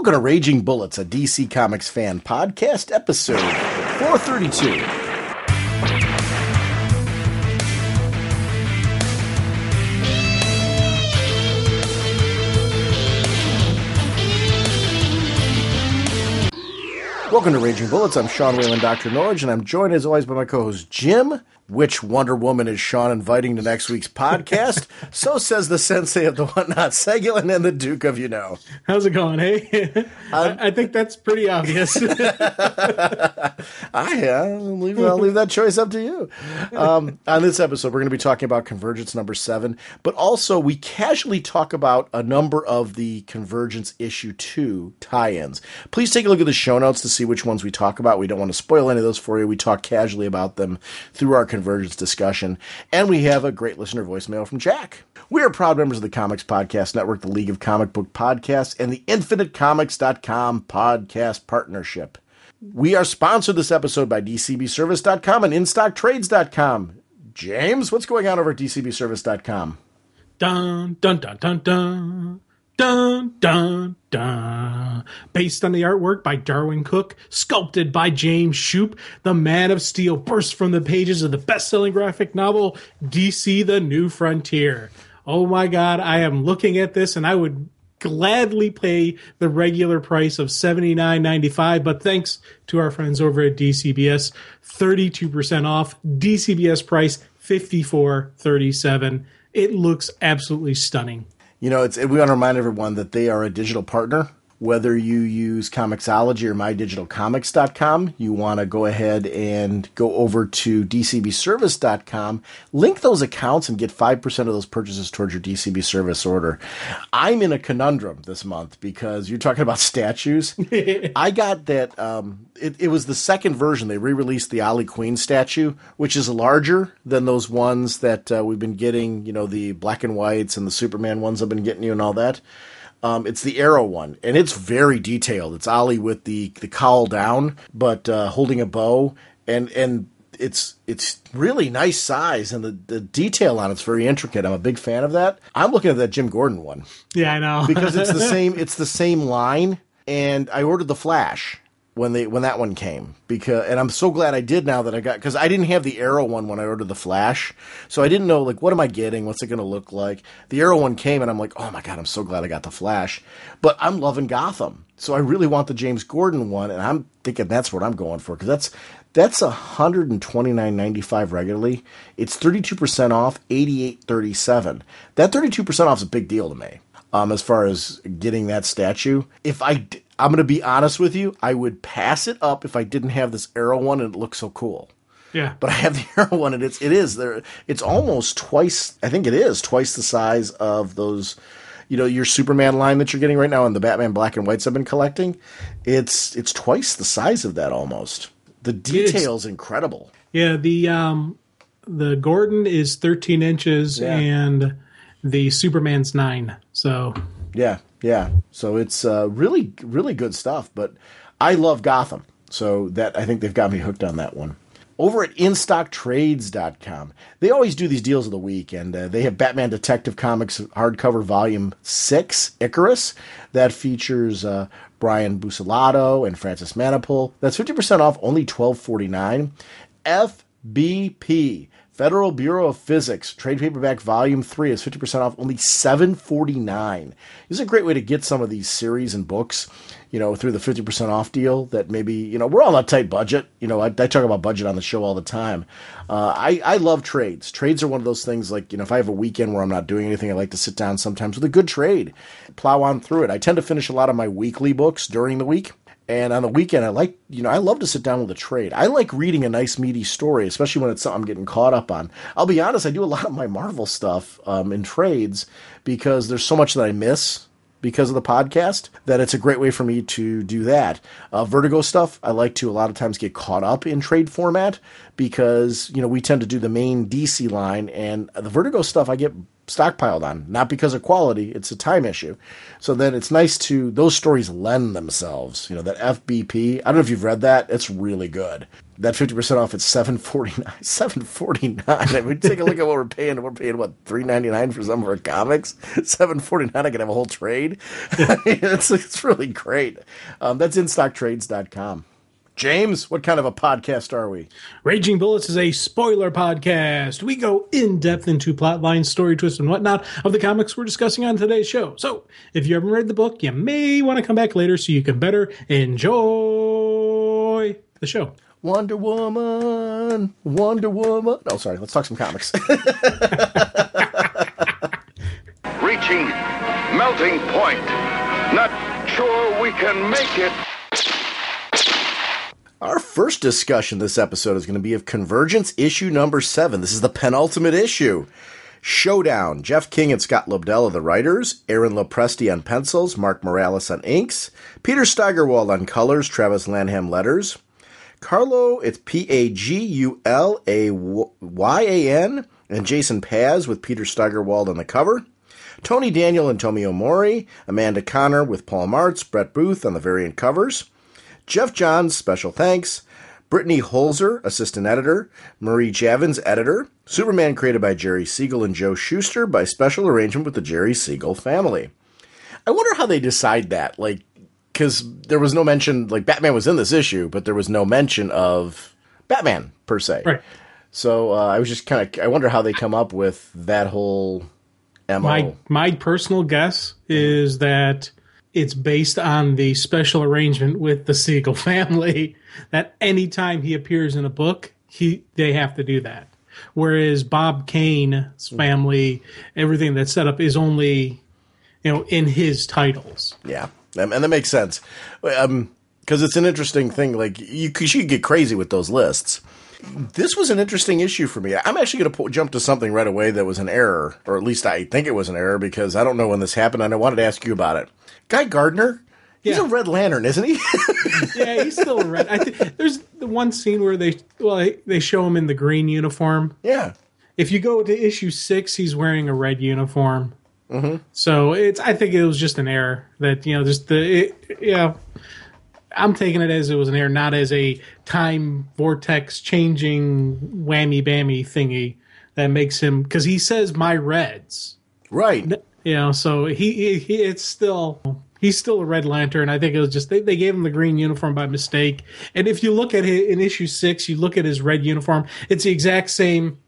Welcome to Raging Bullets, a DC Comics fan podcast, episode 432. Welcome to Raging Bullets. I'm Sean Whalen, drnorge, and I'm joined as always by my co-host Jim. Which Wonder Woman is Sean inviting to next week's podcast? So says the sensei of the Whatnot Segulin and the Duke of You-Know. How's it going, hey? I think that's pretty obvious. I'll leave that choice up to you. On this episode, we're going to be talking about Convergence number 7, but also we casually talk about a number of the Convergence issue 2 tie-ins. Please take a look at the show notes to see which ones we talk about. We don't want to spoil any of those for you. We talk casually about them through our Convergence discussion, and we have a great listener voicemail from Jack. We are proud members of the Comics Podcast Network, the League of Comic Book Podcasts, and the InfiniteComics.com podcast partnership. We are sponsored this episode by DCBService.com and InStockTrades.com. James, what's going on over at DCBService.com? Dun, dun, dun, dun, dun. Dun, dun, dun. Based on the artwork by Darwin Cook, sculpted by James Shoup, the Man of Steel bursts from the pages of the best-selling graphic novel, DC The New Frontier. Oh my God, I am looking at this and I would gladly pay the regular price of $79.95, but thanks to our friends over at DCBS, 32% off, DCBS price $54.37. It looks absolutely stunning. You know, we want to remind everyone that they are a digital partner. Whether you use Comixology or MyDigitalComics.com, you want to go ahead and go over to DCBService.com, link those accounts, and get 5% of those purchases towards your DCB service order. I'm in a conundrum this month because you're talking about statues. I got that, it was the second version. They re-released the Ollie Queen statue, which is larger than those ones that we've been getting, you know, the black and whites and the Superman ones I've been getting you and all that. It's the Arrow one, and it's very detailed. It's Ollie with the cowl down, but holding a bow, and it's really nice size, and the detail on it's very intricate. I'm a big fan of that. I'm looking at that Jim Gordon one. Yeah, I know. Because it's the same line, and I ordered the Flash when that one came, and I'm so glad I did now that I got, because I didn't have the Arrow one when I ordered the Flash, so I didn't know, like, what am I getting? What's it going to look like? The Arrow one came, and I'm like, oh my God, I'm so glad I got the Flash. But I'm loving Gotham, so I really want the James Gordon one, and I'm thinking that's what I'm going for, because that's $129.95 regularly. It's 32% off, $88.37. That 32% off is a big deal to me, as far as getting that statue. I'm going to be honest with you, I would pass it up if I didn't have this Arrow one and it looks so cool. Yeah. But I have the Arrow one, and it's almost twice, I think it is, twice the size of those, you know, your Superman line that you're getting right now and the Batman black and whites I've been collecting. It's twice the size of that almost. The detail's incredible. Yeah, the Gordon is 13 inches and the Superman's 9. So Yeah. So it's really, really good stuff. But I love Gotham, so that I think they've got me hooked on that one. Over at InStockTrades.com, they always do these deals of the week, and they have Batman Detective Comics hardcover volume 6, Icarus, that features Brian Buccellato and Francis Manapul. That's 50% off, only $12.49. FBP, Federal Bureau of Physics, trade paperback volume 3 is 50% off, only $7.49. This is a great way to get some of these series and books, you know, through the 50% off deal that maybe, you know, we're all on a tight budget. You know, I talk about budget on the show all the time. I love trades. Trades are one of those things, like, you know, if I have a weekend where I'm not doing anything, I like to sit down sometimes with a good trade, plow on through it. I tend to finish a lot of my weekly books during the week. And on the weekend, I love to sit down with a trade. I like reading a nice, meaty story, especially when it's something I'm getting caught up on. I'll be honest, I do a lot of my Marvel stuff in trades because there's so much that I miss because of the podcast that it's a great way for me to do that. Vertigo stuff, I like to a lot of times get caught up in trade format because, you know, we tend to do the main DC line, and the Vertigo stuff I get stockpiled on. Not because of quality, it's a time issue. So then it's nice to, those stories lend themselves. You know, that FBP, I don't know if you've read that, it's really good. That 50% off, it's $7.49. $7.49. I mean, take a look at what we're paying. We're paying, what, $3.99 for some of our comics? $7.49, I can have a whole trade. It's really great. That's InStockTrades.com. James, what kind of a podcast are we? Raging Bullets is a spoiler podcast. We go in-depth into plot lines, story twists, and whatnot of the comics we're discussing on today's show. So, if you haven't read the book, you may want to come back later so you can better enjoy the show. Wonder Woman. Oh, sorry. Let's talk some comics. Reaching melting point. Not sure we can make it. Our first discussion this episode is going to be of Convergence issue number 7. This is the penultimate issue. Showdown. Jeff King and Scott Lobdell are the writers. Aaron Lopresti on pencils. Mark Morales on inks. Peter Steigerwald on colors. Travis Lanham letters. Carlo, it's Pagulanyan, and Jason Paz with Peter Steigerwald on the cover. Tony Daniel and Tomio Mori. Amanda Connor with Paul Martz. Brett Booth on the variant covers. Jeff Johns, special thanks. Brittany Holzer, assistant editor. Marie Javins, editor. Superman created by Jerry Siegel and Joe Shuster by special arrangement with the Jerry Siegel family. I wonder how they decide that, like, because there was no mention, like, Batman was in this issue, but there was no mention of Batman, per se. Right. So I was just kind of, I wonder how they come up with that whole MO. My personal guess is that it's based on the special arrangement with the Siegel family that anytime he appears in a book, they have to do that. Whereas Bob Kane's family, everything that's set up is only, in his titles. Yeah, and that makes sense. Because it's an interesting thing. Like, you could get crazy with those lists. This was an interesting issue for me. I'm actually going to jump to something right away that was an error, or at least I think it was an error, because I don't know when this happened, and I wanted to ask you about it. Guy Gardner, he's a Red Lantern, isn't he? Yeah, he's still a red. I think there's the one scene where they show him in the green uniform. Yeah. If you go to issue 6, he's wearing a red uniform. Mm-hmm. So I think it was just an error that I'm taking it as it was an error, not as a time vortex changing whammy bammy thingy that makes him, because he says my Reds. Right. So he's still a Red Lantern. I think it was just they gave him the green uniform by mistake. And if you look at it in issue 6, you look at his red uniform, it's the exact same,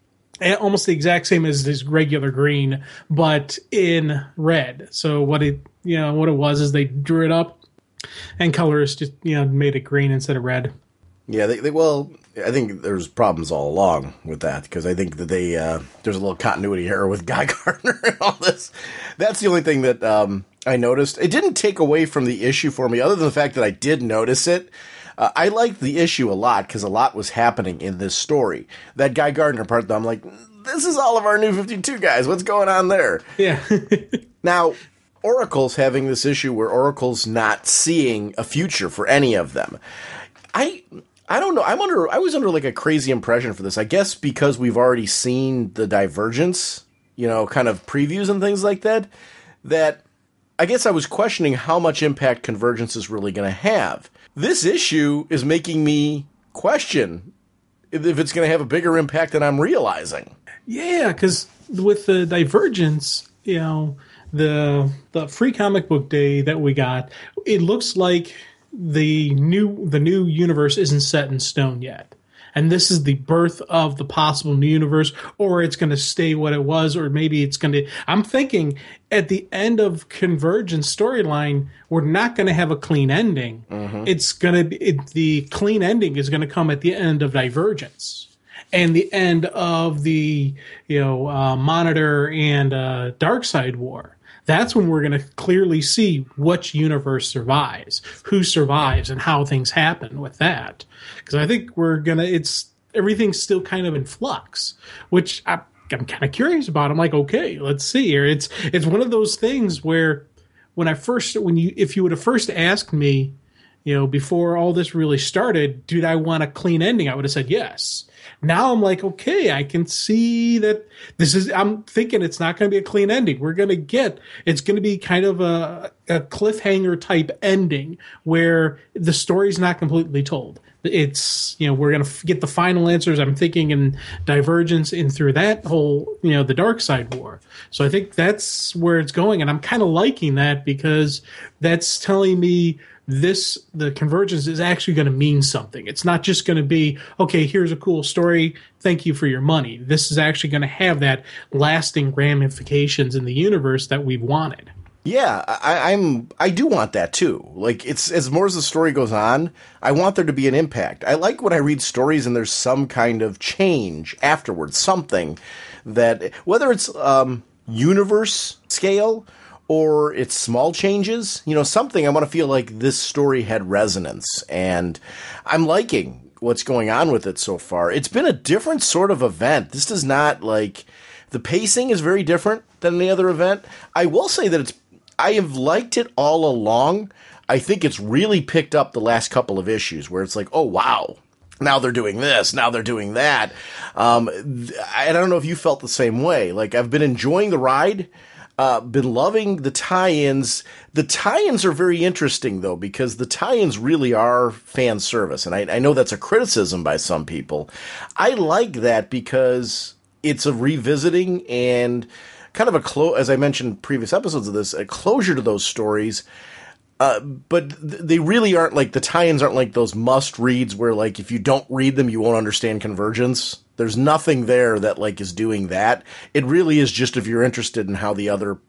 almost the exact same as his regular green, but in red. So what it was is they drew it up, and colorists just made it green instead of red. Yeah, I think there's problems all along with that, because I think that there's a little continuity error with Guy Gardner and all this. That's the only thing that I noticed. It didn't take away from the issue for me, other than the fact that I did notice it. I liked the issue a lot, because a lot was happening in this story. That Guy Gardner part, though, I'm like, this is all of our New 52 guys. What's going on there? Yeah. Now, Oracle's having this issue where Oracle's not seeing a future for any of them. I don't know. I was under like a crazy impression for this. I guess because we've already seen the Divergence, kind of previews and things like that, that I guess I was questioning how much impact Convergence is really going to have. This issue is making me question if it's going to have a bigger impact than I'm realizing. Yeah, because with the Divergence, the free comic book day that we got, it looks like the new universe isn't set in stone yet. And this is the birth of the possible new universe, or it's going to stay what it was, or maybe it's going to... I'm thinking at the end of Convergence storyline, we're not going to have a clean ending. Mm-hmm. It's going to be... the clean ending is going to come at the end of Divergence. And the end of the, Monitor and Darkseid War. That's when we're going to clearly see which universe survives, who survives, and how things happen with that. Because I think everything's still kind of in flux, which I'm kind of curious about. I'm like, okay, let's see here. It's one of those things where if you would have first asked me, before all this really started, did I want a clean ending? I would have said yes. Now I'm like, okay, I can see that I'm thinking it's not going to be a clean ending. It's going to be kind of a cliffhanger type ending where the story's not completely told. It's, we're going to get the final answers, I'm thinking, in Divergence and through that whole, the Dark Side War. So I think that's where it's going. And I'm kind of liking that because that's telling me the Convergence is actually going to mean something. It's not just going to be, okay, here's a cool story, thank you for your money. This is actually going to have that lasting ramifications in the universe that we've wanted. Yeah, I do want that too. Like, it's as more as the story goes on, I want there to be an impact. I like when I read stories and there's some kind of change afterwards, something that, whether it's universe scale or it's small changes, something I want to feel like this story had resonance, and I'm liking what's going on with it so far. It's been a different sort of event. This does not, like, the pacing is very different than any other event. I will say that I have liked it all along. I think it's really picked up the last couple of issues where it's like, oh, wow, now they're doing this, now they're doing that. I don't know if you felt the same way. Like, I've been enjoying the ride, been loving the tie-ins. The tie-ins are very interesting, though, because the tie-ins really are fan service. And I know that's a criticism by some people. I like that because it's a revisiting and kind of as I mentioned in previous episodes of this, a closure to those stories. But they really aren't like, the tie-ins aren't like those must reads where, like, if you don't read them, you won't understand Convergence. There's nothing there that, like, is doing that. It really is just if you're interested in how the other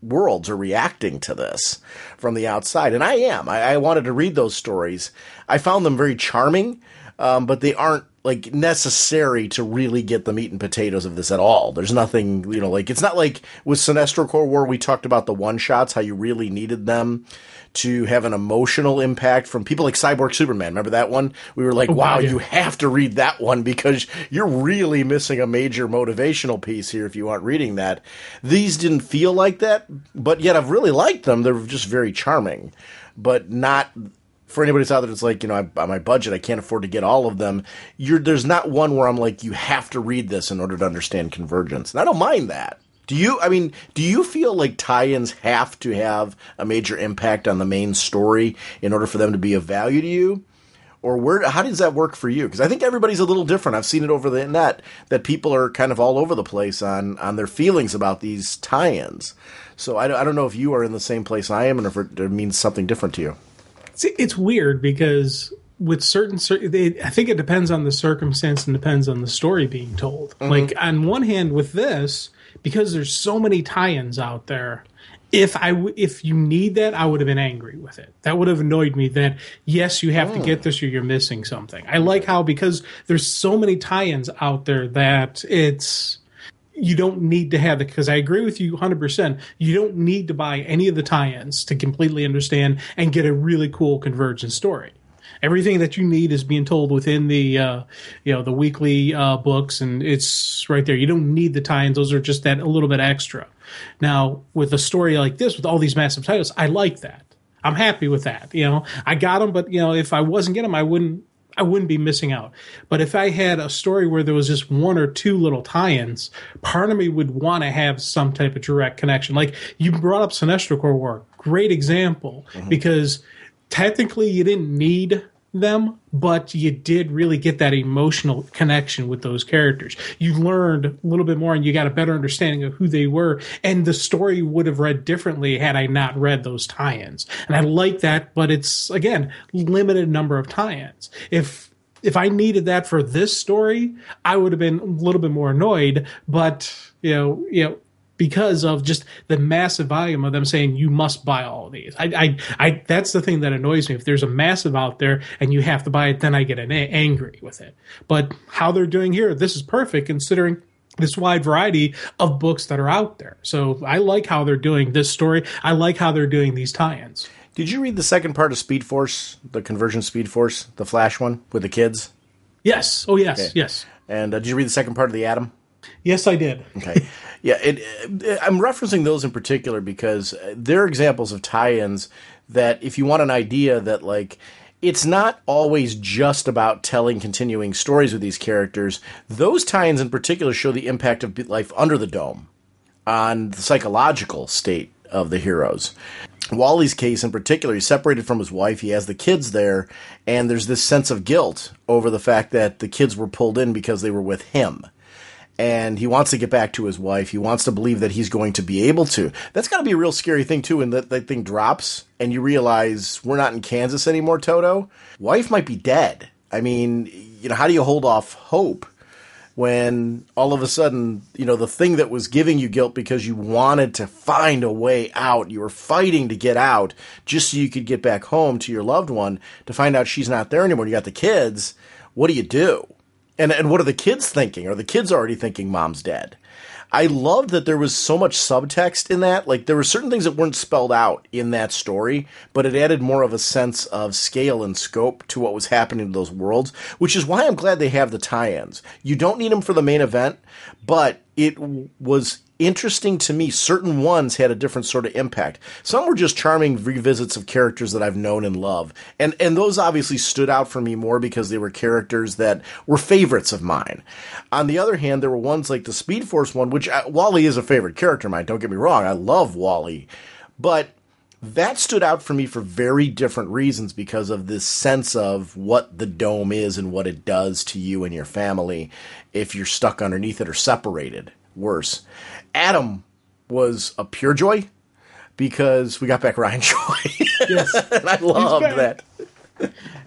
worlds are reacting to this from the outside. And I am. I wanted to read those stories. I found them very charming, but they aren't, like, necessary to really get the meat and potatoes of this at all. There's nothing, like, it's not like with Sinestro Corps War, we talked about the one-shots, how you really needed them to have an emotional impact from people like Cyborg Superman. Remember that one? We were like, wow, yeah, you have to read that one because you're really missing a major motivational piece here if you aren't reading that. These didn't feel like that, but yet I've really liked them. They're just very charming, but not... For anybody that's out there that's like, on my budget, I can't afford to get all of them. There's not one where I'm like, you have to read this in order to understand Convergence. And I don't mind that. Do you feel like tie-ins have to have a major impact on the main story in order for them to be of value to you? Or how does that work for you? Because I think everybody's a little different. I've seen it over the internet that people are kind of all over the place on their feelings about these tie-ins. So I don't know if you are in the same place I am and if it means something different to you. It's weird because with I think it depends on the circumstance and depends on the story being told. Mm-hmm. Like, on one hand, with this, because there's so many tie-ins out there, if you need that, I would have been angry with it. That would have annoyed me that, yes, you have to get this or you're missing something. I like how, because there's so many tie-ins out there that you don't need to have it, because I agree with you 100%. You don't need to buy any of the tie-ins to completely understand and get a really cool Convergence story. Everything that you need is being told within the the weekly books, and it's right there. You don't need the tie-ins; those are just that a little bit extra. Now, with a story like this, with all these massive titles, I like that. I'm happy with that. I got them, but if I wasn't getting them, I wouldn't be missing out. But if I had a story where there was just one or two little tie-ins, part of me would want to have some type of direct connection. Like, you brought up Sinestro Corps War, great example, because technically you didn't need them, but you did really get that emotional connection with those characters. You learned a little bit more and you got a better understanding of who they were, and the story would have read differently had I not read those tie-ins. And I like that, but it's, again, limited number of tie-ins. If I needed that for this story, I would have been a little bit more annoyed, but because of just the massive volume of them saying you must buy all of these. I that's the thing that annoys me. If there's a massive out there and you have to buy it, then I get angry with it. But how they're doing here, this is perfect considering this wide variety of books that are out there. So I like how they're doing this story. I like how they're doing these tie-ins. Did you read the second part of Speed Force, the Convergence Speed Force, the Flash one with the kids? Yes. Oh, yes. Okay. Yes. And did you read the second part of the Atom? Yes, I did. Okay. Yeah, I'm referencing those in particular because they're examples of tie-ins that if you want an idea that, like, it's not always just about telling continuing stories with these characters. Those tie-ins in particular show the impact of life under the dome on the psychological state of the heroes. Wally's case in particular, he's separated from his wife, he has the kids there, and there's this sense of guilt over the fact that the kids were pulled in because they were with him. And he wants to get back to his wife. He wants to believe that he's going to be able to. That's got to be a real scary thing, too, when that thing drops and you realize we're not in Kansas anymore, Toto. Wife might be dead. I mean, how do you hold off hope when all of a sudden, the thing that was giving you guilt because you wanted to find a way out, you were fighting to get out just so you could get back home to your loved one, to find out she's not there anymore. You got the kids. What do? And what are the kids thinking? Are the kids already thinking mom's dead? I loved that there was so much subtext in that. Like, there were certain things that weren't spelled out in that story, but it added more of a sense of scale and scope to what was happening in those worlds, which is why I'm glad they have the tie-ins. You don't need them for the main event, but it was interesting to me. Certain ones had a different sort of impact. Some were just charming revisits of characters that I've known and love. And those obviously stood out for me more because they were characters that were favorites of mine. On the other hand, there were ones like the Speed Force one, which Wally is a favorite character of mine. Don't get me wrong. I love Wally. But that stood out for me for very different reasons because of this sense of what the dome is and what it does to you and your family if you're stuck underneath it or separated. Worse. Adam was a pure joy because we got back Ryan Joy. Yes. And I loved that.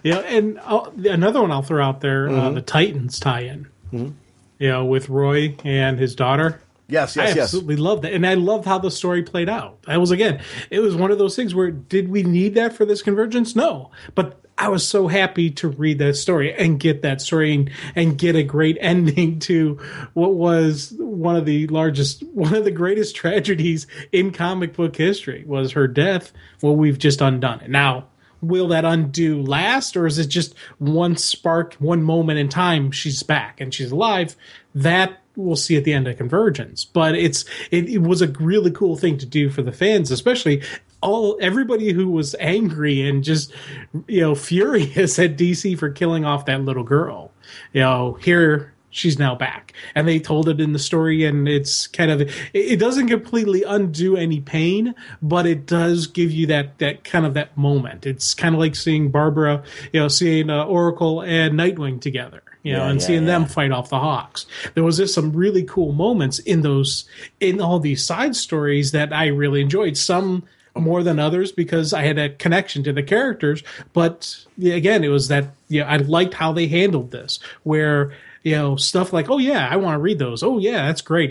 Yeah, and another one I'll throw out there, the Titans tie-in. Mm-hmm. With Roy and his daughter. Yes. I absolutely loved that. And I loved how the story played out. It was one of those things where, did we need that for this Convergence? No. But I was so happy to read that story and get that story and get a great ending to what was one of the greatest tragedies in comic book history, was her death. Well, we've just undone it. Now, will that undo last, or is it just one spark, one moment in time, she's back and she's alive? That we'll see at the end of Convergence. But it was a really cool thing to do for the fans, especially everybody who was angry and just furious at DC for killing off that little girl. Here she's now back, and they told it in the story, and it's kind of, it doesn't completely undo any pain, but it does give you that kind of that moment. It's kind of like seeing Barbara, seeing Oracle and Nightwing together. Seeing them fight off the Hawks. There was just some really cool moments in all these side stories that I really enjoyed. Some more than others because I had a connection to the characters. But again, it was that I liked how they handled this, where stuff like, oh yeah, I want to read those. Oh yeah, that's great.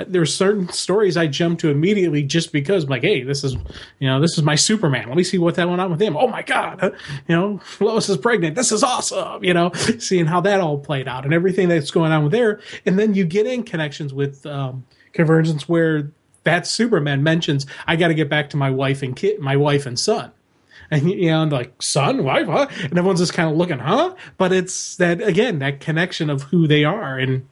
There's certain stories I jump to immediately just because I'm like, hey, this is my Superman. Let me see what that went on with him. Oh my God, Lois is pregnant. This is awesome. Seeing how that all played out and everything that's going on with there. And then you get in connections with Convergence where that Superman mentions, I got to get back to my wife and son. And like, son, wife, huh? And everyone's just kind of looking, huh? But it's that connection of who they are. And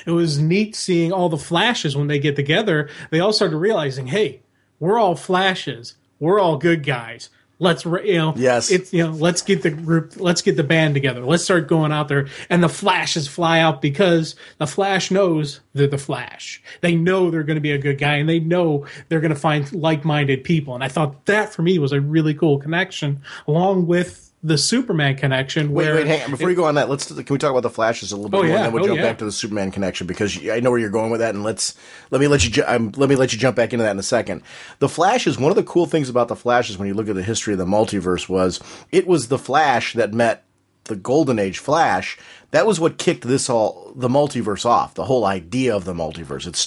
it was neat seeing all the Flashes when they get together. They all started realizing, hey, we're all Flashes. We're all good guys. Let's, yes. Let's get the group, let's get the band together. Let's start going out there. And the Flashes fly out because the Flash knows they're the Flash. They know they're going to be a good guy, and they know they're going to find like-minded people. And I thought that for me was a really cool connection, along with the Superman connection. Wait, hang on. Before you go on that, can we talk about the Flashes a little bit more, and then we'll jump back to the Superman connection, because I know where you're going with that, and let me let you jump back into that in a second. The Flashes, one of the cool things about the Flashes, when you look at the history of the multiverse, it was the Flash that met the Golden Age Flash. That was what kicked the multiverse off, the whole idea of the multiverse. It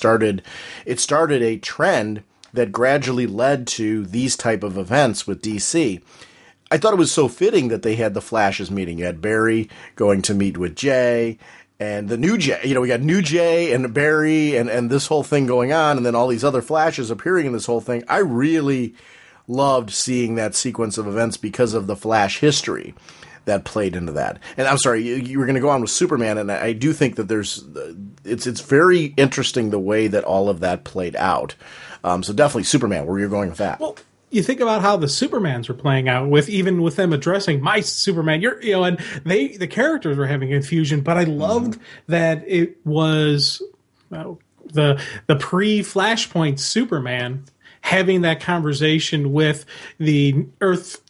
started a trend that gradually led to these type of events with DC. I thought it was so fitting that they had the Flashes meeting. You had Barry going to meet with Jay, and the new Jay. We got new Jay and Barry, and this whole thing going on, and then all these other Flashes appearing in this whole thing. I really loved seeing that sequence of events because of the Flash history that played into that. And I'm sorry, you were going to go on with Superman, and I do think that it's very interesting the way that all of that played out. So definitely Superman, where you're going with that. Well, you think about how the Supermans were playing out with them addressing my Superman, and the characters were having confusion, but I loved that it was the pre-Flashpoint Superman having that conversation with the Earth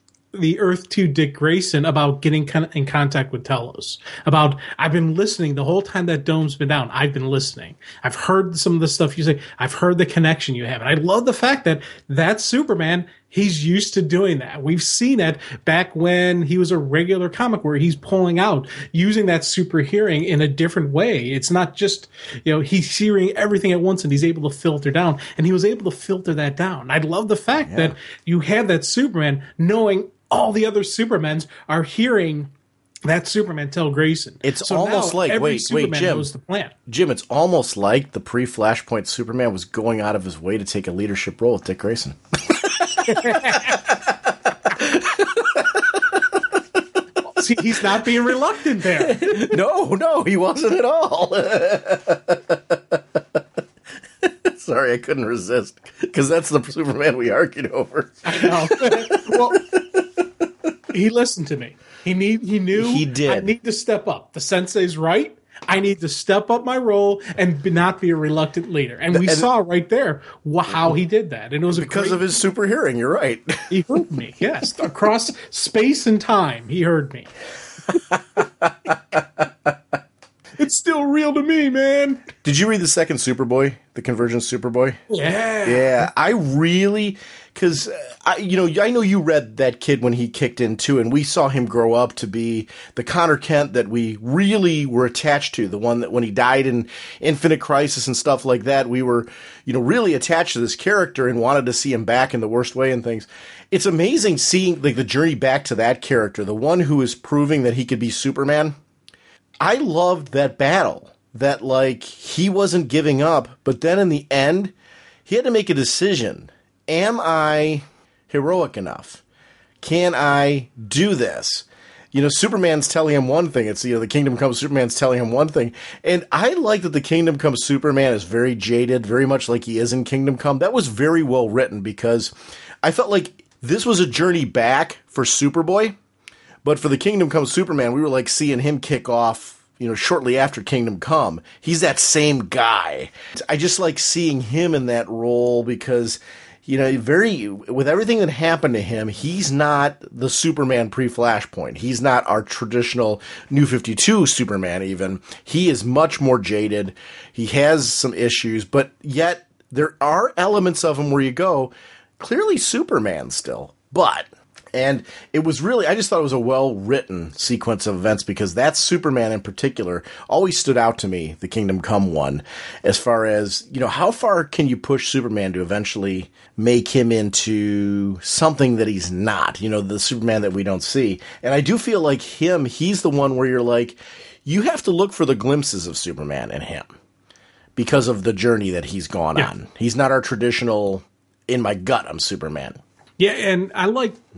2 Dick Grayson about getting in contact with Telos. About, I've been listening the whole time that dome's been down. I've been listening. I've heard some of the stuff you say. I've heard the connection you have. And I love the fact that Superman, he's used to doing that. We've seen it back when he was a regular comic where he's pulling out, using that super hearing in a different way. It's not just, he's hearing everything at once and he's able to filter down. And he was able to filter that down. I love the fact that you have that Superman knowing all the other Supermans are hearing that Superman tell Grayson. It's almost like, wait, Jim. Knows the plan. Jim, it's almost like the pre-Flashpoint Superman was going out of his way to take a leadership role with Dick Grayson. See, he's not being reluctant there. No, he wasn't at all. Sorry, I couldn't resist, because that's the Superman we argued over. I know. Well, he listened to me. He knew he did. I need to step up. The sensei's right. I need to step up my role and not be a reluctant leader. And we saw right there how he did that. And it was because of his super hearing. You're right. He heard me. Yes, across space and time, he heard me. It's still real to me, man. Did you read the second Superboy, the Convergence Superboy? Yeah. Yeah, I really, because I know you read that kid when he kicked in too, and we saw him grow up to be the Connor Kent that we really were attached to. The one that when he died in Infinite Crisis and stuff like that, we were, really attached to this character and wanted to see him back in the worst way and things. It's amazing seeing the journey back to that character, the one who is proving that he could be Superman. I loved that battle, that he wasn't giving up, but then in the end, he had to make a decision. Am I heroic enough? Can I do this? Superman's telling him one thing. It's, the Kingdom Come Superman's telling him one thing. And I like that the Kingdom Come Superman is very jaded, very much like he is in Kingdom Come. That was very well written because I felt like this was a journey back for Superboy. But for the Kingdom Come Superman, we were seeing him kick off, shortly after Kingdom Come. He's that same guy. I just like seeing him in that role because, with everything that happened to him, he's not the Superman pre-Flashpoint. He's not our traditional New 52 Superman even. He is much more jaded. He has some issues, but yet there are elements of him where you go, clearly Superman still, and it was really, I just thought it was a well-written sequence of events because that Superman in particular always stood out to me, the Kingdom Come one, as far as, how far can you push Superman to eventually make him into something that he's not, the Superman that we don't see. And I do feel like he's the one where you're you have to look for the glimpses of Superman in him because of the journey that he's gone on. He's not our traditional, in my gut, I'm Superman. Yeah, and I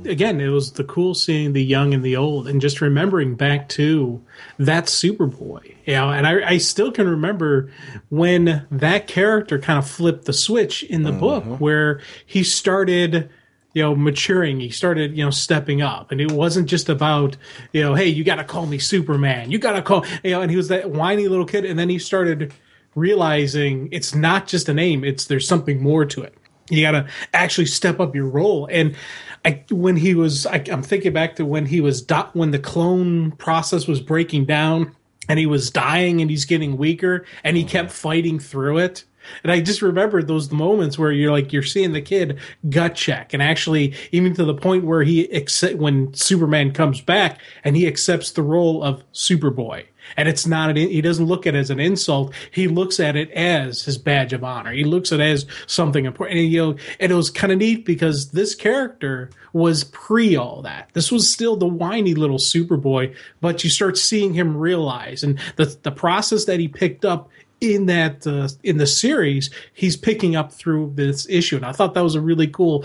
again, it was the cool seeing the young and the old and just remembering back to that Superboy. And I still can remember when that character kind of flipped the switch in the book where he started, maturing. He started, stepping up. And it wasn't just about, hey, you got to call me Superman. You got to call, and he was that whiny little kid. And then he started realizing it's not just a name. There's something more to it. You got to actually step up your role. And I'm thinking back to when when the clone process was breaking down and he was dying and he's getting weaker and he kept fighting through it. And I just remember those moments where you're seeing the kid gut check and actually even to the point where when Superman comes back and he accepts the role of Superboy. And it's not, he doesn't look at it as an insult. He looks at it as his badge of honor. He looks at it as something important. And, and it was kind of neat because this character was pre all that. This was still the whiny little Superboy, but you start seeing him realize and the process that he picked up in the series, he's picking up through this issue. And I thought that was a really cool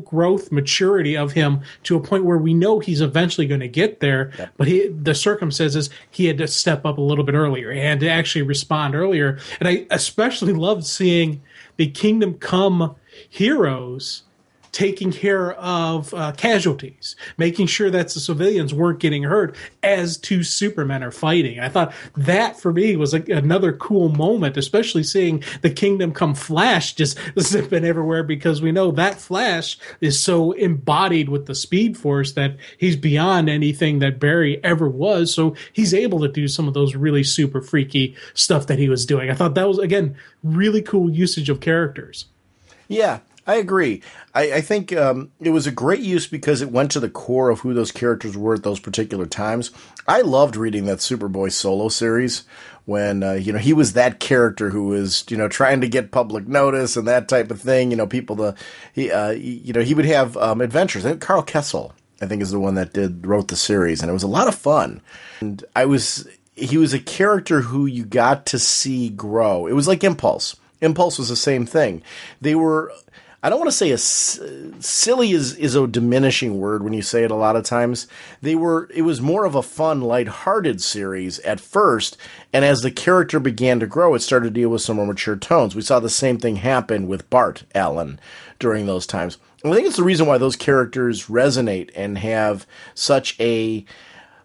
growth, maturity of him to a point where we know he's eventually going to get there. Yep. But the circumstances, he had to step up a little bit earlier. He had to actually respond earlier. And I especially loved seeing the Kingdom Come heroes taking care of casualties, making sure that the civilians weren't getting hurt as two Supermen are fighting. I thought that for me was another cool moment, especially seeing the Kingdom come Flash just zipping everywhere, because we know that Flash is so embodied with the Speed Force that he's beyond anything that Barry ever was. So he's able to do some of those really super freaky stuff that he was doing. I thought that was, again, really cool usage of characters. Yeah, I agree. I think it was a great use because it went to the core of who those characters were at those particular times. I loved reading that Superboy solo series when, he was that character who was, trying to get public notice and that type of thing. He would have adventures. I think Carl Kessel, I think, is the one that wrote the series, and it was a lot of fun. And he was a character who you got to see grow. It was like Impulse. Impulse was the same thing. They were, I don't want to say silly is a diminishing word when you say it a lot of times. It was more of a fun, lighthearted series at first, and as the character began to grow, it started to deal with some more mature tones. We saw the same thing happen with Bart Allen during those times. And I think it's the reason why those characters resonate and have such a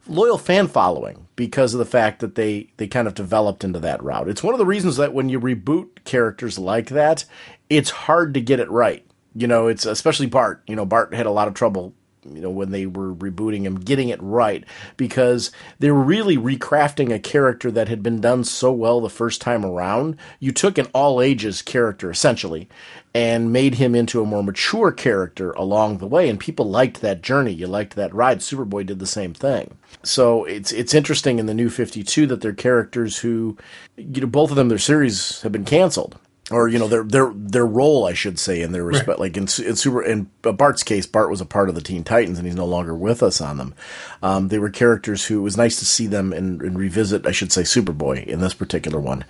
loyal fan following, because of the fact that they kind of developed into that route. It's one of the reasons that when you reboot characters like that, it's hard to get it right. It's especially Bart. Bart had a lot of trouble, when they were rebooting him, getting it right, because they were really recrafting a character that had been done so well the first time around. You took an all ages character, essentially, and made him into a more mature character along the way, and people liked that journey. You liked that ride. Superboy did the same thing. So it's interesting in the New 52 that they're characters who, both of them, their series have been canceled. Or, their role, I should say, in their respect. Right. Like in Bart's case, Bart was a part of the Teen Titans, and he's no longer with us on them. They were characters who, it was nice to see them and revisit, I should say, Superboy in this particular one.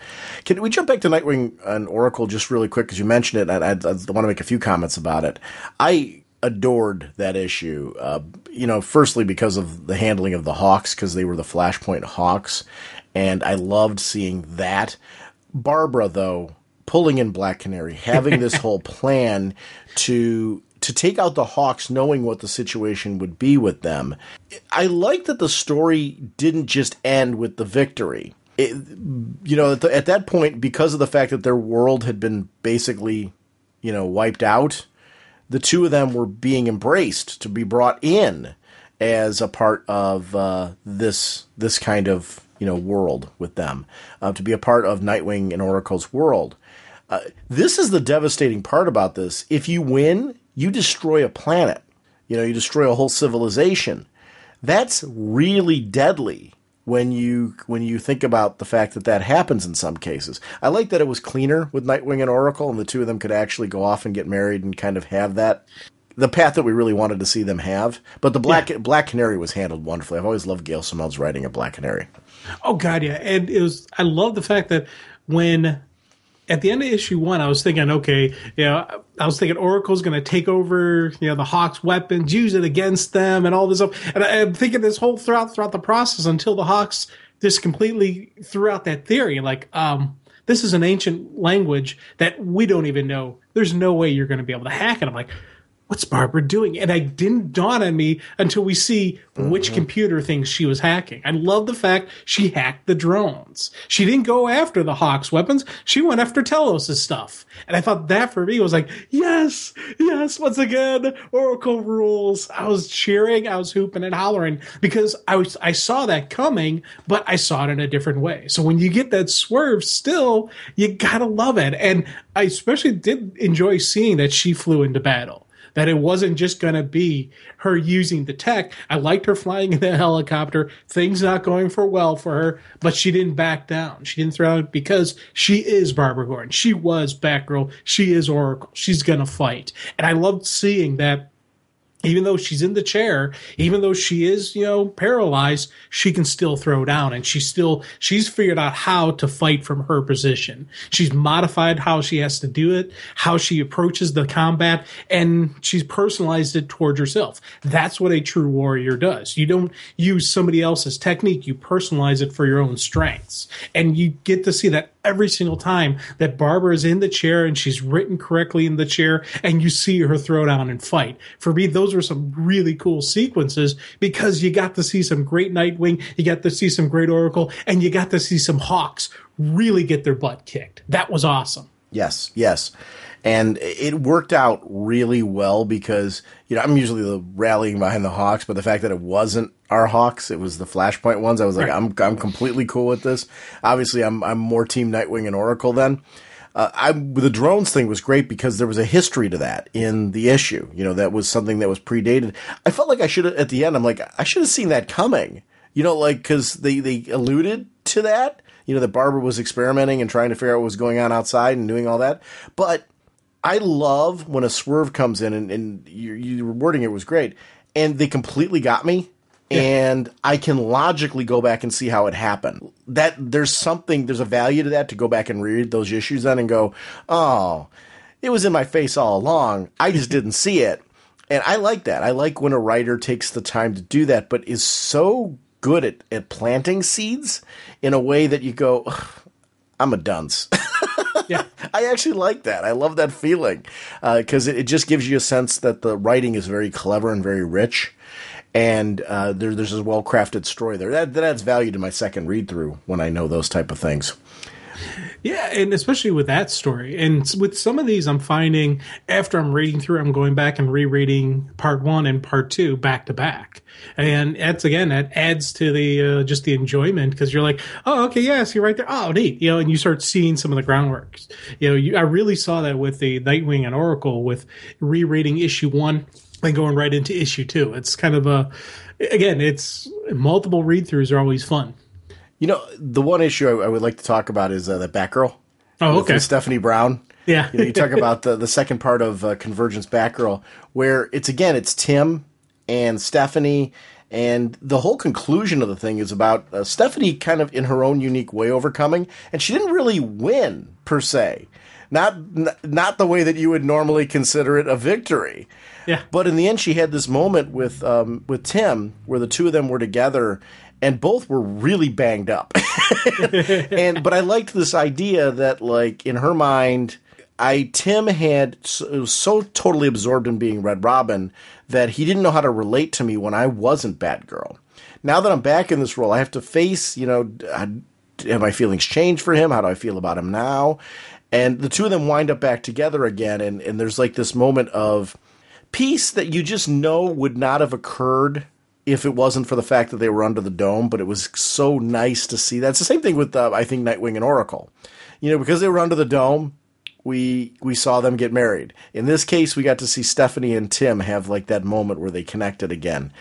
Can we jump back to Nightwing and Oracle just really quick, because you mentioned it, and I want to make a few comments about it. I adored that issue, firstly because of the handling of the Hawks, because they were the Flashpoint Hawks, and I loved seeing that. Barbara, though, pulling in Black Canary, having this whole plan to take out the Hawks, knowing what the situation would be with them. I like that the story didn't just end with the victory. At that point, because of the fact that their world had been basically, wiped out, the two of them were being embraced to be brought in as a part of this kind of world with them, to be a part of Nightwing and Oracle's world. This is the devastating part about this. If you win, you destroy a planet. You destroy a whole civilization. That's really deadly when you think about the fact that happens in some cases. I like that it was cleaner with Nightwing and Oracle, and the two of them could actually go off and get married and kind of have the path that we really wanted to see them have. But the Black Canary was handled wonderfully. I've always loved Gail Simel's writing of Black Canary. Oh God, yeah, and I love the fact that when at the end of issue 1, I was thinking, okay, Oracle's going to take over, the Hawks' weapons, use it against them, and all this stuff. And I'm thinking this whole throughout the process until the Hawks just completely threw out that theory, like, this is an ancient language that we don't even know. There's no way you're going to be able to hack it. I'm like, what's Barbara doing? And it didn't dawn on me until we see which computer things she was hacking. I love the fact she hacked the drones. She didn't go after the Hawks weapons. She went after Telos' stuff. And I thought that for me was like, yes, once again, Oracle rules. I was cheering, I was hooping and hollering because I saw that coming, but I saw it in a different way. So when you get that swerve still, you gotta love it. And I especially did enjoy seeing that she flew into battle. That it wasn't just going to be her using the tech. I liked her flying in the helicopter. Things not going well for her, but she didn't back down. She didn't throw out because she is Barbara Gordon. She was Batgirl. She is Oracle. She's going to fight. And I loved seeing that. Even though she's in the chair, even though she is, paralyzed, she can still throw down. And she's figured out how to fight from her position. She's modified how she has to do it, how she approaches the combat, and she's personalized it towards herself. That's what a true warrior does. You don't use somebody else's technique. You personalize it for your own strengths. And you get to see that every single time that Barbara is in the chair and she's written correctly in the chair and you see her throw down and fight. For me, those were some really cool sequences because you got to see some great Nightwing, you got to see some great Oracle, and you got to see some Hawks really get their butt kicked. That was awesome. Yes, yes. And it worked out really well because, I'm usually the rallying behind the Hawks, but the fact that it wasn't our Hawks, it was the Flashpoint ones, I was like, I'm completely cool with this. Obviously, I'm more Team Nightwing and Oracle then. The drones thing was great because there was a history to that in the issue. That was something that was predated. I felt like I should have, at the end, I'm like, I should have seen that coming. Because they alluded to that. That Barbara was experimenting and trying to figure out what was going on outside and doing all that. But I love when a swerve comes in, and your wording it was great, and they completely got me, and I can logically go back and see how it happened. That there's a value to that, to go back and read those issues then and go, oh, it was in my face all along. I just didn't see it. And I like that. I like when a writer takes the time to do that, but is so good at planting seeds in a way that you go, I'm a dunce. Yeah, I actually like that. I love that feeling because it just gives you a sense that the writing is very clever and very rich, and there's a well-crafted story there. That adds value to my second read-through when I know those type of things. Yeah, and especially with that story. And with some of these, I'm finding after I'm reading through, I'm going back and rereading part 1 and part 2 back to back. And that adds to the just the enjoyment because you're like, oh, okay, yeah, see right there. Oh, neat. And you start seeing some of the groundwork. I really saw that with the Nightwing and Oracle with rereading issue 1 and going right into issue 2. It's kind of it's multiple read-throughs are always fun. The one issue I would like to talk about is the Batgirl. Oh, okay. With Stephanie Brown. Yeah. You talk about the second part of Convergence Batgirl, where it's Tim and Stephanie, and the whole conclusion of the thing is about Stephanie kind of in her own unique way overcoming, and she didn't really win, per se. Not the way that you would normally consider it a victory. Yeah. But in the end, she had this moment with Tim where the two of them were together, and both were really banged up. But I liked this idea that, like, in her mind, Tim was so totally absorbed in being Red Robin that he didn't know how to relate to me when I wasn't Batgirl. Now that I'm back in this role, I have to face, have my feelings changed for him? How do I feel about him now? And the two of them wind up back together again, and there's like this moment of peace that you just know would not have occurred if it wasn't for the fact that they were under the dome, but it was so nice to see that. It's the same thing with, I think, Nightwing and Oracle. Because they were under the dome, we saw them get married. In this case, we got to see Stephanie and Tim have like that moment where they connected again.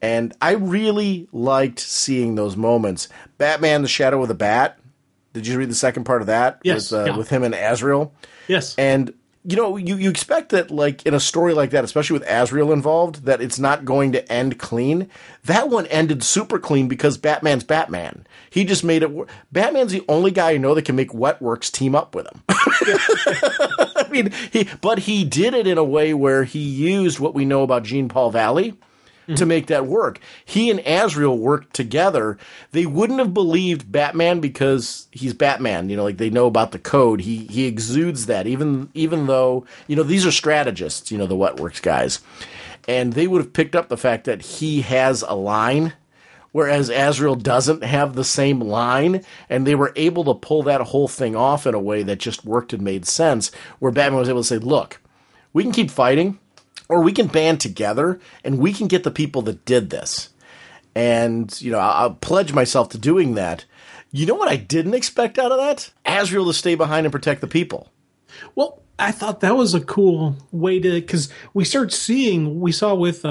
And I really liked seeing those moments. Batman, the Shadow of the Bat. Did you read the second part of that? Yes. With him and Azrael? Yes. And you expect that, like, in a story like that, especially with Azrael involved, that it's not going to end clean. That one ended super clean because Batman's Batman. He just made it work. Batman's the only guy I know that can make Wetworks team up with him. I mean, he did it in a way where he used what we know about Jean Paul Valley to make that work. He and Azrael worked together. They wouldn't have believed Batman because he's Batman. Like they know about the code. He exudes that, even though, these are strategists, the Wetworks guys. And they would have picked up the fact that he has a line, whereas Azrael doesn't have the same line. And they were able to pull that whole thing off in a way that just worked and made sense, where Batman was able to say, look, we can keep fighting, or we can band together, and we can get the people that did this. And, I'll pledge myself to doing that. You know what I didn't expect out of that? Azrael to stay behind and protect the people. Well, I thought that was a cool way to, because we saw with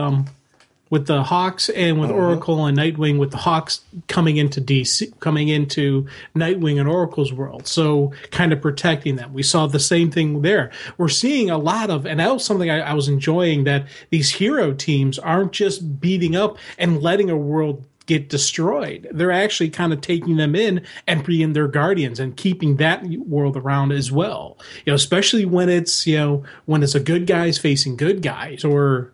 the Hawks and with Oracle and Nightwing, with the Hawks coming into Nightwing and Oracle's world. So kind of protecting them. We saw the same thing there. We're seeing a lot of, and that was something I was enjoying, that these hero teams aren't just beating up and letting a world get destroyed. They're actually kind of taking them in and being their guardians and keeping that world around as well. Especially when it's, when it's a good guys facing good guys, or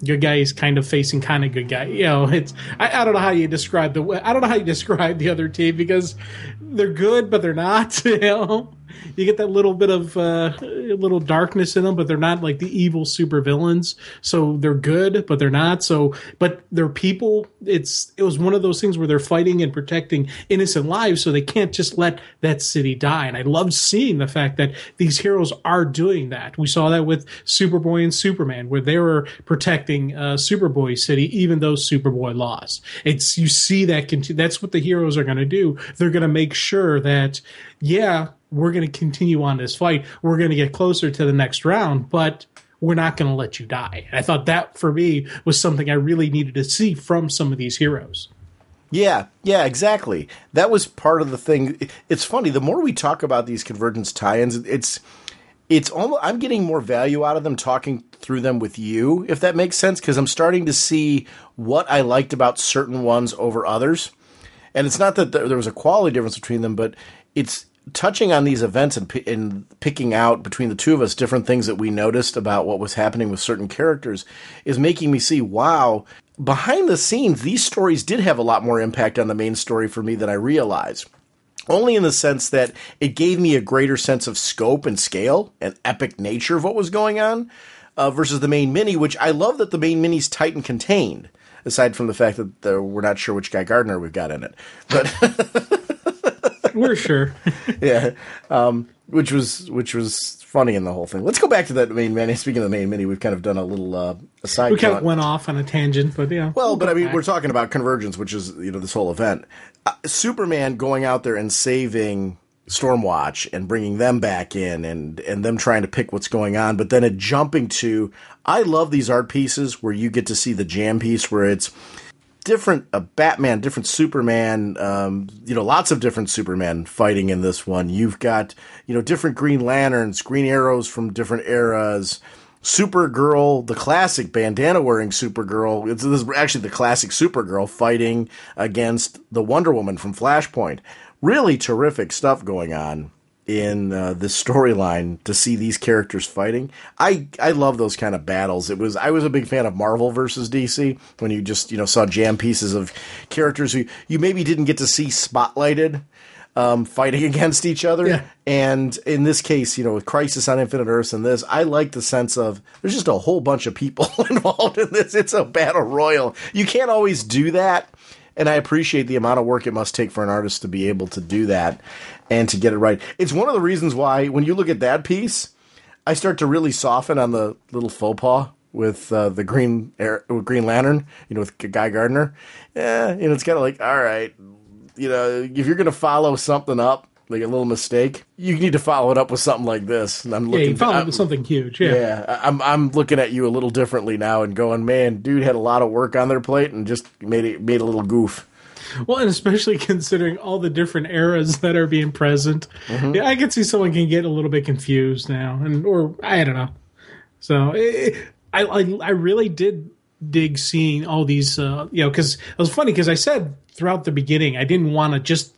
good guy is kind of facing kind of good guy. You know, it's I don't know how you describe the other team because they're good, but they're not. You know, you get that little bit of little darkness in them, but they're not like the evil supervillains. So they're good, but they're not. So, but they're people. It was one of those things where they're fighting and protecting innocent lives, so they can't just let that city die. And I loved seeing the fact that these heroes are doing that. We saw that with Superboy and Superman, where they were protecting Superboy City, even though Superboy lost. You see that that's what the heroes are going to do. They're going to make sure that, yeah, we're going to continue on this fight. We're going to get closer to the next round, but we're not going to let you die. And I thought that, for me, was something I really needed to see from some of these heroes. Yeah, exactly. That was part of the thing. It's funny, the more we talk about these Convergence tie-ins, it's almost, I'm getting more value out of them talking through them with you, if that makes sense, because I'm starting to see what I liked about certain ones over others. And it's not that there was a quality difference between them, but it's touching on these events and picking out between the two of us different things that we noticed about what was happening with certain characters is making me see, wow, behind the scenes, these stories did have a lot more impact on the main story for me than I realized. Only in the sense that it gave me a greater sense of scope and scale and epic nature of what was going on versus the main mini, which I love that the main mini's tight and contained, aside from the fact that we're not sure which Guy Gardner we've got in it. But we're sure. Yeah. Which was funny in the whole thing. Let's go back to that main mini. Speaking of the main mini, we've kind of done a little aside. We kind of went off on a tangent, but yeah. Well, but I mean, we're talking about Convergence, which is, this whole event. Superman going out there and saving Stormwatch and bringing them back in and them trying to pick what's going on, but then it jumping to, I love these art pieces where you get to see the jam piece where it's different Batman, different Superman, lots of different Superman fighting in this one. You've got, different Green Lanterns, Green Arrows from different eras, Supergirl, the classic bandana-wearing Supergirl. This is actually the classic Supergirl fighting against the Wonder Woman from Flashpoint. Really terrific stuff going on in this storyline to see these characters fighting. I love those kind of battles. I was a big fan of Marvel versus DC when you just saw jam pieces of characters who you maybe didn't get to see spotlighted fighting against each other. Yeah. And in this case, with Crisis on Infinite Earths and this, I like the sense of there's just a whole bunch of people involved in this. It's a battle royal. You can't always do that. And I appreciate the amount of work it must take for an artist to be able to do that and to get it right. It's one of the reasons why, when you look at that piece, I start to really soften on the little faux pas with the Green Lantern, with Guy Gardner. Yeah, it's kind of like, all right, if you're going to follow something up, like a little mistake, you need to follow it up with something like this. And you follow up with something huge. Yeah, I'm looking at you a little differently now and going, man, dude had a lot of work on their plate and just made a little goof. Well, and especially considering all the different eras that are being present, yeah, I can see someone can get a little bit confused now, or I don't know. So I really did dig seeing all these, because it was funny because I said throughout the beginning I didn't want to just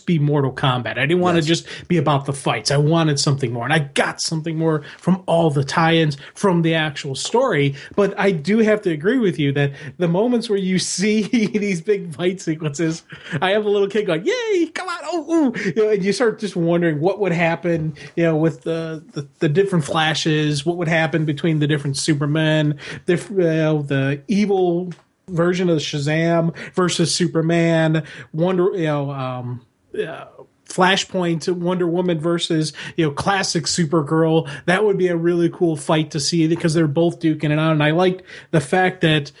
be Mortal Kombat. I didn't want to just be about the fights. I wanted something more, and I got something more from all the tie-ins from the actual story. But I do have to agree with you that the moments where you see these big fight sequences, I have a little kid going, "Yay! Come on! Oh, ooh!" And you start just wondering what would happen, with the different flashes. What would happen between the different Supermen, the evil version of Shazam versus Superman, Flashpoint, Wonder Woman versus classic Supergirl. That would be a really cool fight to see because they're both duking it out. And I liked the fact that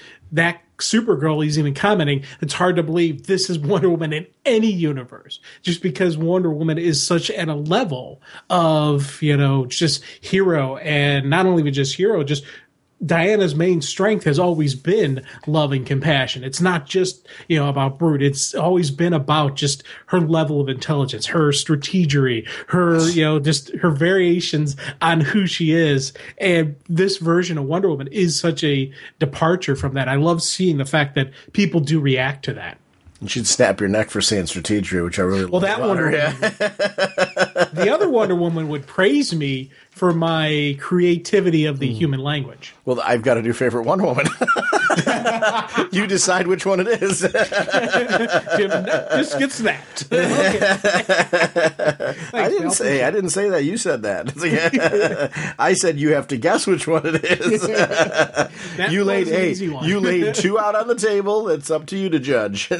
Supergirl, he's even commenting, it's hard to believe this is Wonder Woman in any universe, just because Wonder Woman is such at a level of just hero, and not only just hero, just Diana's main strength has always been love and compassion. It's not just, about brute. It's always been about just her level of intelligence, her strategery, her, just her variations on who she is. And this version of Wonder Woman is such a departure from that. I love seeing the fact that people do react to that. You should snap your neck for saying strategery, which I really love. Well, that Wonder Woman. The other Wonder Woman would praise me for my creativity of the human language. Well, I've got a new favorite Wonder Woman. You decide which one it is. Jim just gets that. Okay. I didn't say that. You said that. I said you have to guess which one it is. You laid two out on the table. It's up to you to judge.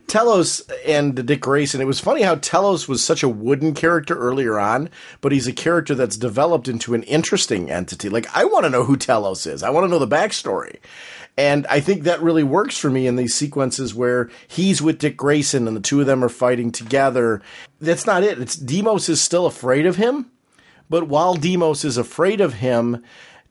Telos and Dick Grayson. It was funny how Telos was such a wooden character earlier on, but he's a character that's developed into an interesting entity. Like, I want to know who Telos is. I want to know the backstory. And I think that really works for me in these sequences where he's with Dick Grayson and the two of them are fighting together. That's not it. It's Deimos is still afraid of him. But while Deimos is afraid of him,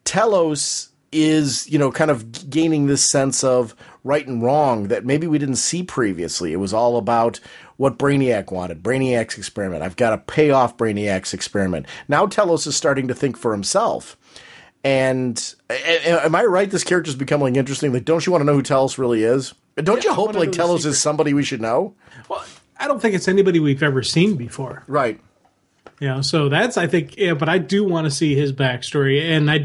Telos is, kind of gaining this sense of right and wrong that maybe we didn't see previously. It was all about what Brainiac wanted. Brainiac's experiment. I've got to pay off Brainiac's experiment. Now Telos is starting to think for himself. And am I right? This character's becoming interesting. Like, don't you want to know who Telos really is? Don't you hope like Telos is somebody we should know? Well, I don't think it's anybody we've ever seen before. Right. So that's, I think, but I do want to see his backstory, and I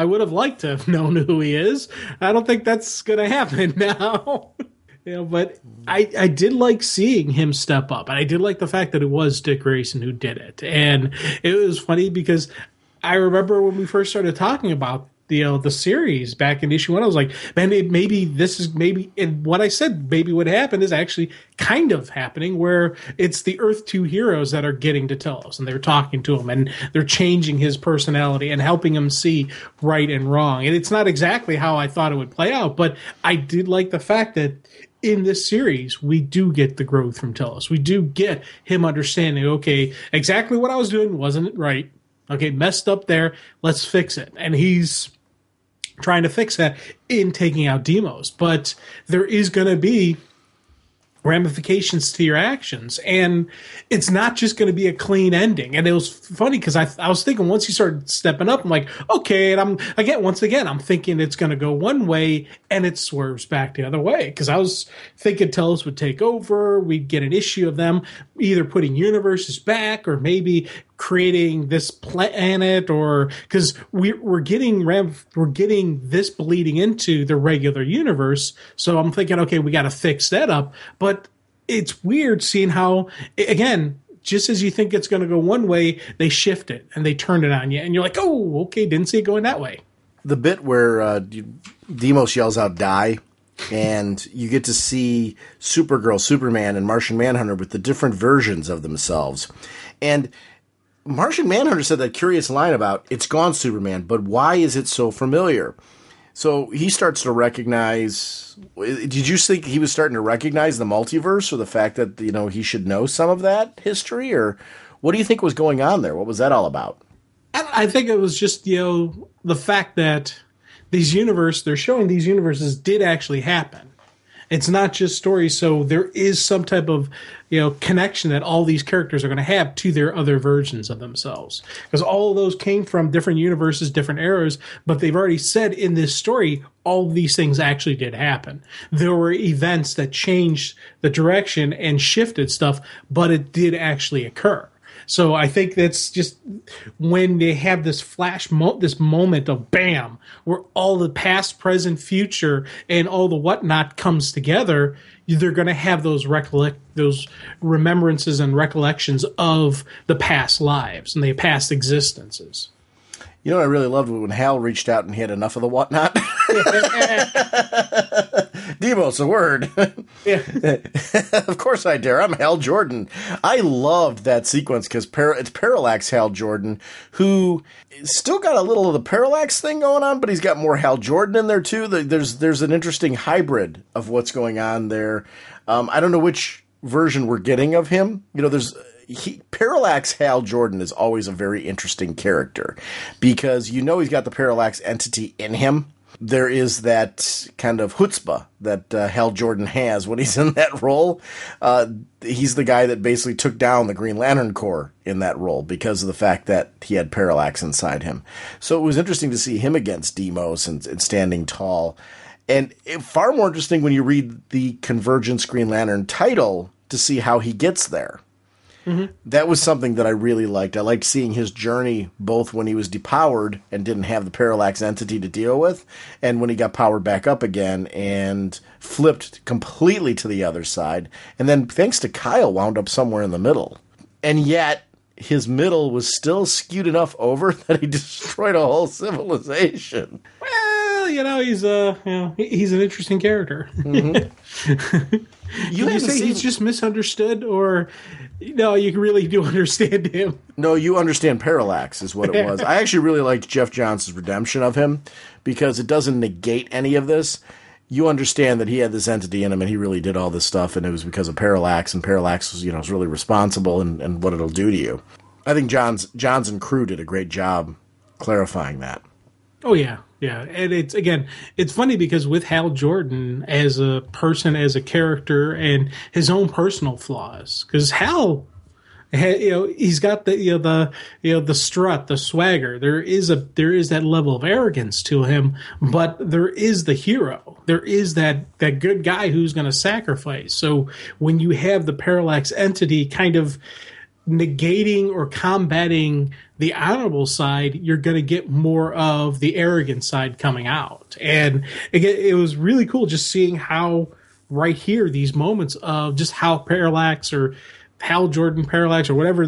would have liked to have known who he is. I don't think that's going to happen now. But I did like seeing him step up, and I did like the fact that it was Dick Grayson who did it. And it was funny because I remember when we first started talking about the series back in issue 1, I was like, man, and what I said maybe what happened is actually kind of happening, where it's the Earth 2 heroes that are getting to Telos, and they're talking to him, and they're changing his personality and helping him see right and wrong. And it's not exactly how I thought it would play out, but I did like the fact that in this series, we do get the growth from Telos. We do get him understanding, okay, exactly what I was doing wasn't right. Okay, messed up there. Let's fix it. And he's trying to fix that in taking out Deimos. But there is going to be ramifications to your actions, and it's not just going to be a clean ending. And it was funny because I was thinking once he started stepping up, I'm like, okay, and I'm thinking it's going to go one way, and it swerves back the other way, because I was thinking Telos would take over, we'd get an issue of them either putting universes back or maybe creating this planet, or because we're getting this bleeding into the regular universe. So I'm thinking, okay, we got to fix that up. But it's weird seeing how, again, just as you think it's going to go one way, they shift it and they turn it on you, and you're like, oh, okay, didn't see it going that way. The bit where Deimos yells out "die," and you get to see Supergirl, Superman, and Martian Manhunter with the different versions of themselves. And Martian Manhunter said that curious line about, "It's gone, Superman, but why is it so familiar?" So he starts to recognize. Did you think he was starting to recognize the multiverse, or the fact that he should know some of that history, or what do you think was going on there? What was that all about? I think it was just the fact that they're showing these universes did actually happen. It's not just stories, so there is some type of connection that all these characters are going to have to their other versions of themselves, because all of those came from different universes, different eras. But they've already said in this story all of these things actually did happen. There were events that changed the direction and shifted stuff, but it did actually occur. So I think that's just when they have this this moment of bam, where all the past, present, future, and all the whatnot comes together. They're going to have those remembrances and recollections of the past lives and the past existences. You know what I really loved when Hal reached out and he had enough of the whatnot? Deimos, a word. Yeah. Of course I dare. I'm Hal Jordan. I loved that sequence because it's Parallax Hal Jordan, who still got a little of the Parallax thing going on, but he's got more Hal Jordan in there too. There's an interesting hybrid of what's going on there. I don't know which version we're getting of him. Parallax Hal Jordan is always a very interesting character because he's got the Parallax entity in him. There is that kind of chutzpah that Hal Jordan has when he's in that role. He's the guy that basically took down the Green Lantern Corps in that role because of the fact that he had Parallax inside him. So it was interesting to see him against Deimos and standing tall. And far more interesting when you read the Convergence Green Lantern title to see how he gets there. That was something that I really liked. I liked seeing his journey both when he was depowered and didn't have the parallax entity to deal with, and when he got powered back up again and flipped completely to the other side. And then, thanks to Kyle, wound up somewhere in the middle. And yet, his middle was still skewed enough over that he destroyed a whole civilization. Well, he's an interesting character. You say he's just misunderstood, or no? You really do understand him. No, you understand Parallax is what it was. I actually really liked Jeff Johns' redemption of him because it doesn't negate any of this. You understand that he had this entity in him and he really did all this stuff, and it was because of Parallax, and Parallax was, was really responsible and what it'll do to you. I think Johns and crew did a great job clarifying that. Oh, yeah. Yeah. And it's funny because with Hal Jordan as a person, as a character, and his own personal flaws, because Hal, he's got the strut, the swagger. There is that level of arrogance to him, but there is the hero. There is that good guy who's going to sacrifice. So when you have the Parallax entity kind of negating or combating the honorable side, you're going to get more of the arrogant side coming out. And again, it was really cool just seeing how right here, these moments of just how Parallax or Hal Jordan Parallax or whatever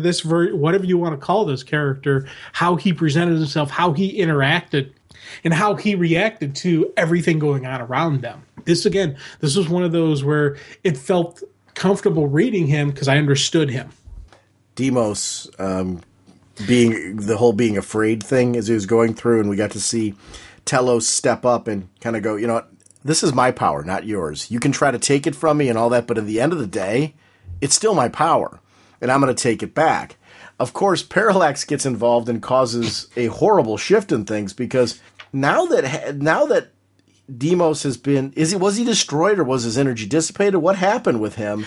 whatever you want to call this character, how he presented himself, how he interacted, and how he reacted to everything going on around them. This was one of those where it felt comfortable reading him because I understood him. Deimos being afraid thing as he was going through, and we got to see Telos step up and kind of go, this is my power, not yours. You can try to take it from me and all that, but at the end of the day, it's still my power, and I'm going to take it back. Of course, Parallax gets involved and causes a horrible shift in things because now that Deimos has been, was he destroyed or was his energy dissipated? What happened with him?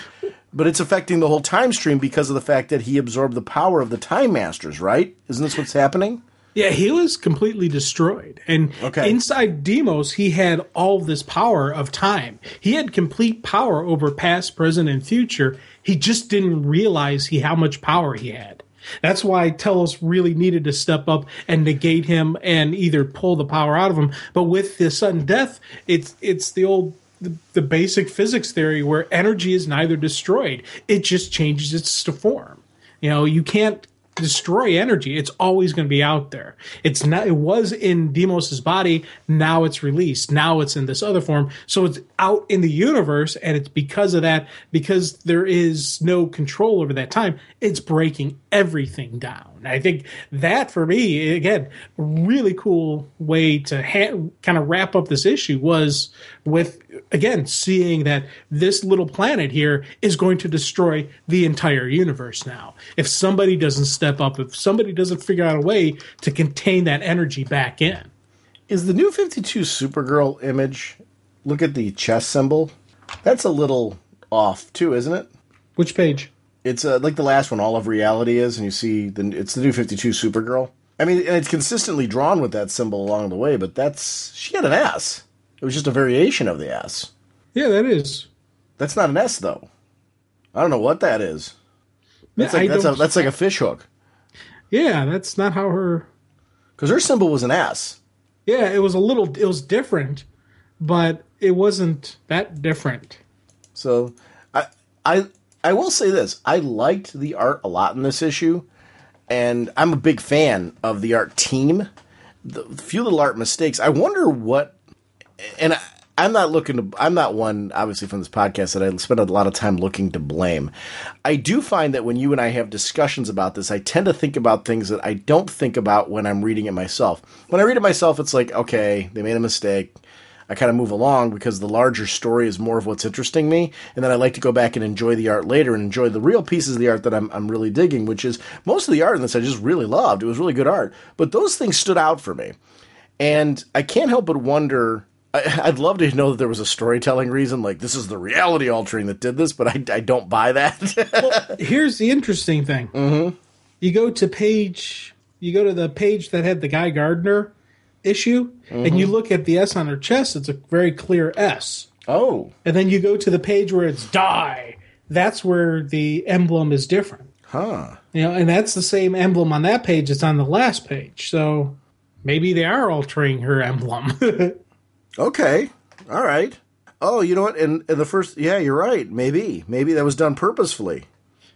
But it's affecting the whole time stream because of the fact that he absorbed the power of the Time Masters, right? Isn't this what's happening? Yeah, he was completely destroyed. And inside Deimos, he had all this power of time. He had complete power over past, present, and future. He just didn't realize how much power he had. That's why Telos really needed to step up and negate him and either pull the power out of him. But with the sudden death, it's the basic physics theory where energy is neither destroyed. It just changes its form. You can't destroy energy. It's always going to be out there. It was in Deimos's body. Now it's released. Now it's in this other form. So it's out in the universe, and it's because of that, because there is no control over that time, it's breaking everything down. I think that, for me, again, a really cool way to kind of wrap up this issue was with, again, seeing that this little planet here is going to destroy the entire universe now. If somebody doesn't step up, if somebody doesn't figure out a way to contain that energy back in. Is the New 52 Supergirl image, look at the chest symbol, that's a little off too, isn't it? Which page? It's like the last one, All of Reality is, and you see it's the New 52 Supergirl. I mean, and it's consistently drawn with that symbol along the way, but she had an S. It was just a variation of the S. Yeah, that is. That's not an S, though. I don't know what that is. That's like a fish hook. Yeah, that's not how her... Because her symbol was an S. Yeah, it was different, but it wasn't that different. So, I will say this. I liked the art a lot in this issue, and I'm a big fan of the art team. The few little art mistakes. I wonder what... And I'm not one, obviously, from this podcast that I spend a lot of time looking to blame. I do find that when you and I have discussions about this, I tend to think about things that I don't think about when I'm reading it myself. When I read it myself, it's like, okay, they made a mistake. I kind of move along because the larger story is more of what's interesting me. And then I like to go back and enjoy the art later and enjoy the real pieces of the art that I'm really digging, which is most of the art in this I just really loved. It was really good art. But those things stood out for me. And I can't help but wonder... I'd love to know that there was a storytelling reason, like this is the reality altering that did this, but I don't buy that. Well, here's the interesting thing. Mm-hmm. You go to the page that had the Guy Gardner issue, and you look at the S on her chest, it's a very clear S. Oh. And then you go to the page where it's Die. That's where the emblem is different. Huh. And that's the same emblem on that page that's on the last page. So maybe they are altering her emblem. Okay. All right. Oh, you know what? In the first, yeah, you're right. Maybe that was done purposefully.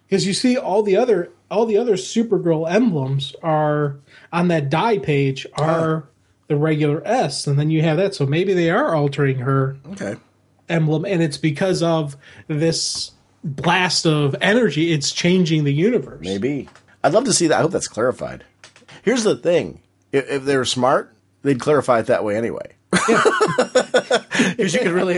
Because you see, all the other Supergirl emblems are on that die page are the regular S, and then you have that. So maybe they are altering her emblem, and it's because of this blast of energy. It's changing the universe. Maybe. I'd love to see that. I hope that's clarified. Here's the thing: if they were smart, they'd clarify it that way anyway. Because you could really,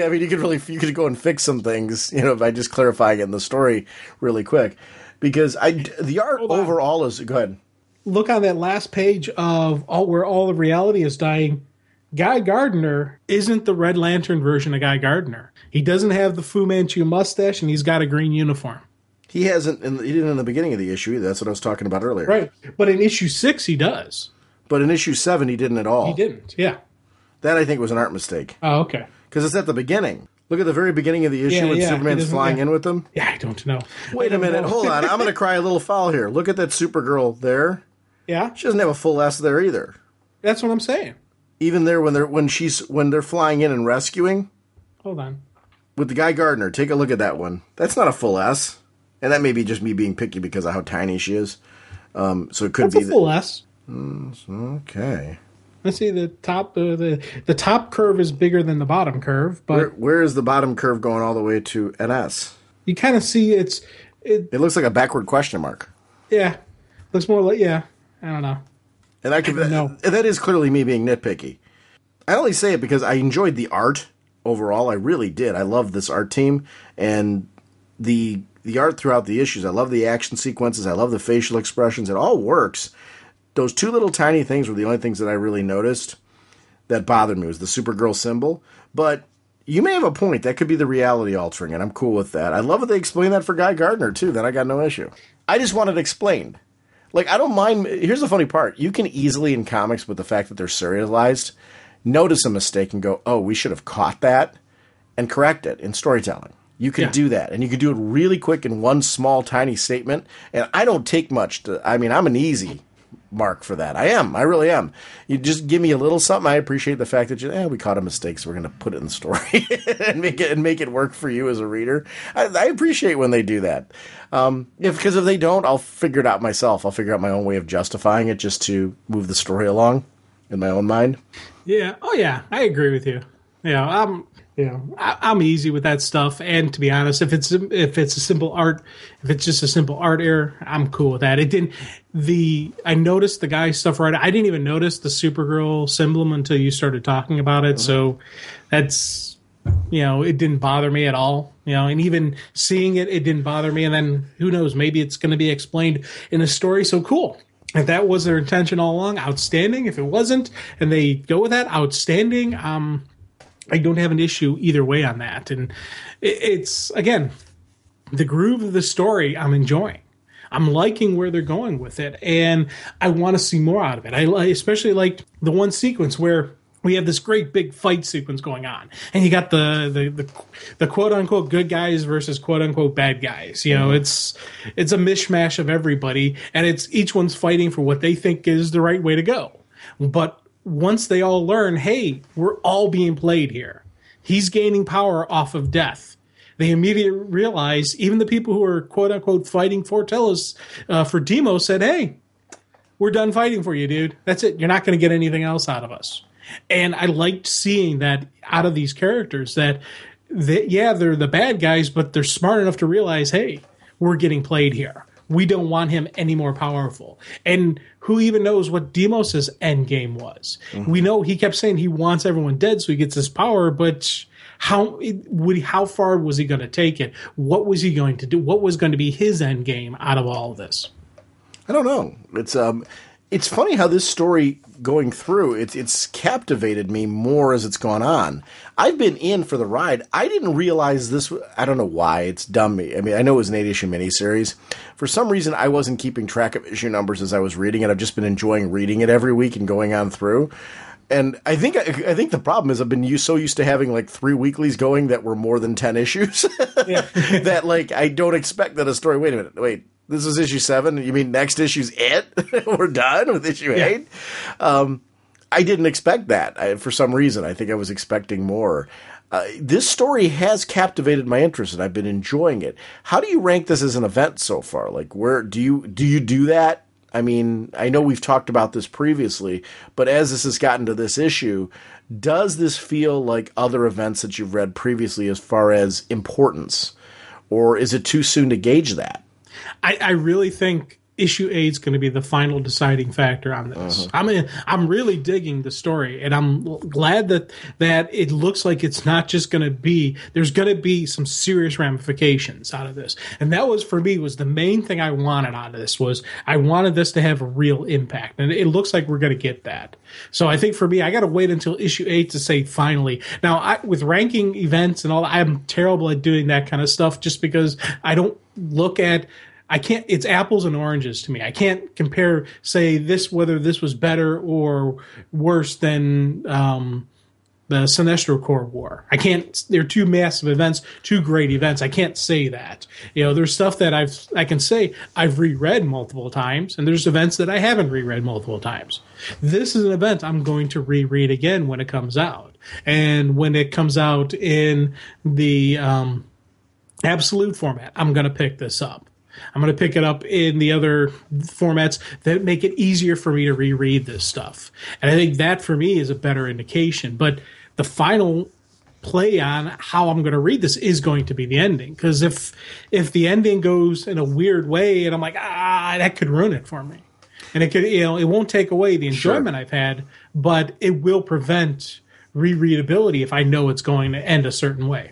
you could go and fix some things, by just clarifying it in the story really quick. Because the art overall is go ahead. Look on that last page of where all the reality is dying. Guy Gardner isn't the Red Lantern version of Guy Gardner. He doesn't have the Fu Manchu mustache, and he's got a green uniform. He hasn't. He didn't in the beginning of the issue either. That's what I was talking about earlier. Right, but in issue 6 he does. But in issue 7 he didn't at all. He didn't. Yeah. That I think was an art mistake. Oh, okay. Because it's at the beginning. Look at the very beginning of the issue when Superman's flying in with them. Yeah, I don't know. Wait a minute. Hold on. I'm going to cry a little foul here. Look at that Supergirl there. Yeah. She doesn't have a full S there either. That's what I'm saying. Even there when they're flying in and rescuing. Hold on. With the Guy Gardner, take a look at that one. That's not a full S. And that may be just me being picky because of how tiny she is. So it could be a full S. Okay. Let's see, the top curve is bigger than the bottom curve, but where is the bottom curve going all the way to an S? You kind of see it looks like a backward question mark. Yeah, looks more like I don't know. And that is clearly me being nitpicky. I only say it because I enjoyed the art overall. I really did. I love this art team and the art throughout the issues. I love the action sequences. I love the facial expressions. It all works. Those two little tiny things were the only things that I really noticed that bothered me was the Supergirl symbol. But you may have a point. That could be the reality altering, and I'm cool with that. I love that they explain that for Guy Gardner, too. Then I got no issue. I just want it explained. Like, I don't mind. Here's the funny part. You can easily, in comics, with the fact that they're serialized, notice a mistake and go, oh, we should have caught that, and correct it in storytelling. You can do that, and you can do it really quick in one small, tiny statement. And I don't take much I'm an easy mark for that. I really am. You just give me a little something. I appreciate the fact that we caught a mistake, so we're going to put it in the story and make it work for you as a reader. I appreciate when they do that. Because if they don't, I'll figure it out myself. I'll figure out my own way of justifying it just to move the story along in my own mind. Yeah. Oh yeah, I agree with you. I'm easy with that stuff. And to be honest, if it's just a simple art error, I'm cool with that. I noticed the guy stuff right. I didn't even notice the Supergirl symbol until you started talking about it. Mm-hmm. So that's, it didn't bother me at all. And even seeing it didn't bother me. And then who knows, maybe it's going to be explained in a story. So cool. If that was their intention all along, outstanding. If it wasn't, and they go with that, outstanding. I don't have an issue either way on that. And it's, again, the groove of the story I'm enjoying. I'm liking where they're going with it, and I want to see more out of it. I especially liked the one sequence where we have this great big fight sequence going on, and you got the quote-unquote good guys versus quote-unquote bad guys. It's a mishmash of everybody, and it's each one's fighting for what they think is the right way to go. But once they all learn, hey, we're all being played here. He's gaining power off of death. They immediately realize, even the people who are quote-unquote fighting for Telos, for Demo, said, hey, we're done fighting for you, dude. That's it. You're not going to get anything else out of us. And I liked seeing that out of these characters, that they're the bad guys, but they're smart enough to realize, hey, we're getting played here. We don't want him any more powerful. And who even knows what Demos's end game was? Mm-hmm. We know he kept saying he wants everyone dead so he gets his power, but how far was he going to take it? What was he going to do? What was going to be his end game out of all of this? I don't know. It's funny how this story going through, it's captivated me more as it's gone on. I've been in for the ride. I didn't realize this. I don't know why. It's dumb. I mean, I know it was an 8-issue miniseries. For some reason, I wasn't keeping track of issue numbers as I was reading it. I've just been enjoying reading it every week and going on through. And I think the problem is I've been so used to having like 3 weeklies going that were more than 10 issues that like I don't expect that a story. Wait a minute, This was issue 7. You mean next issue's it? We're done with issue 8? I didn't expect that. For some reason, I think I was expecting more. This story has captivated my interest, and I've been enjoying it. How do you rank this as an event so far? Like, where do you do that? I mean, I know we've talked about this previously, but as this has gotten to this issue, does this feel like other events that you've read previously as far as importance? Or is it too soon to gauge that? I really think issue 8 is going to be the final deciding factor on this. I'm really digging the story, and I'm glad that it looks like it's not just going to be, there's going to be some serious ramifications out of this. And that was, for me, was the main thing I wanted out of this, was I wanted this to have a real impact. And it looks like we're going to get that. So I think for me, I got to wait until issue 8 to say finally. Now, with ranking events and all, I'm terrible at doing that kind of stuff just because I don't look at, I can't, it's apples and oranges to me. I can't compare, say, whether this was better or worse than the Sinestro Corps War. I can't, they're two massive events, two great events. I can't say that. There's stuff that I can say I've reread multiple times, and there's events that I haven't reread multiple times. This is an event I'm going to reread again when it comes out. And when it comes out in the absolute format, I'm going to pick this up. I'm going to pick it up in the other formats that make it easier for me to reread this stuff. And I think that, for me, is a better indication. But the final play on how I'm going to read this is going to be the ending. Because if the ending goes in a weird way and I'm like, that could ruin it for me. And it could, it won't take away the enjoyment I've had, but it will prevent rereadability if I know it's going to end a certain way.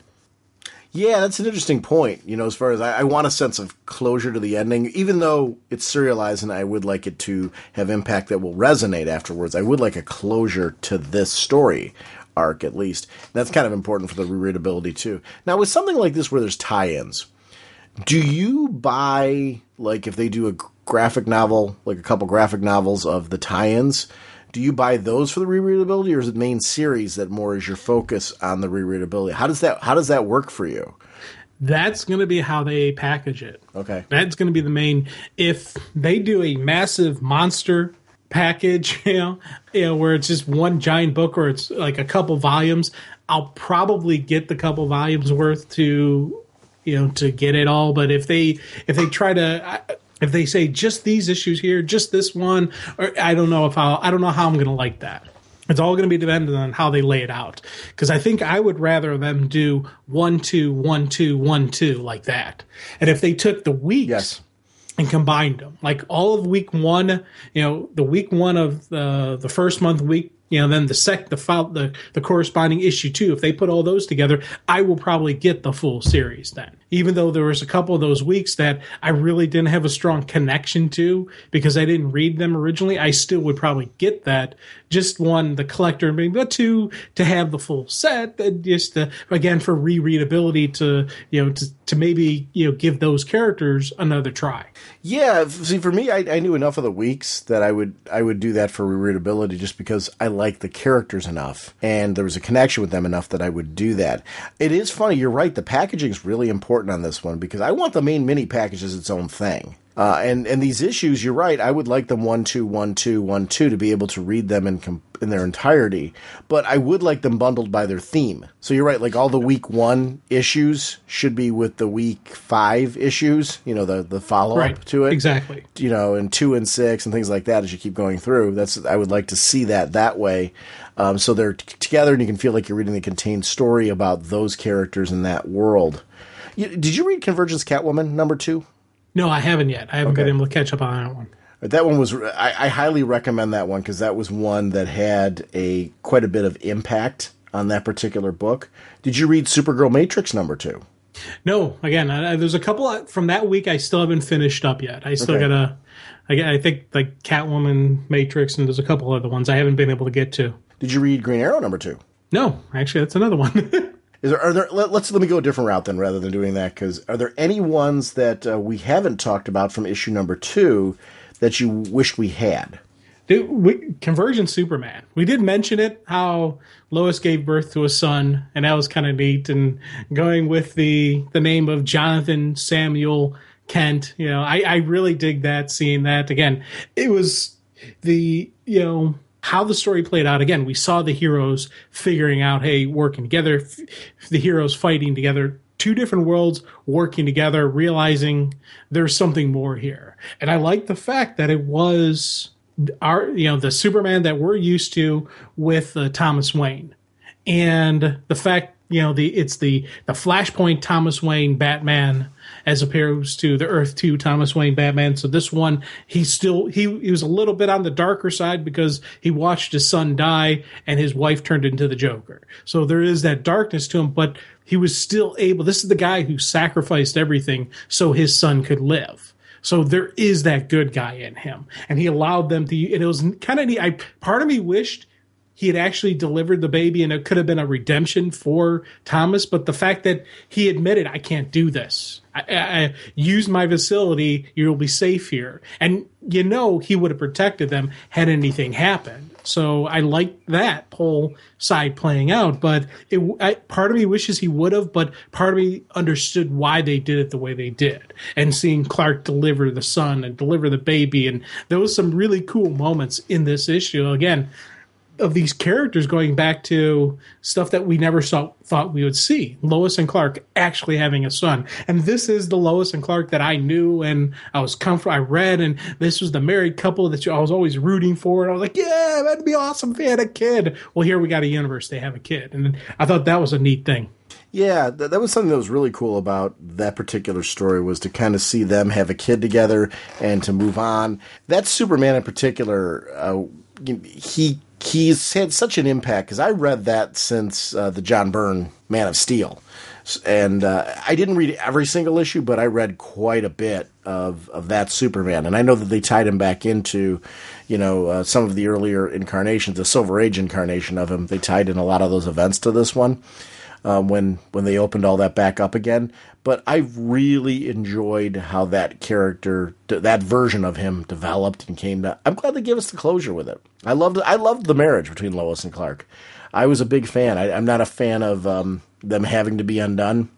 Yeah, that's an interesting point. As far as I want a sense of closure to the ending, even though it's serialized and I would like it to have impact that will resonate afterwards. I would like a closure to this story arc, at least. And that's kind of important for the rereadability, too. Now, with something like this where there's tie-ins, do you buy, like, if they do a graphic novel, like a couple graphic novels of the tie-ins, do you buy those for the rereadability, or is it main series that more is your focus on the rereadability? How does that work for you? That's going to be how they package it. Okay. That's going to be the main. If they do a massive monster package, where it's just one giant book or it's like a couple volumes, I'll probably get the couple volumes worth to get it all. But if they try to, if they say just these issues here, just this one, or I don't know how I'm going to like that. It's all going to be dependent on how they lay it out. Because I think I would rather them do 1, 2, 1, 2, 1, 2 like that. And if they took the weeks and combined them, like all of week 1, the week 1 of the first month week, then the corresponding issue 2, if they put all those together, I will probably get the full series then. Even though there was a couple of those weeks that I really didn't have a strong connection to because I didn't read them originally, I still would probably get that. Just 1, the collector, but 2, to have the full set, just again for rereadability to maybe give those characters another try. Yeah, see, for me, I knew enough of the weeks that I would do that for rereadability just because I like the characters enough and there was a connection with them enough that I would do that. It is funny, you're right, the packaging is really important on this one because I want the main mini package as its own thing. And these issues, you're right, I would like them 1, 2, 1, 2, 1, 2 to be able to read them in their entirety, but I would like them bundled by their theme. So you're right, like all the week 1 issues should be with the week 5 issues, the follow-up to it. Exactly. And 2 and 6 and things like that as you keep going through. I would like to see that way. So they're together and you can feel like you're reading the contained story about those characters in that world. Did you read Convergence Catwoman number 2? No, I haven't yet. I haven't been able to catch up on that one. That one was, I highly recommend that one because that was one that had quite a bit of impact on that particular book. Did you read Supergirl Matrix number 2? No, again, there's a couple from that week I still haven't finished up yet. I still gotta, I think like Catwoman, Matrix, and there's a couple other ones I haven't been able to get to. Did you read Green Arrow number 2? No, actually, that's another one. Let me go a different route then rather than doing that, because are there any ones that we haven't talked about from issue number 2 that you wish we had? Convergence Superman. We did mention it, how Lois gave birth to a son, and that was kind of neat, and going with the name of Jonathan Samuel Kent. I really dig that, seeing that. Again, it was how the story played out. Again, we saw the heroes figuring out, hey, working together, the heroes fighting together, two different worlds working together, realizing there's something more here. And I like the fact that it was the Superman that we're used to with Thomas Wayne, and the fact it's the Flashpoint Thomas Wayne Batman as opposed to the Earth 2 Thomas Wayne Batman. So this one, he was a little bit on the darker side because he watched his son die and his wife turned into the Joker. So there is that darkness to him, but he was still able. This is the guy who sacrificed everything so his son could live. So there is that good guy in him, and he allowed them to. And it was kind of neat. Part of me wished he had actually delivered the baby, and it could have been a redemption for Thomas. But the fact that he admitted, I can't do this. I use my facility. You'll be safe here. And he would have protected them had anything happened. So I like that whole side playing out. But part of me wishes he would have, but part of me understood why they did it the way they did. And seeing Clark deliver the son and deliver the baby. And there was some really cool moments in this issue. Again, of these characters going back to stuff that we never thought we would see. Lois and Clark actually having a son. And this is the Lois and Clark that I knew and I was comfortable. I read, and this was the married couple that I was always rooting for. And I was like, yeah, that'd be awesome if they had a kid. Well, here we got a universe. They have a kid. And I thought that was a neat thing. Yeah, that was something that was really cool about that particular story, was to kind of see them have a kid together and to move on. That Superman in particular, he's had such an impact, because I read that since the John Byrne Man of Steel. And I didn't read every single issue, but I read quite a bit of that Superman. And I know that they tied him back into, some of the earlier incarnations, the Silver Age incarnation of him. They tied in a lot of those events to this one when they opened all that back up again. But I really enjoyed how that character, that version of him, developed and came to. I'm glad they gave us the closure with it. I loved the marriage between Lois and Clark. I was a big fan. I'm not a fan of them having to be undone.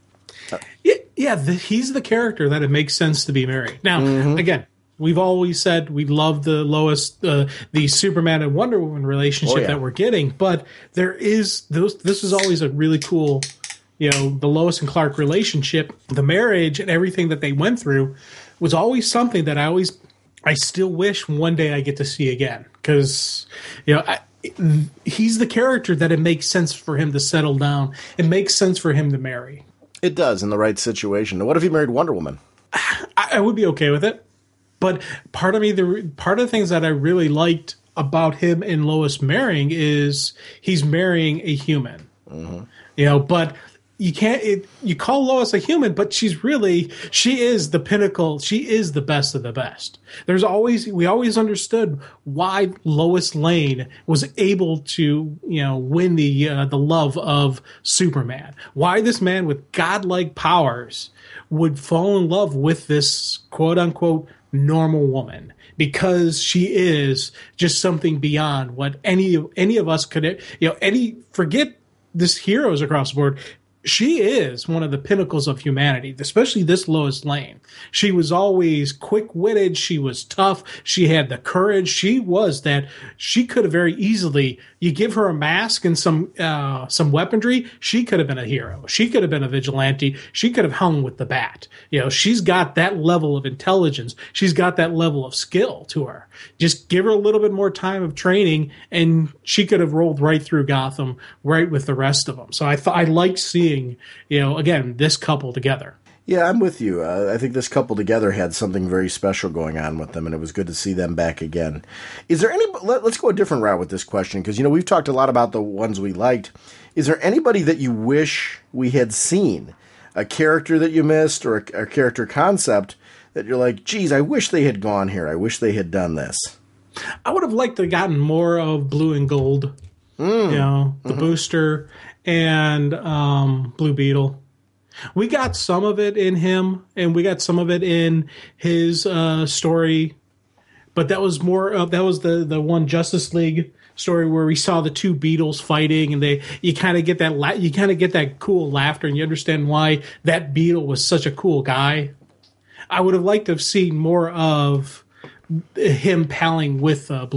He's the character that it makes sense to be married. Now, again, we've always said we love the Lois, the Superman and Wonder Woman relationship that we're getting, but this is always a really cool. The Lois and Clark relationship, the marriage, and everything that they went through was always something that I still wish one day I get to see again. Because, he's the character that it makes sense for him to settle down. It makes sense for him to marry. It does, in the right situation. What if he married Wonder Woman? I would be okay with it. But part of the things that I really liked about him and Lois marrying is he's marrying a human. Mm-hmm. But you can't. You call Lois a human, but she is the pinnacle. She is the best of the best. We always understood why Lois Lane was able to, win the love of Superman. Why this man with godlike powers would fall in love with this quote unquote normal woman, because she is just something beyond what any of us could. Forget this heroes across the board. She is one of the pinnacles of humanity, especially this Lois Lane. She was always quick-witted. She was tough. She had the courage. She could have very easily, you give her a mask and some weaponry, she could have been a hero. She could have been a vigilante. She could have hung with the bat. She's got that level of intelligence. She's got that level of skill to her. Just give her a little bit more time of training, and she could have rolled right through Gotham, right with the rest of them. So I like seeing, again, this couple together. Yeah, I'm with you. I think this couple together had something very special going on with them, and it was good to see them back again. Is there any? Let's go a different route with this question, because we've talked a lot about the ones we liked. Is there anybody that you wish we had seen? A character that you missed, or a character concept that you're like, geez, I wish they had gone here. I wish they had done this. I would have liked to have gotten more of Blue and Gold. The Booster and Blue Beetle. We got some of it in him, and we got some of it in his story, but that was the one Justice League story where we saw the two Beetles fighting, and you kind of get that cool laughter, and you understand why that Beetle was such a cool guy. I would have liked to have seen more of him palling with that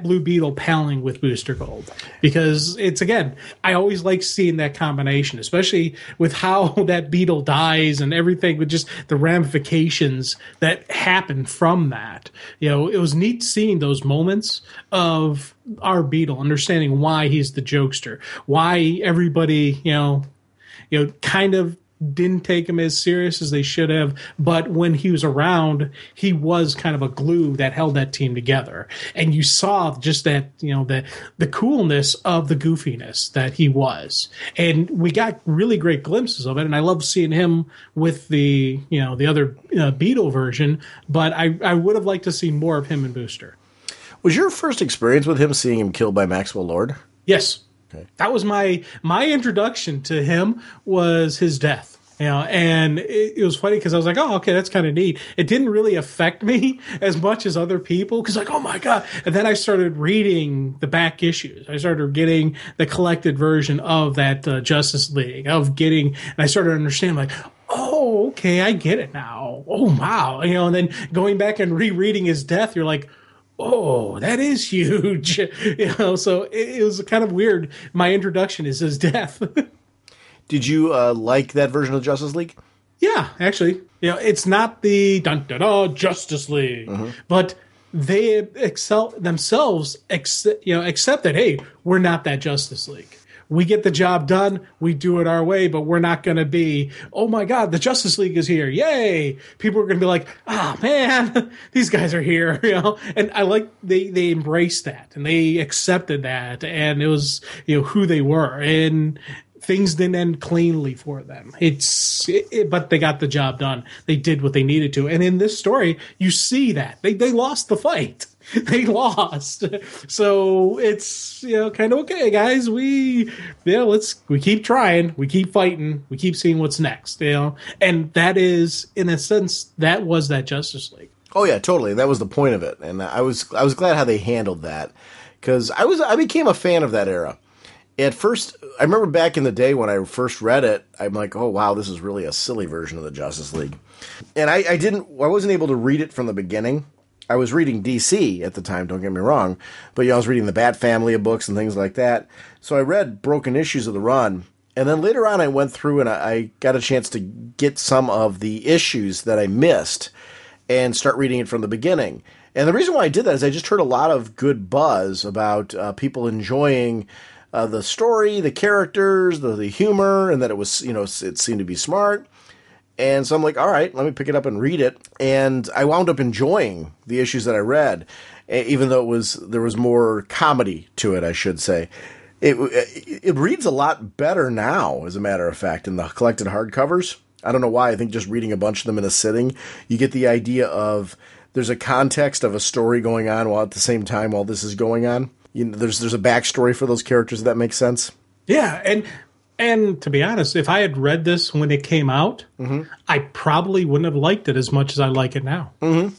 Blue Beetle palling with Booster Gold, because it's, again, I always like seeing that combination, especially with how that Beetle dies and everything, with just the ramifications that happen from that. It was neat seeing those moments of our Beetle, understanding why he's the jokester, why everybody kind of didn't take him as serious as they should have, but when he was around, he was kind of a glue that held that team together. And you saw just that, the coolness of the goofiness that he was. And we got really great glimpses of it, and I love seeing him with the other Beetle version, but I would have liked to see more of him in Booster. Was your first experience with him seeing him killed by Maxwell Lord? Yes. Okay. That was my introduction to him, was his death. And it was funny because I was like, oh, okay, that's kind of neat. It didn't really affect me as much as other people, because oh my God. And then I started reading the back issues. I started getting the collected version of that Justice League, and I started to understand, like, oh, okay, I get it now. Oh, wow. And then going back and rereading his death, you're like, oh, that is huge. So it was kind of weird. My introduction is his death. Did you like that version of Justice League? Yeah, actually. It's not the Justice League, but they accept that, hey, we're not that Justice League. We get the job done. We do it our way, but we're not going to be, oh my God, the Justice League is here. Yay. People are going to be like, man, these guys are here, and I like they embraced that, and they accepted that, and it was, who they were, and things didn't end cleanly for them. But they got the job done. They did what they needed to. And in this story, you see that they lost the fight. They lost. So it's, kind of, okay, guys, we keep trying, we keep fighting, we keep seeing what's next, and that is, in a sense, that was that Justice League. Oh yeah, totally. That was the point of it. And I was glad how they handled that, because I became a fan of that era. At first, I remember back in the day when I first read it, I'm like, oh wow, this is really a silly version of the Justice League. And I wasn't able to read it from the beginning. I was reading DC at the time, don't get me wrong, but I was reading the Bat family of books and things like that. So I read broken issues of the run, and then later on I went through and I got a chance to get some of the issues that I missed and start reading it from the beginning. And the reason why I did that is I just heard a lot of good buzz about people enjoying the story, the characters, the humor, and that it was, it seemed to be smart. And so I'm like, all right, let me pick it up and read it. And I wound up enjoying the issues that I read, even though there was more comedy to it, I should say. It reads a lot better now, as a matter of fact, in the collected hardcovers. I don't know why. I think just reading a bunch of them in a sitting, you get the idea of there's a context of a story going on while at the same time while this is going on. There's a backstory for those characters, if that makes sense. Yeah, and to be honest, if I had read this when it came out, I probably wouldn't have liked it as much as I like it now. Mm-hmm.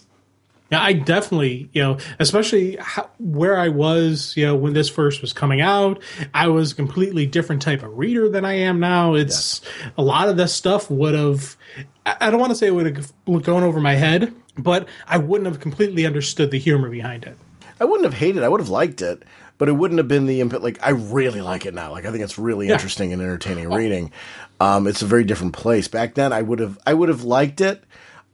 Yeah, I definitely, especially where I was, when this first was coming out, I was a completely different type of reader than I am now. It's a lot of this stuff would have, I don't want to say it would have gone over my head, but I wouldn't have completely understood the humor behind it. I wouldn't have hated it. I would have liked it, but it wouldn't have been the input. Like, I really like it now. Like, I think it's really interesting and entertaining reading. It's a very different place. Back then, I would have liked it.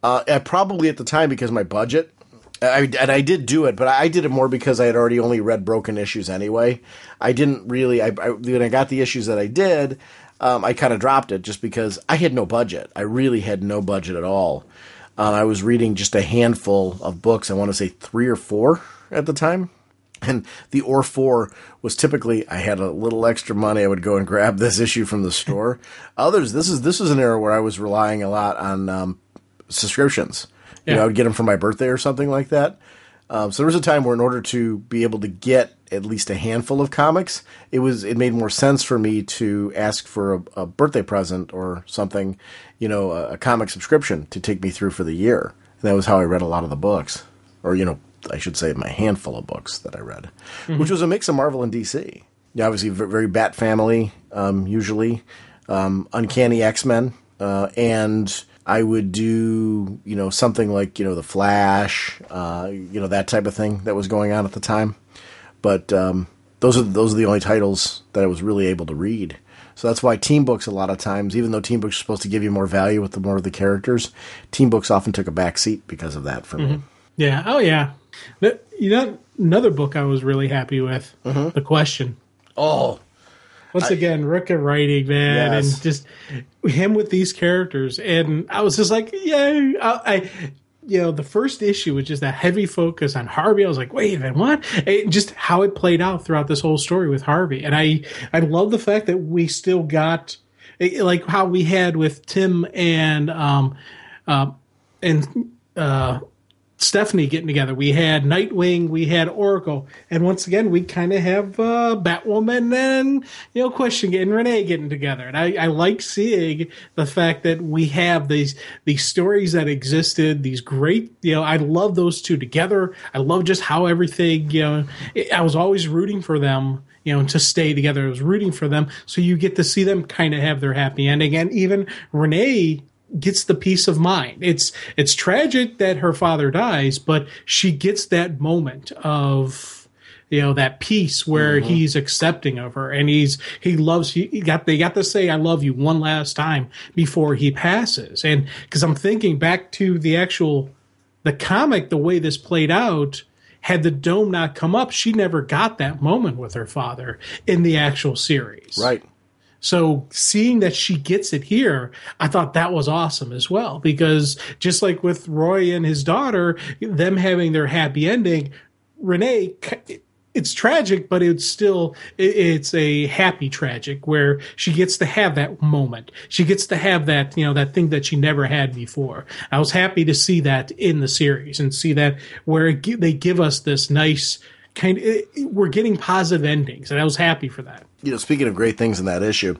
Probably at the time, because my budget. I did do it, but I did it more because I had already only read broken issues anyway. I didn't really. When I got the issues that I did, I kind of dropped it just because I had no budget. I really had no budget at all. I was reading just a handful of books. I want to say 3 or 4 at the time. And the or 4 was typically, I had a little extra money, I would go and grab this issue from the store. Others, this was an era where I was relying a lot on subscriptions. I would get them for my birthday or something like that. So there was a time where, in order to be able to get at least a handful of comics, it made more sense for me to ask for a birthday present or something, a comic subscription to take me through for the year. And that was how I read a lot of the books, or I should say my handful of books that I read, which was a mix of Marvel and DC. Obviously, very Bat family, usually, Uncanny X-Men, and I would do, something like, The Flash, that type of thing that was going on at the time. But those are the only titles that I was really able to read. So that's why team books a lot of times, even though team books are supposed to give you more value with the more of the characters, team books often took a back seat because of that for me. Yeah. Oh, yeah. Another book I was really happy with, The Question. Oh, Once again, Ricka writing, man, Yes. and just him with these characters. And I was just like, yay. The first issue was just a heavy focus on Harvey. I was like, wait a minute, what? And just how it played out throughout this whole story with Harvey. And I love the fact that we still got, like how we had with Tim and Stephanie getting together. We had Nightwing, we had Oracle, and once again we kind of have Batwoman and Question and Renee getting together. And I like seeing the fact that we have these stories that existed, these great. I love those two together. I love just how everything. I was always rooting for them. To stay together. I was rooting for them, so you get to see them kind of have their happy ending, and even Renee gets the peace of mind. It's tragic that her father dies, but she gets that moment of that peace where he's accepting of her, and they got to say I love you one last time before he passes. And because I'm thinking back to the comic, the way this played out, had the dome not come up, she never got that moment with her father in the actual series. right. So seeing that she gets it here, I thought that was awesome as well, because just like with Roy and his daughter, them having their happy ending, Renee, it's tragic, but it's a happy tragic where she gets to have that moment. She gets to have that, that thing that she never had before. I was happy to see that in the series and see that where they give us this nice we're getting positive endings, and I was happy for that. Speaking of great things in that issue,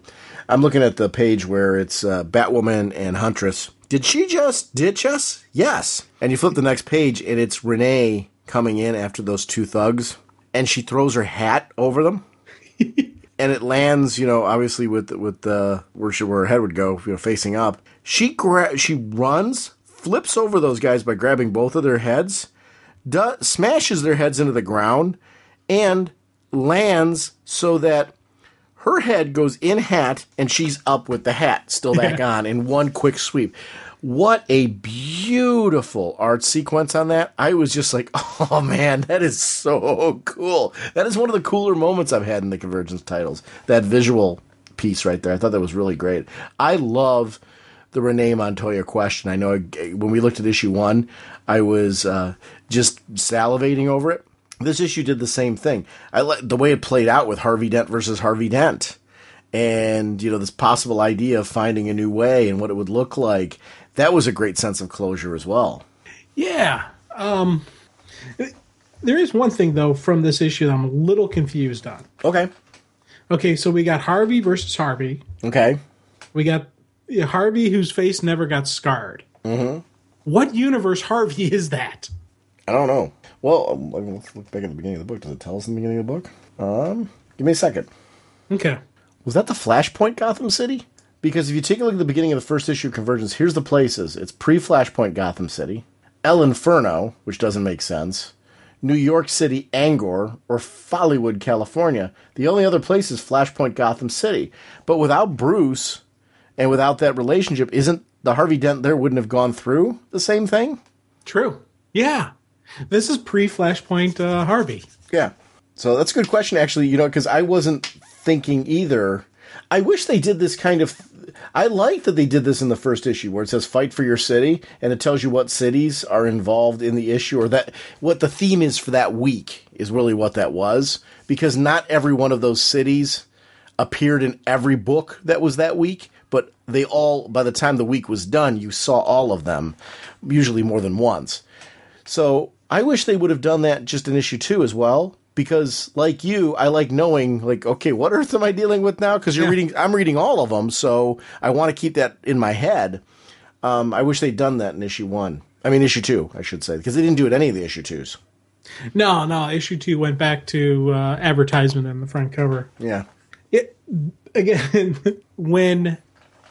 I'm looking at the page where it's Batwoman and Huntress. Did she just ditch us? Yes. And you flip the next page, and it's Renee coming in after those two thugs, and she throws her hat over them, and it lands, obviously with where her head would go, facing up. She runs, flips over those guys by grabbing both of their heads, smashes their heads into the ground, and lands so that her head goes in hat and she's up with the hat still back on in one quick sweep. What a beautiful art sequence on that. I was just like, oh man, that is so cool. That is one of the cooler moments I've had in the Convergence titles. That visual piece right there. I thought that was really great. I love the Renee Montoya Question. I know when we looked at issue 1, I was just salivating over it. This issue did the same thing. I like the way it played out with Harvey Dent versus Harvey Dent. And, this possible idea of finding a new way and what it would look like. That was a great sense of closure as well. Yeah. There is one thing, though, from this issue that I'm a little confused on. Okay, so we got Harvey versus Harvey. Okay. We got Harvey whose face never got scarred. Mm-hmm. What universe Harvey is that? I don't know. Well, let's look back at the beginning of the book. Does it tell us in the beginning of the book? Give me a second. Okay. Was that the Flashpoint Gotham City? Because if you take a look at the beginning of the first issue of Convergence, here's the places. It's pre-Flashpoint Gotham City, El Inferno, which doesn't make sense, New York City, Angor, or Follywood, California. The only other place is Flashpoint Gotham City. But without Bruce and without that relationship, isn't the Harvey Dent there wouldn't have gone through the same thing? True. Yeah. This is pre-Flashpoint Harvey. Yeah. So that's a good question, actually, because I wasn't thinking either. I wish they did this kind of... I like that they did this in the first issue where it says fight for your city, and it tells you what cities are involved in the issue, or that what the theme is for that week is really what that was, because not every one of those cities appeared in every book that was that week, but they all, by the time the week was done, you saw all of them, usually more than once. So I wish they would have done that just in issue 2 as well, because like you, I like knowing, like, okay, what Earth am I dealing with now? Because I'm reading all of them, so I want to keep that in my head. I wish they'd done that in issue 2, I should say, because they didn't do it any of the issue 2s. No, issue 2 went back to advertisement on the front cover. Yeah. Again, when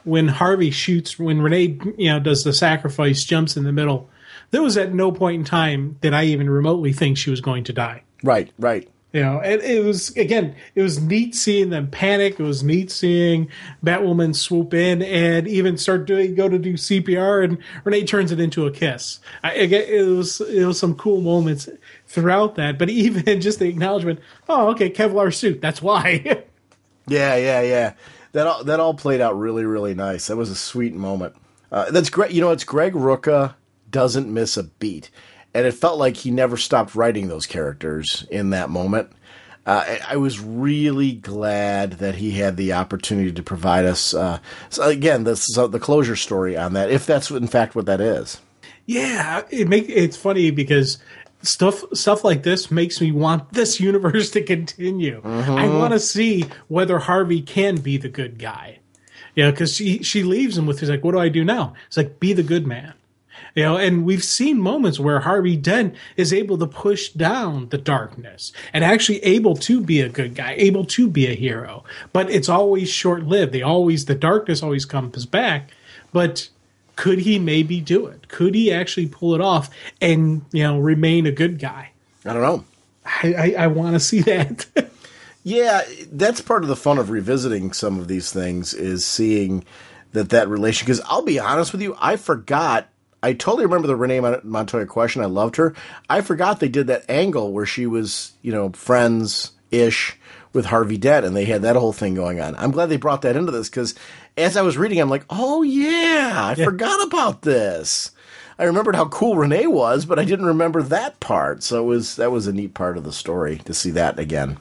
when Harvey shoots, when Renee, does the sacrifice, jumps in the middle, there was at no point in time did I even remotely think she was going to die. Right, right. And it was neat seeing them panic. It was neat seeing Batwoman swoop in and even go to do CPR, and Renee turns it into a kiss. It was some cool moments throughout that, but even just the acknowledgement, oh, okay, Kevlar suit, that's why. Yeah. That all played out really, really nice. That was a sweet moment. That's great. It's Greg Rucka doesn't miss a beat. And it felt like he never stopped writing those characters in that moment. I was really glad that he had the opportunity to provide us, the closure story on that, if that's in fact what that is. Yeah, it's funny because stuff like this makes me want this universe to continue. Mm-hmm. I want to see whether Harvey can be the good guy. Because she leaves him with, he's like, what do I do now? It's like, be the good man. And we've seen moments where Harvey Dent is able to push down the darkness and actually able to be a good guy, able to be a hero. But it's always short-lived. The darkness always comes back. But could he maybe do it? Could he actually pull it off and, remain a good guy? I don't know. I want to see that. Yeah, that's part of the fun of revisiting some of these things, is seeing that relation. Because I'll be honest with you, I forgot. I totally remember the Renee Montoya question. I loved her. I forgot they did that angle where she was, friends-ish with Harvey Dent, and they had that whole thing going on. I'm glad they brought that into this, because as I was reading, I'm like, oh, yeah, I forgot about this. I remembered how cool Renee was, but I didn't remember that part. So that was a neat part of the story to see that again.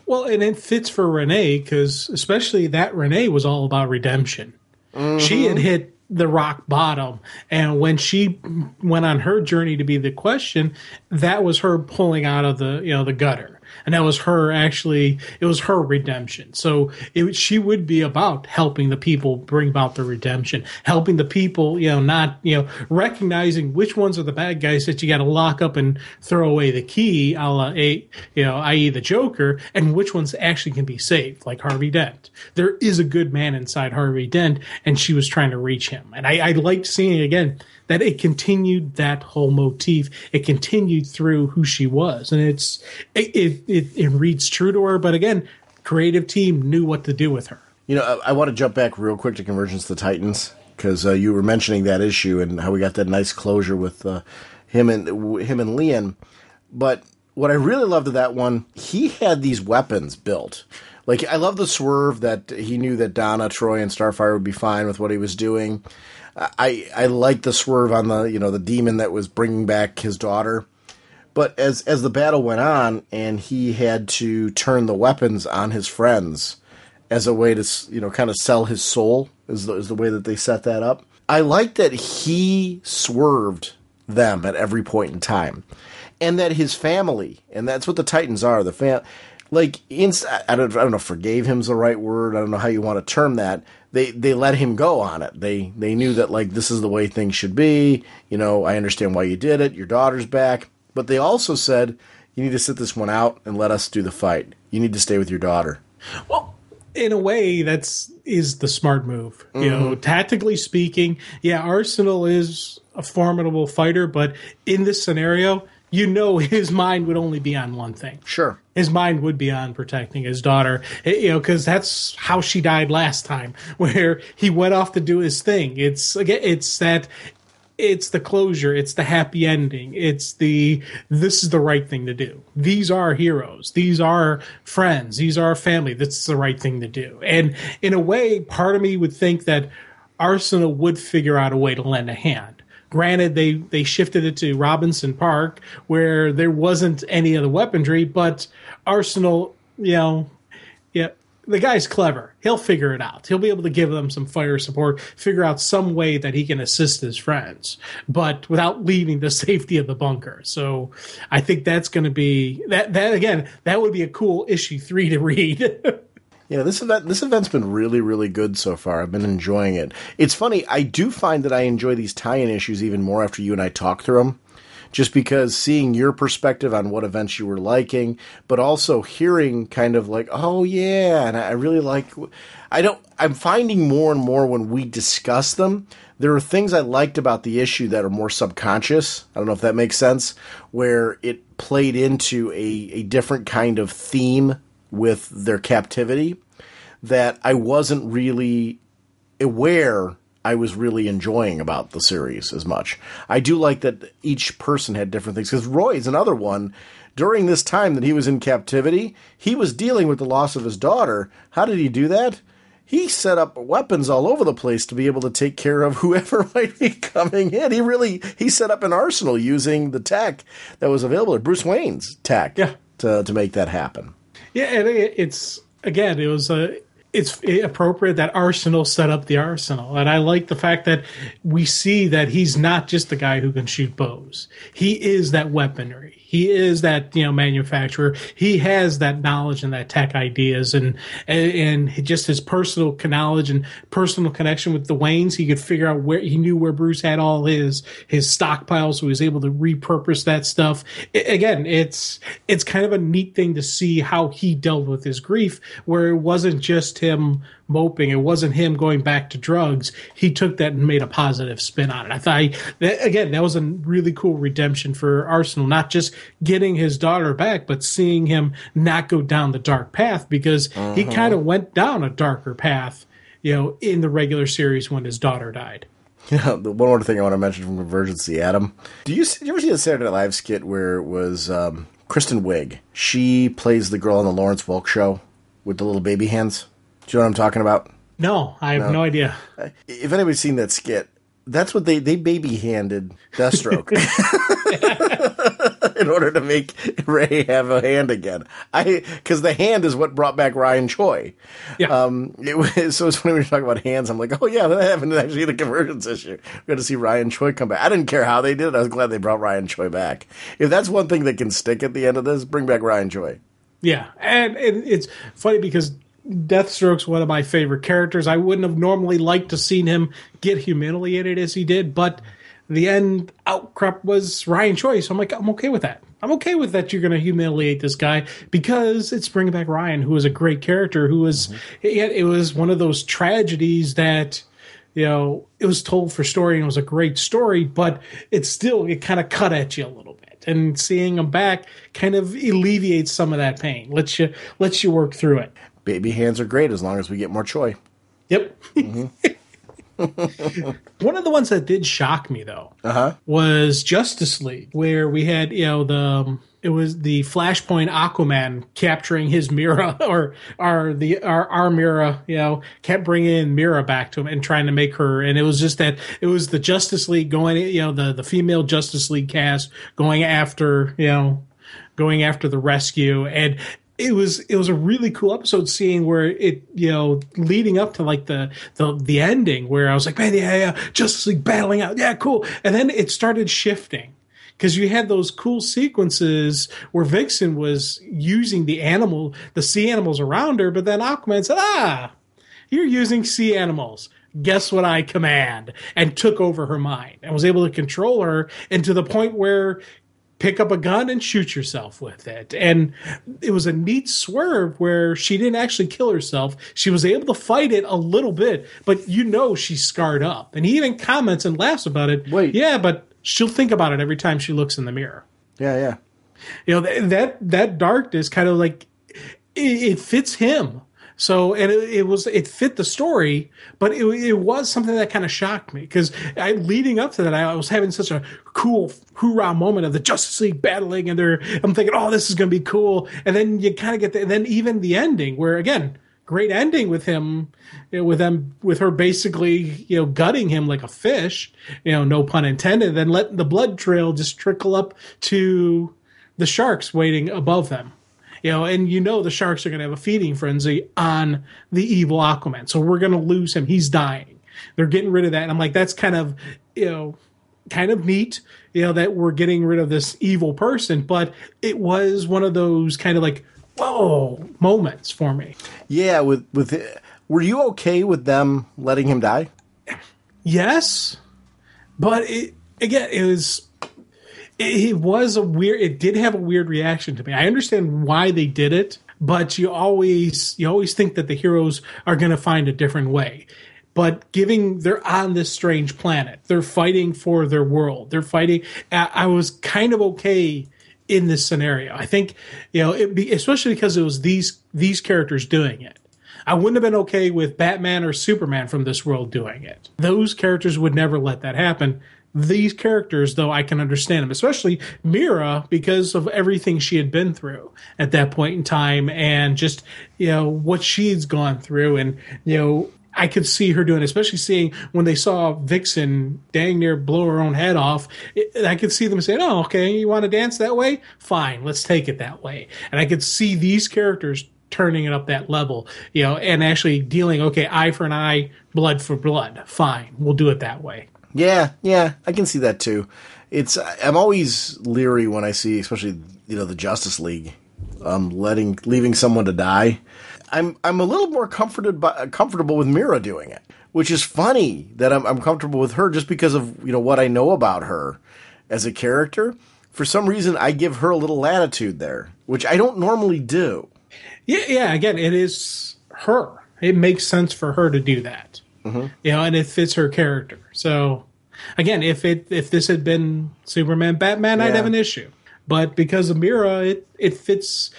Well, and it fits for Renee, because especially that Renee was all about redemption. Mm-hmm. She had hit the rock bottom, and when she went on her journey to be the Question, that was her pulling out of the gutter. And that was it was her redemption. So she would be about helping the people bring about the redemption, helping the people, recognizing which ones are the bad guys that you got to lock up and throw away the key, i.e. the Joker, and which ones actually can be saved, like Harvey Dent. There is a good man inside Harvey Dent, and she was trying to reach him. And I liked seeing, again, that it continued that whole motif. It continued through who she was. And it reads true to her. But again, creative team knew what to do with her. I want to jump back real quick to Convergence of the Titans, because you were mentioning that issue and how we got that nice closure with him and Lian. But what I really loved of that one, he had these weapons built. Like, I love the swerve that he knew that Donna, Troy, and Starfire would be fine with what he was doing. I like the swerve on the demon that was bringing back his daughter. But as the battle went on and he had to turn the weapons on his friends as a way to, kind of sell his soul is the way that they set that up. I like that he swerved them at every point in time. And that his family, and that's what the Titans are, I don't know if forgave him's the right word. I don't know how you want to term that. They let him go on it. They knew that, this is the way things should be. I understand why you did it. Your daughter's back. But they also said, you need to sit this one out and let us do the fight. You need to stay with your daughter. Well, in a way, is the smart move. Mm-hmm. Tactically speaking, Arsenal is a formidable fighter, but in this scenario, his mind would only be on one thing. Sure. His mind would be on protecting his daughter, because that's how she died last time, where he went off to do his thing. It's the closure. It's the happy ending. This is the right thing to do. These are heroes. These are friends. These are family. That's the right thing to do. And in a way, part of me would think that Arsenal would figure out a way to lend a hand. Granted, they shifted it to Robinson Park, where there wasn't any of the weaponry, but Arsenal, the guy's clever. He'll figure it out. He'll be able to give them some fire support, figure out some way that he can assist his friends, but without leaving the safety of the bunker. So I think that's going to be that would be a cool issue 3 to read. Yeah, this event's been really, really good so far. I've been enjoying it. It's funny, I do find that I enjoy these tie-in issues even more after you and I talk through them, just because seeing your perspective on what events you were liking, but also hearing kind of like, oh yeah, and I really like, I'm finding more and more when we discuss them, there are things I liked about the issue that are more subconscious. I don't know if that makes sense, where it played into a different kind of theme with their captivity that I wasn't really aware I was really enjoying about the series as much. I do like that each person had different things, because Roy's another one. During this time that he was in captivity, he was dealing with the loss of his daughter. How did he do that? He set up weapons all over the place to be able to take care of whoever might be coming in. He set up an arsenal using the tech that was available, Bruce Wayne's tech, to make that happen. Yeah, and it's appropriate that Arsenal set up the arsenal. And I like the fact that we see that he's not just the guy who can shoot bows. He is that weaponry. He is that, manufacturer. He has that knowledge and that tech ideas and just his personal knowledge and personal connection with the Waynes. He could figure out he knew where Bruce had all his stockpiles, so he was able to repurpose that stuff. It's kind of a neat thing to see how he dealt with his grief, where it wasn't just him moping. It wasn't him going back to drugs. He took that and made a positive spin on it. I thought, that was a really cool redemption for Arsenal, not just getting his daughter back, but seeing him not go down the dark path, because he kind of went down a darker path, in the regular series when his daughter died. Yeah, the one more thing I want to mention from Convergence, Adam. Did you ever see the Saturday Night Live skit where it was Kristen Wiig? She plays the girl on the Lawrence Welk show with the little baby hands. Do you know what I'm talking about? No, I have no idea. If anybody's seen that skit, that's what they baby-handed Deathstroke in order to make Ray have a hand again. Because the hand is what brought back Ryan Choi. Yeah. So it's funny when you talk about hands. I'm like, oh yeah, that happened actually in the Convergence issue. We got to see Ryan Choi come back. I didn't care how they did it. I was glad they brought Ryan Choi back. If that's one thing that can stick at the end of this, bring back Ryan Choi. Yeah, and it's funny because Deathstroke's one of my favorite characters. I wouldn't have normally liked to seen him get humiliated as he did, but the end outcrop was Ryan Choi, so I'm like, I'm okay with that. I'm okay with that you're going to humiliate this guy, because it's bringing back Ryan, who was a great character, who was, it was one of those tragedies that, it was told for story and it was a great story, but it kind of cut at you a little bit. And seeing him back kind of alleviates some of that pain. Lets you work through it. Baby hands are great as long as we get more Choi. Yep. One of the ones that did shock me though was Justice League, where we had it was the Flashpoint Aquaman capturing his Mira or our Mira, kept bringing Mira back to him and trying to make her, and it was just that it was the Justice League going, the female Justice League cast going after the rescue. And it was a really cool episode, seeing where it, leading up to like the ending, where I was like, man, yeah, Justice League battling out. Yeah, cool. And then it started shifting, because you had those cool sequences where Vixen was using the sea animals around her, but then Aquaman said, you're using sea animals. Guess what I command? And took over her mind and was able to control her, and to the point where pick up a gun and shoot yourself with it. And it was a neat swerve where she didn't actually kill herself. She was able to fight it a little bit, but she's scarred up. And he even comments and laughs about it. Wait. Yeah, but she'll think about it every time she looks in the mirror. Yeah. That darkness kind of like, it fits him. So, and it fit the story, but it was something that kind of shocked me, because leading up to that, I was having such a cool hoorah moment of the Justice League battling, and I'm thinking, oh, this is going to be cool. And then you kind of get and then even the ending, where again, great ending with him, with her basically, gutting him like a fish, no pun intended, then letting the blood trail just trickle up to the sharks waiting above them. And the sharks are going to have a feeding frenzy on the evil Aquaman. So we're going to lose him. He's dying. They're getting rid of that. And I'm like, that's kind of neat, that we're getting rid of this evil person. But it was one of those kind of like, whoa, moments for me. Yeah. Were you okay with them letting him die? Yes. But it was It did have a weird reaction to me. I understand why they did it, but you always think that the heroes are going to find a different way. But they're on this strange planet. They're fighting for their world. They're fighting. I was kind of okay in this scenario. I think, especially because it was these characters doing it. I wouldn't have been okay with Batman or Superman from this world doing it. Those characters would never let that happen. These characters, though, I can understand them, especially Mira, because of everything she had been through at that point in time and just, what she's gone through. And, I could see her doing it, especially seeing when they saw Vixen dang near blow her own head off. I could see them saying, oh, okay, you want to dance that way? Fine, let's take it that way. And I could see these characters turning it up that level, and actually dealing, okay, eye for an eye, blood for blood. Fine, we'll do it that way. Yeah, I can see that too. I'm always leery when I see, especially, the Justice League, leaving someone to die. I'm a little more comfortable with Mira doing it, which is funny that I'm comfortable with her just because of, what I know about her as a character. For some reason, I give her a little latitude there, which I don't normally do. Yeah. Again, it is her. It makes sense for her to do that. Mm-hmm. And it fits her character. So, again, if this had been Superman, Batman, I'd have an issue. But because of Mira, it fits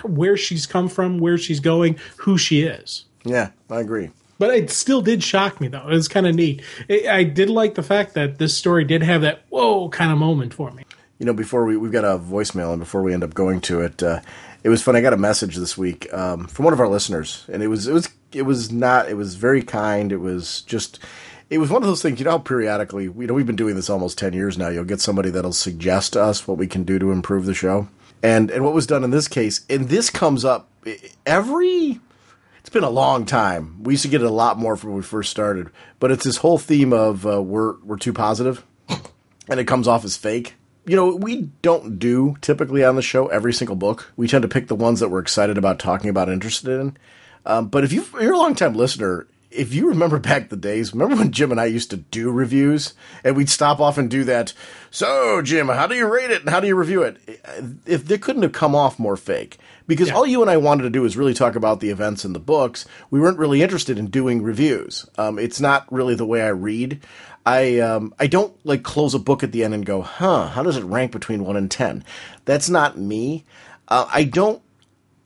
where she's come from, where she's going, who she is. Yeah, I agree. But it still did shock me, though. It was kind of neat. I did like the fact that this story did have that whoa kind of moment for me. Before we've got a voicemail, and before we end up going to it, it was fun. I got a message this week from one of our listeners, and it was very kind. It was one of those things, how periodically, we've been doing this almost 10 years now. You'll get somebody that'll suggest to us what we can do to improve the show. And what was done in this case, and this comes up it's been a long time. We used to get it a lot more from when we first started, but it's this whole theme of we're too positive, and it comes off as fake. We don't do typically on the show every single book. We tend to pick the ones that we're excited about talking about and interested in. But if you're a long-time listener, if you remember back the days, remember when Jim and I used to do reviews and we'd stop off and do that? So, Jim, how do you rate it and how do you review it? If they couldn't have come off more fake, because all you and I wanted to do is really talk about the events in the books. We weren't really interested in doing reviews. It's not really the way I read. I don't close a book at the end and go, how does it rank between 1 and 10? That's not me.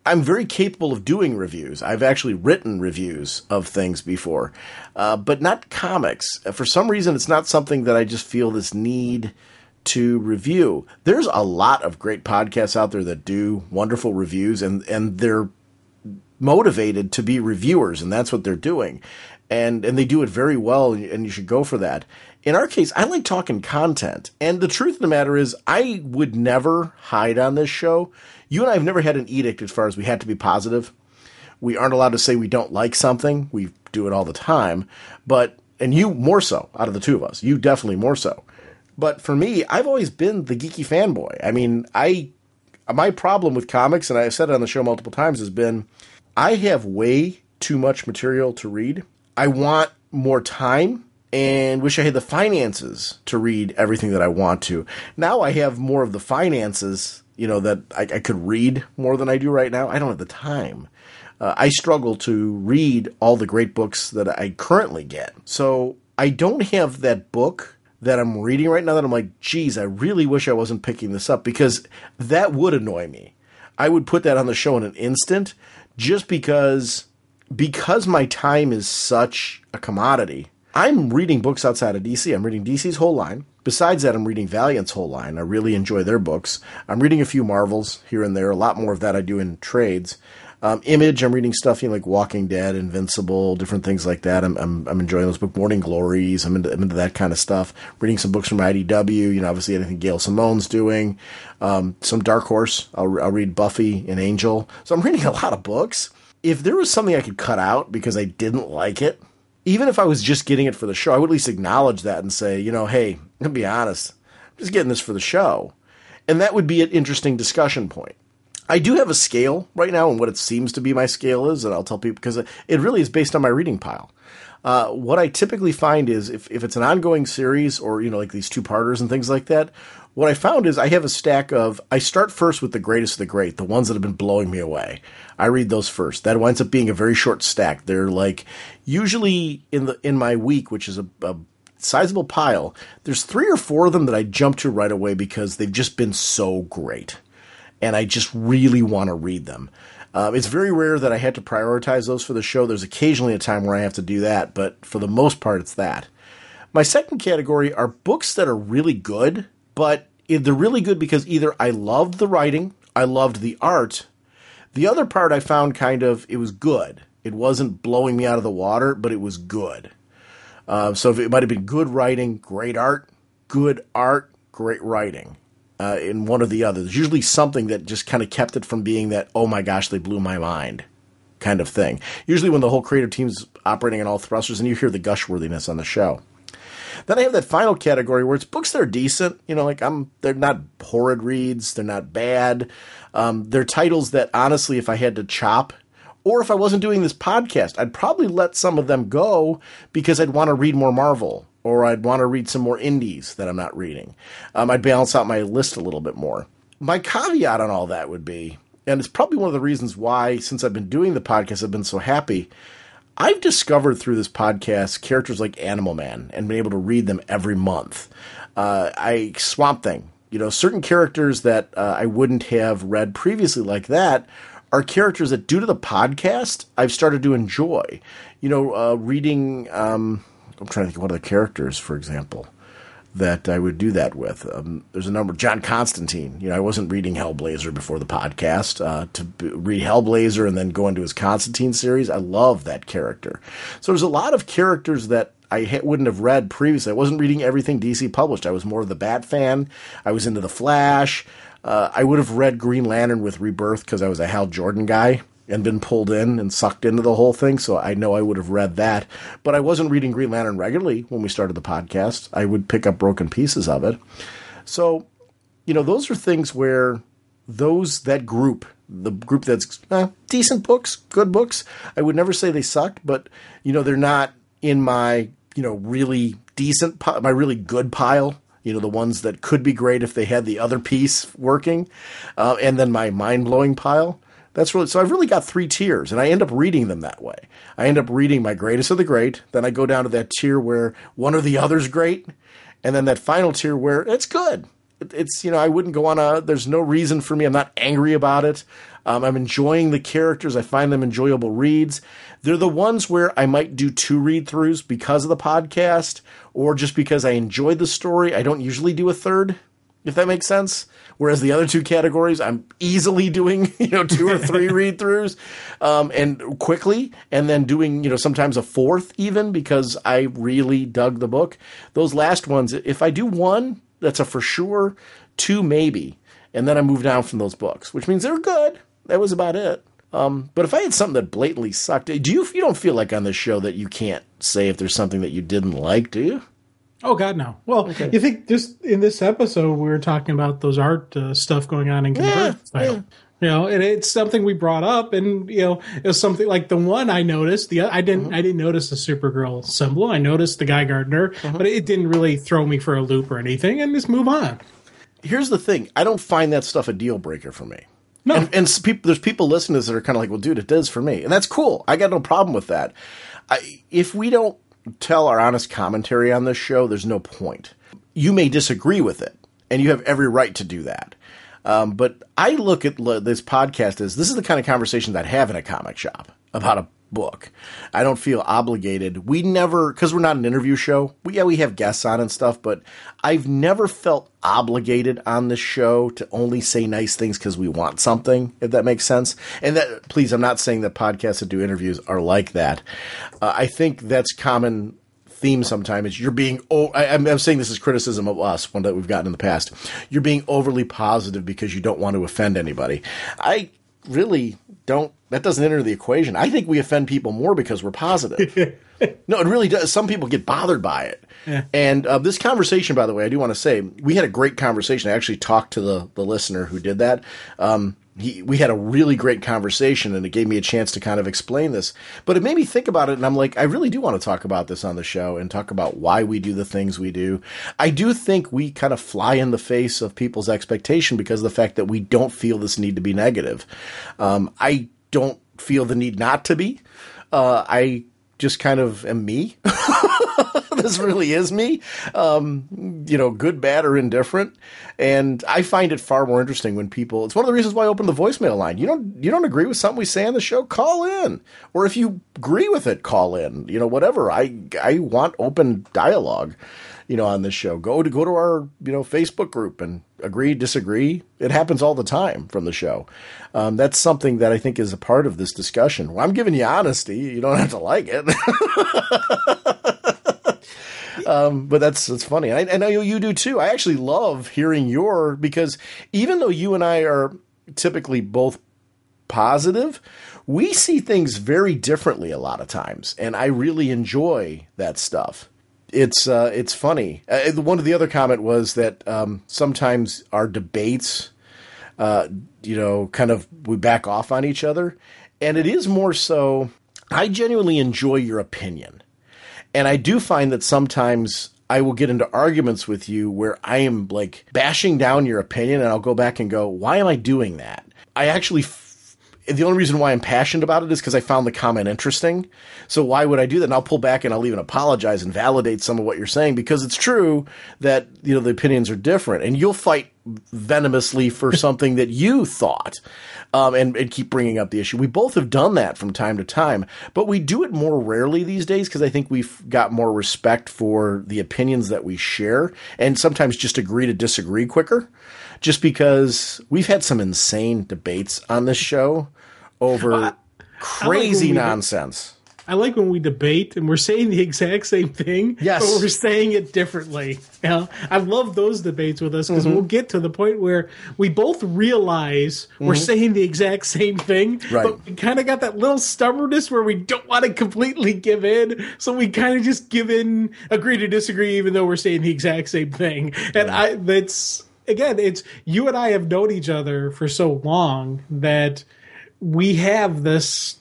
I'm very capable of doing reviews. I've actually written reviews of things before, but not comics. For some reason, it's not something that I just feel this need to review. There's a lot of great podcasts out there that do wonderful reviews, and they're motivated to be reviewers, and that's what they're doing. And they do it very well, and you should go for that. In our case, I like talking content. And the truth of the matter is, I would never hide on this show. You and I have never had an edict as far as we had to be positive. We aren't allowed to say we don't like something. We do it all the time. And you more so, out of the two of us. You definitely more so. But for me, I've always been the geeky fanboy. I mean, my problem with comics, and I've said it on the show multiple times, has been I have way too much material to read. I want more time and wish I had the finances to read everything that I want to. Now I have more of the finances, that I could read more than I do right now. I don't have the time. I struggle to read all the great books that I currently get. So I don't have that book that I'm reading right now that I'm like, geez, I really wish I wasn't picking this up, because that would annoy me. I would put that on the show in an instant just because my time is such a commodity. I'm reading books outside of DC. I'm reading DC's whole line. Besides that, I'm reading Valiant's whole line. I really enjoy their books. I'm reading a few Marvels here and there. A lot more of that I do in trades. Image, I'm reading stuff like Walking Dead, Invincible, different things like that. I'm enjoying those books. Morning Glories, I'm into that kind of stuff. Reading some books from IDW, obviously anything Gail Simone's doing. Some Dark Horse. I'll read Buffy and Angel. So I'm reading a lot of books. If there was something I could cut out because I didn't like it, even if I was just getting it for the show, I would at least acknowledge that and say, hey, I'm going to be honest, I'm just getting this for the show. And that would be an interesting discussion point. I do have a scale right now, and what it seems to be my scale is, and I'll tell people, because it really is based on my reading pile. What I typically find is if it's an ongoing series or, like these two-parters and things like that, what I found is I have a stack of, I start first with the greatest of the great, the ones that have been blowing me away. I read those first. That winds up being a very short stack. They're like, usually in my week, which is a sizable pile, there's 3 or 4 of them that I jump to right away because they've just been so great. And I just really want to read them. It's very rare that I had to prioritize those for the show. There's occasionally a time where I have to do that, but for the most part, it's that. My second category are books that are really good, but they're really good because either I loved the writing, I loved the art. The other part I found it was good. It wasn't blowing me out of the water, but it was good. So it might have been good writing, great art, great writing. In one or the other. There's usually something that just kind of kept it from being that, oh my gosh, they blew my mind kind of thing. Usually when the whole creative team's operating on all thrusters and you hear the gushworthiness on the show. Then I have that final category where it's books that are decent. They're not horrid reads. They're not bad. They're titles that honestly, if I had to chop, or if I wasn't doing this podcast, I'd probably let some of them go because I'd want to read more Marvel. Or I'd want to read some more indies that I'm not reading. I'd balance out my list a little bit more. My caveat on all that would be, and it's probably one of the reasons why, since I've been doing the podcast, I've been so happy. I've discovered through this podcast characters like Animal Man and been able to read them every month. Swamp Thing. Certain characters that I wouldn't have read previously like that are characters that, due to the podcast, I've started to enjoy. Reading... I'm trying to think of what other characters, for example, that I would do that with. There's a number. John Constantine. I wasn't reading Hellblazer before the podcast. To read Hellblazer and then go into his Constantine series, I love that character. So there's a lot of characters that I wouldn't have read previously. I wasn't reading everything DC published. I was more of the Bat fan. I was into the Flash. I would have read Green Lantern with Rebirth because I was a Hal Jordan guy and been pulled in and sucked into the whole thing, so I know I would have read that. But I wasn't reading Green Lantern regularly when we started the podcast. I would pick up broken pieces of it. So, those are things where the group that's decent books, good books, I would never say they sucked, but, they're not in my, really decent, my really good pile. The ones that could be great if they had the other piece working, and then my mind-blowing pile. So I've really got 3 tiers, and I end up reading them that way. I end up reading my greatest of the great, then I go down to that tier where one or the other's great, and then that final tier where it's good. It's, I wouldn't go on there's no reason for me. I'm not angry about it. I'm enjoying the characters. I find them enjoyable reads. They're the ones where I might do 2 read-throughs because of the podcast, or just because I enjoyed the story. I don't usually do a third, if that makes sense. Whereas the other 2 categories, I'm easily doing, 2 or 3 read-throughs, and quickly, and then doing, sometimes a 4th even, because I really dug the book. Those last ones, if I do 1, that's a for sure, 2 maybe, and then I move down from those books, which means they're good. That was about it. But if I had something that blatantly sucked, you don't feel like on this show that you can't say if there's something that you didn't like, do you? Oh, God, no. Well, okay. You think just in this episode, we were talking about those art stuff going on in Convergence Tie. Yeah. And it's something we brought up, and, it was something like the one I noticed. I didn't notice the Supergirl symbol. I noticed the Guy Gardner, but it didn't really throw me for a loop or anything, and just move on. Here's the thing. I don't find that stuff a deal breaker for me. No. And there's people listening to this that are kind of like, well, dude, it does for me. And that's cool. I got no problem with that. If we don't tell our honest commentary on this show, there's no point. You may disagree with it, and you have every right to do that. But I look at this podcast as this is the kind of conversation I'd have in a comic shop about a book. I don't feel obligated. We never, because we're not an interview show, we have guests on and stuff, but I've never felt obligated on this show to only say nice things because we want something, if that makes sense. And that, please, I'm not saying that podcasts that do interviews are like that. I think that's common theme sometimes. Is you're being, I'm saying this is criticism of us, one that we've gotten in the past. You're being overly positive because you don't want to offend anybody. I really don't. That doesn't enter the equation. I think we offend people more because we're positive. No, it really does. Some people get bothered by it. Yeah. And this conversation, by the way, I do want to say, we had a great conversation. I actually talked to the listener who did that. we had a really great conversation, and it gave me a chance to kind of explain this. But it made me think about it, and I'm like, I really do want to talk about this on the show and talk about why we do the things we do. I do think we kind of fly in the face of people's expectation because of the fact that we don't feel this need to be negative. I don't feel the need not to be. I just kind of am me. This really is me. Good, bad, or indifferent. And I find it far more interesting when people, it's one of the reasons why I opened the voicemail line. You don't agree with something we say on the show? Call in. Or if you agree with it, call in. Whatever. I want open dialogue, on this show. Go to our, Facebook group and agree, disagree. It happens all the time from the show. That's something that I think is a part of this discussion. Well, I'm giving you honesty. You don't have to like it. But that's funny. I know you do too. I actually love hearing because even though you and I are typically both positive, we see things very differently a lot of times. And I really enjoy that stuff. It's funny. One of the other comment was that sometimes our debates, kind of we back off on each other. And it is more so, I genuinely enjoy your opinion. And I do find that sometimes I will get into arguments with you where I am like bashing down your opinion, and I'll go back and go, why am I doing that? I actually, the only reason why I'm passionate about it is because I found the comment interesting. So why would I do that? And I'll pull back and I'll even apologize and validate some of what you're saying, because it's true that, the opinions are different, and you'll fight venomously for something that you thought, and keep bringing up the issue. We both have done that from time to time, but we do it more rarely these days because I think we've got more respect for the opinions that we share, and sometimes just agree to disagree quicker, just because we've had some insane debates on this show over crazy nonsense. I like when we debate and we're saying the exact same thing, yes, but we're saying it differently. I love those debates with us because we'll get to the point where we both realize we're saying the exact same thing, right, but we kind of got that little stubbornness where we don't want to completely give in, so we kind of just give in, agree to disagree, even though we're saying the exact same thing. And it's you and I have known each other for so long that we have these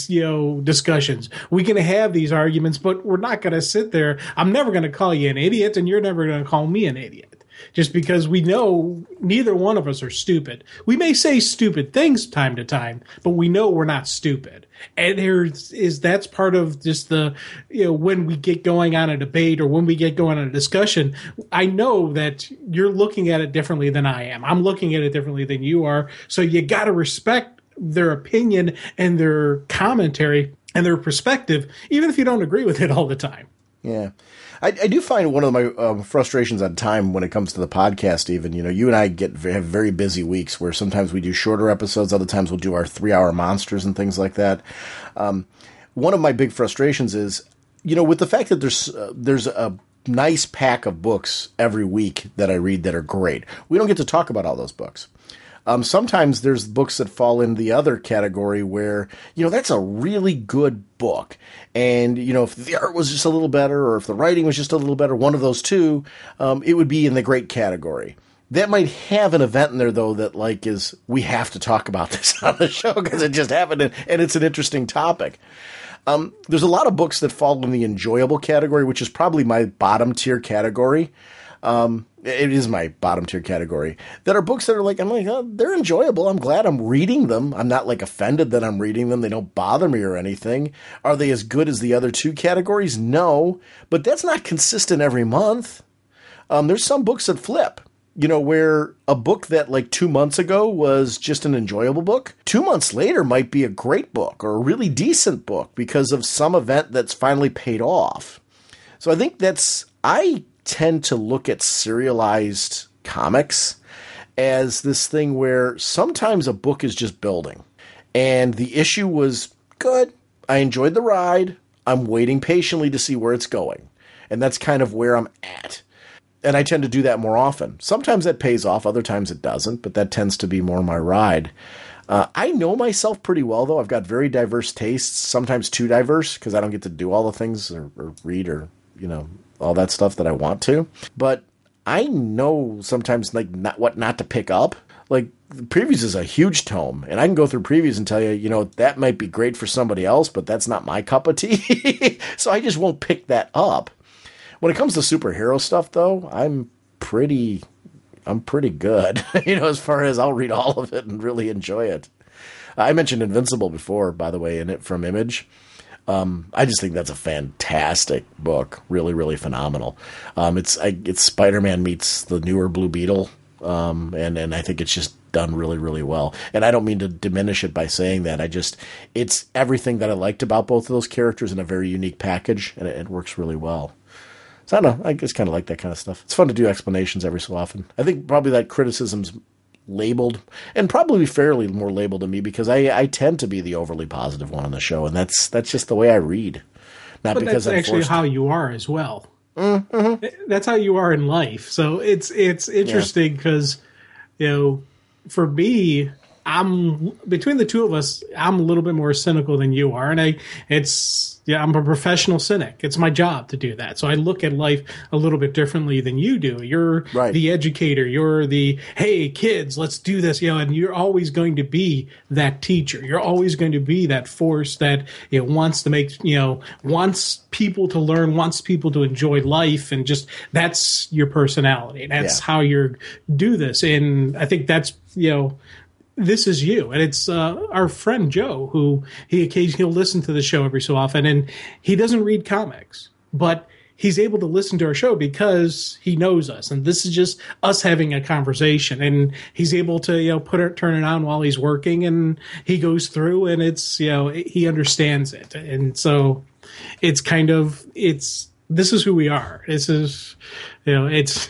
discussions. We can have these arguments, but we're not going to sit there. I'm never going to call you an idiot, and you're never going to call me an idiot, just because we know neither one of us are stupid. We may say stupid things time to time, but we know we're not stupid. And that's part of just the, when we get going on a debate or when we get going on a discussion, I know that you're looking at it differently than I am. I'm looking at it differently than you are. So you got to respect their opinion and their commentary and their perspective, even if you don't agree with it all the time. Yeah. I do find one of my frustrations at time when it comes to the podcast, even, you and I have very busy weeks where sometimes we do shorter episodes. Other times we'll do our 3-hour monsters and things like that. One of my big frustrations is, with the fact that there's a nice pack of books every week that I read that are great. We don't get to talk about all those books. Sometimes there's books that fall in the other category where, that's a really good book. And, if the art was just a little better, or if the writing was just a little better, one of those two, it would be in the great category. That might have an event in there, though, that we have to talk about this on the show because it just happened and it's an interesting topic. There's a lot of books that fall in the enjoyable category, which is probably my bottom tier category. It is my bottom tier category, that are books that are they're enjoyable. I'm glad I'm reading them. I'm not offended that I'm reading them. They don't bother me or anything. Are they as good as the other two categories? No, but that's not consistent every month. There's some books that flip, where a book that 2 months ago was just an enjoyable book, 2 months later might be a great book or a really decent book because of some event that's finally paid off. So I think I tend to look at serialized comics as this thing where sometimes a book is just building and the issue was good. I enjoyed the ride. I'm waiting patiently to see where it's going. And that's kind of where I'm at. And I tend to do that more often. Sometimes that pays off. Other times it doesn't, but that tends to be more my ride. I know myself pretty well, though. I've got very diverse tastes, sometimes too diverse because I don't get to do all the things or read or, all that stuff that I want to. But I know sometimes what not to pick up. Like, previews is a huge tome, and I can go through previews and tell you, you know, that might be great for somebody else, but that's not my cup of tea. So I just won't pick that up. When it comes to superhero stuff, though, I'm pretty good, you know, as far as I'll read all of it and really enjoy it. I mentioned Invincible before, by the way, in it from Image. I just think that's a fantastic book. Really, really phenomenal. It's Spider-Man meets the newer Blue Beetle. And I think it's just done really, really well. And I don't mean to diminish it by saying that. It's everything that I liked about both of those characters in a very unique package, and it works really well. So I don't know. I just kind of like that kind of stuff. It's fun to do explanations every so often. I think probably that criticism's labeled, and probably fairly more labeled to me, because I tend to be the overly positive one on the show, and that's just the way I read. Not but because that's I'm actually forced how you are as well. Mm-hmm. That's how you are in life. So it's interesting because, you know, for me, between the two of us, I'm a little bit more cynical than you are, and I'm a professional cynic. It's my job to do that. So I look at life a little bit differently than you do. You're right. The educator. You're the, hey, kids, let's do this. You know, and you're always going to be that teacher. You're always going to be that force that, you know, wants to make, you know, wants people to learn, wants people to enjoy life, and just that's your personality. That's how you do this. And I think that's, you know, this is you. And it's our friend Joe, who he'll listen to the show every so often, and he doesn't read comics, but he's able to listen to our show because he knows us, and this is just us having a conversation, and he's able to, you know, turn it on while he's working, and he goes through, and it's, you know, he understands it. And so it's kind of, this is who we are. This is, you know, it's,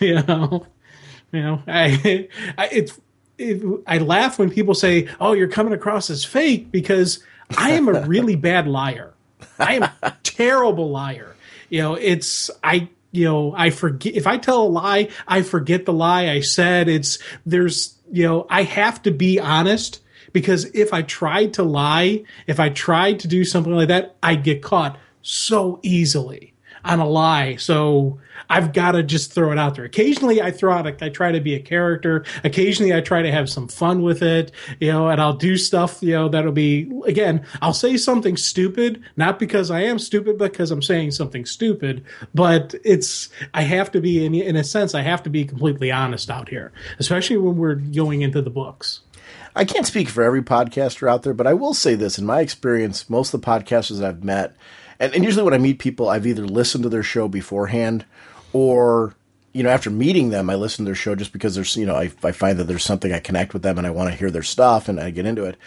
I laugh when people say, "Oh, you're coming across as fake," because I am a really bad liar. I am a terrible liar. You know, I forget if I tell a lie, I forget the lie I said. I have to be honest, because if I tried to lie, if I tried to do something like that, I'd get caught so easily on a lie. So I've got to just throw it out there. Occasionally I I try to be a character. Occasionally I try to have some fun with it, you know, and I'll do stuff, you know, that'll be, again, I'll say something stupid, not because I am stupid, but because I'm saying something stupid. But I have to be, in a sense, I have to be completely honest out here, especially when we're going into the books. I can't speak for every podcaster out there, but I will say this. In my experience, most of the podcasters that I've met, and usually when I meet people, I've either listened to their show beforehand, or, you know, after meeting them, I listen to their show just because there's, you know, I find that there's something I connect with them and I want to hear their stuff and I get into it.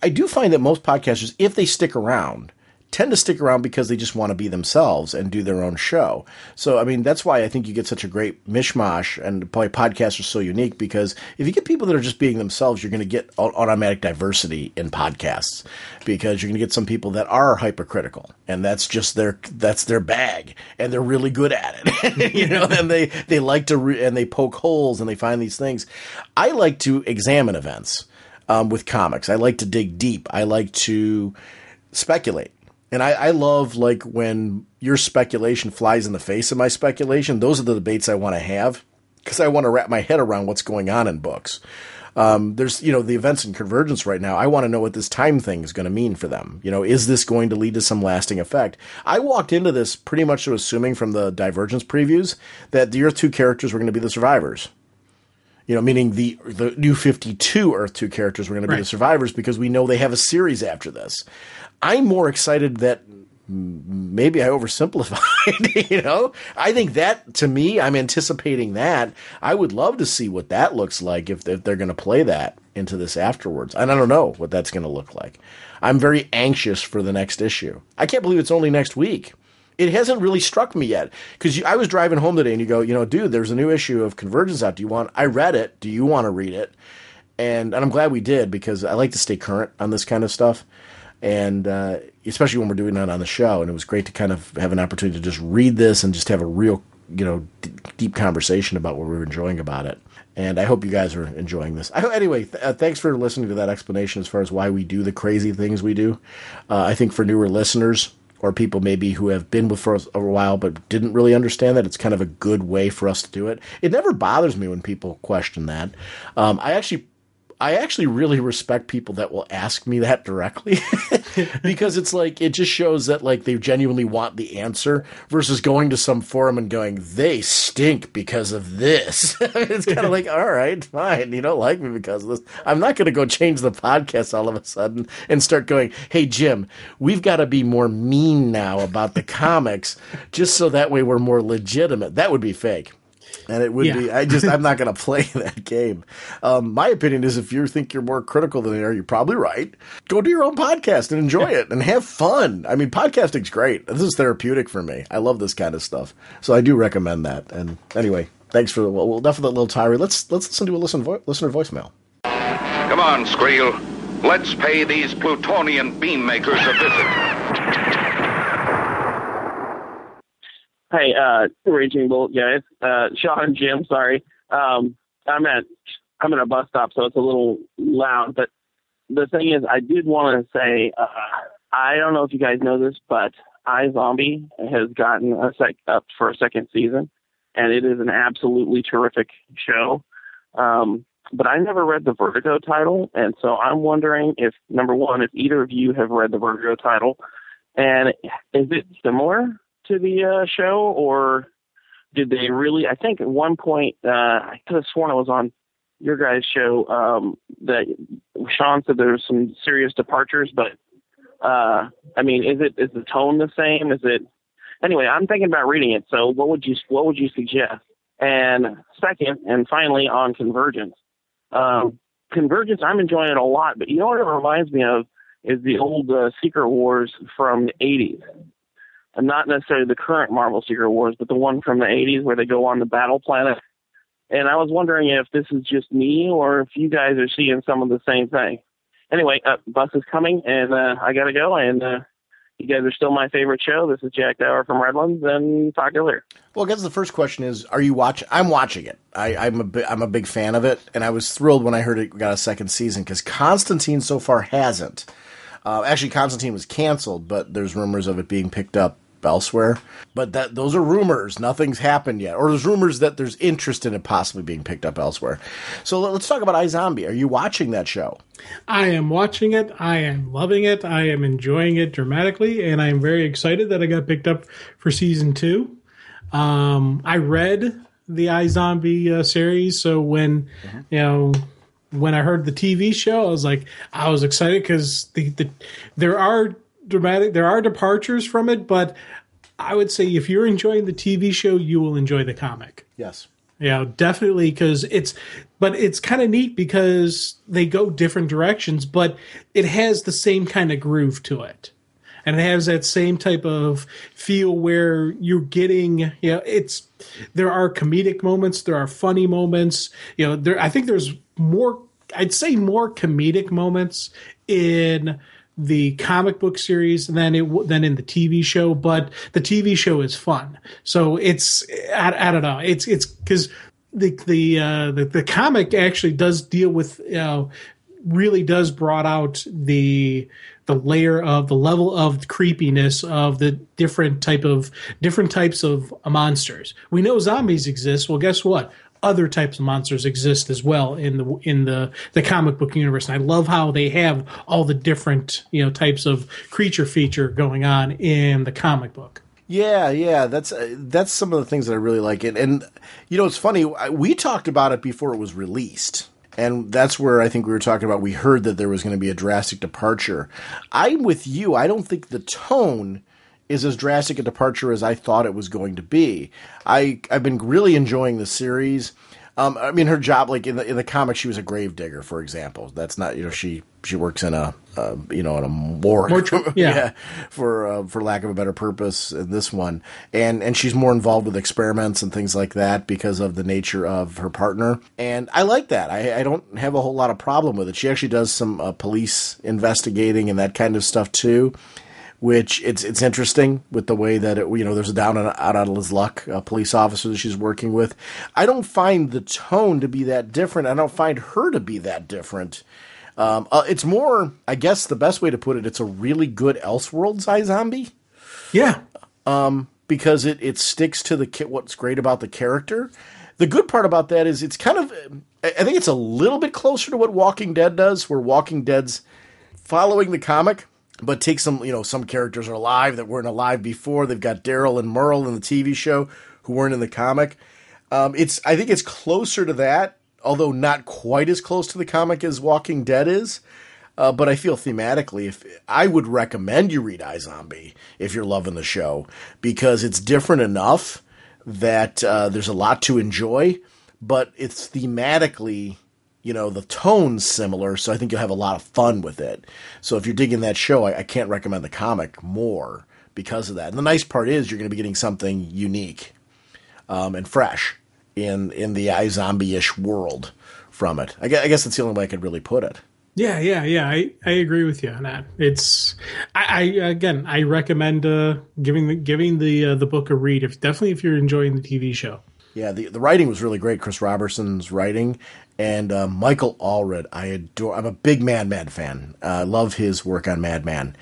I do find that most podcasters, if they stick around, tend to stick around because they just want to be themselves and do their own show. So, I mean, that's why I think you get such a great mishmash, and probably podcasts are so unique, because if you get people that are just being themselves, you're going to get automatic diversity in podcasts, because you're going to get some people that are hypercritical, and that's just their bag, and they're really good at it. You know, and they like to, and they poke holes and they find these things. I like to examine events with comics. I like to dig deep. I like to speculate. And I love, like, when your speculation flies in the face of my speculation. Those are the debates I want to have, because I want to wrap my head around what's going on in books. There's, you know, the events in Convergence right now. I want to know what this time thing is going to mean for them. You know, is this going to lead to some lasting effect? I walked into this pretty much assuming from the Divergence previews that the Earth 2 characters were going to be the survivors. You know, meaning the new 52 Earth 2 characters were going to be the survivors, because we know they have a series after this. I'm more excited that maybe I oversimplified, you know? I think that, to me, I'm anticipating that. I would love to see what that looks like if they're going to play that into this afterwards. And I don't know what that's going to look like. I'm very anxious for the next issue. I can't believe it's only next week. It hasn't really struck me yet, because I was driving home today and you go, you know, dude, there's a new issue of Convergence out. I read it. Do you want to read it? And I'm glad we did, because I like to stay current on this kind of stuff. And especially when we're doing that on the show. And it was great to kind of have an opportunity to just read this and just have a real, you know, deep conversation about what we're enjoying about it. And I hope you guys are enjoying this. Anyway, thanks for listening to that explanation as far as why we do the crazy things we do. I think for newer listeners, or people maybe who have been with us for a while but didn't really understand that, it's kind of a good way for us to do it. It never bothers me when people question that. I actually I actually really respect people that will ask me that directly because it's like, it just shows that like they genuinely want the answer versus going to some forum and going, they stink because of this. It's kind of like, all right, fine. You don't like me because of this. I'm not going to go change the podcast all of a sudden and start going, hey, Jim, we've got to be more mean now about the comics just so that way we're more legitimate. That would be fake. And it would be, I'm not going to play that game. My opinion is if you think you're more critical than they are, you're probably right. Go do your own podcast and enjoy it and have fun. I mean, podcasting's great. This is therapeutic for me. I love this kind of stuff. So I do recommend that. And anyway, thanks for enough of that little tirade. Let's listen to a listener voicemail. Come on, Skreel. Let's pay these Plutonian beam makers a visit. Hey, Raging Bolt guys, Sean and Jim, sorry. I'm at a bus stop, so it's a little loud. But the thing is, I did want to say, I don't know if you guys know this, but iZombie has gotten up for a second season, and it is an absolutely terrific show. But I never read the Vertigo title, and so I'm wondering if, number one, if either of you have read the Vertigo title, and is it similar to the show, or did they really? I think at one point I could have sworn it was on your guys' show that Sean said there's some serious departures, but I mean, is the tone the same? Is it anyway? I'm thinking about reading it. So what would you suggest? And second, and finally, on Convergence. Convergence, I'm enjoying it a lot, but you know what it reminds me of is the old Secret Wars from the 80s. And not necessarily the current Marvel Secret Wars, but the one from the 80s where they go on the battle planet. And I was wondering if this is just me or if you guys are seeing some of the same thing. Anyway, bus is coming, and I got to go. And you guys are still my favorite show. This is Jack Dower from Redlands, and talk to you later. Well, I guess the first question is, are you watching? I'm watching it. I'm a big fan of it, and I was thrilled when I heard it got a second season because Constantine so far hasn't. Actually, Constantine was canceled, but there's rumors of it being picked up elsewhere. But those are rumors. Nothing's happened yet. Or there's rumors that there's interest in it possibly being picked up elsewhere. So let's talk about iZombie. Are you watching that show? I am watching it. I am loving it. I am enjoying it dramatically, and I am very excited that I got picked up for season 2. I read the iZombie series, so when when I heard the TV show, I was excited because there are departures from it, but I would say if you're enjoying the TV show, you will enjoy the comic. Yes. Yeah, definitely, because it's kind of neat because they go different directions, but it has the same kind of groove to it. And it has that same type of feel where you're getting, there are comedic moments, there are funny moments. I think there's more, I'd say more comedic moments in the comic book series than in the TV show, but the TV show is fun. So it's, I don't know, it's because the comic actually does deal with, really does brought out the level of creepiness of the different types of monsters. We know zombies exist. Well, guess what? Other types of monsters exist as well in the comic book universe. And I love how they have all the different types of creature feature going on in the comic book. Yeah, that's some of the things that I really like. And it's funny. We talked about it before it was released. And that's where I think we were talking about, we heard that there was going to be a drastic departure. I'm with you. I don't think the tone is as drastic a departure as I thought it was going to be. I've been really enjoying the series. I mean, her job, like in the comics, she was a grave digger, for example. That's not, she works in a morgue, for lack of a better purpose in this one. And she's more involved with experiments and things like that because of the nature of her partner. And I like that. I don't have a whole lot of problem with it. She actually does some police investigating and that kind of stuff too, which it's interesting with the way that there's a down and out of his luck police officer that she's working with. I don't find the tone to be that different. I don't find her to be that different. It's more, I guess the best way to put it, it's a really good Elseworlds iZombie. Yeah. Because it sticks to what's great about the character. The good part about that is it's kind of, I think it's a little bit closer to what Walking Dead does, where Walking Dead's following the comic, but take some characters are alive that weren't alive before. They've got Daryl and Merle in the TV show who weren't in the comic. I think it's closer to that, although not quite as close to the comic as Walking Dead is. But I feel thematically, I would recommend you read iZombie if you're loving the show, because it's different enough that there's a lot to enjoy, but it's thematically, the tone's similar, so I think you'll have a lot of fun with it. So if you're digging that show, I can't recommend the comic more because of that. And the nice part is you're going to be getting something unique and fresh in the iZombie-ish world from it. I guess that's the only way I could really put it. Yeah. I agree with you on that. It's I recommend giving the book a read. If you're enjoying the TV show. Yeah, the writing was really great. Chris Robertson's writing, and Michael Allred, I adore. I'm a big Mad Men fan. I love his work on Mad Men,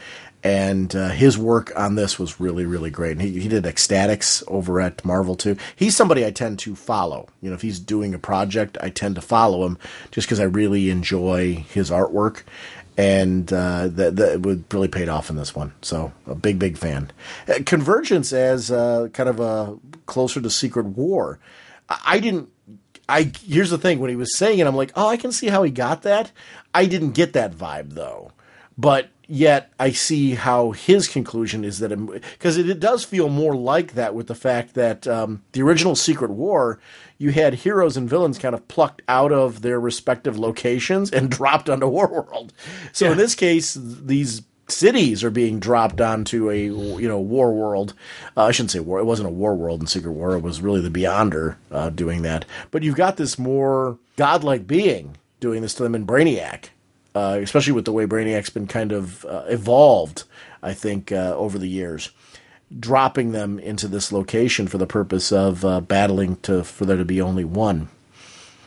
and his work on this was really, really great. And he did Ecstatics over at Marvel too. He's somebody I tend to follow. If he's doing a project, I tend to follow him just because I really enjoy his artwork. And that would really paid off in this one. So a big fan. Convergence as kind of a closer to Secret War. Here's the thing. When he was saying it, I'm like, oh, I can see how he got that. I didn't get that vibe though. But yet I see how his conclusion is that, because it does feel more like that with the fact that the original Secret War, you had heroes and villains kind of plucked out of their respective locations and dropped onto Warworld. So in this case, these cities are being dropped onto a war world. I shouldn't say war. It wasn't a war world in Secret War. It was really the Beyonder doing that. But you've got this more godlike being doing this to them in Brainiac. Especially with the way Brainiac's been kind of evolved, I think, over the years, dropping them into this location for the purpose of battling for there to be only one.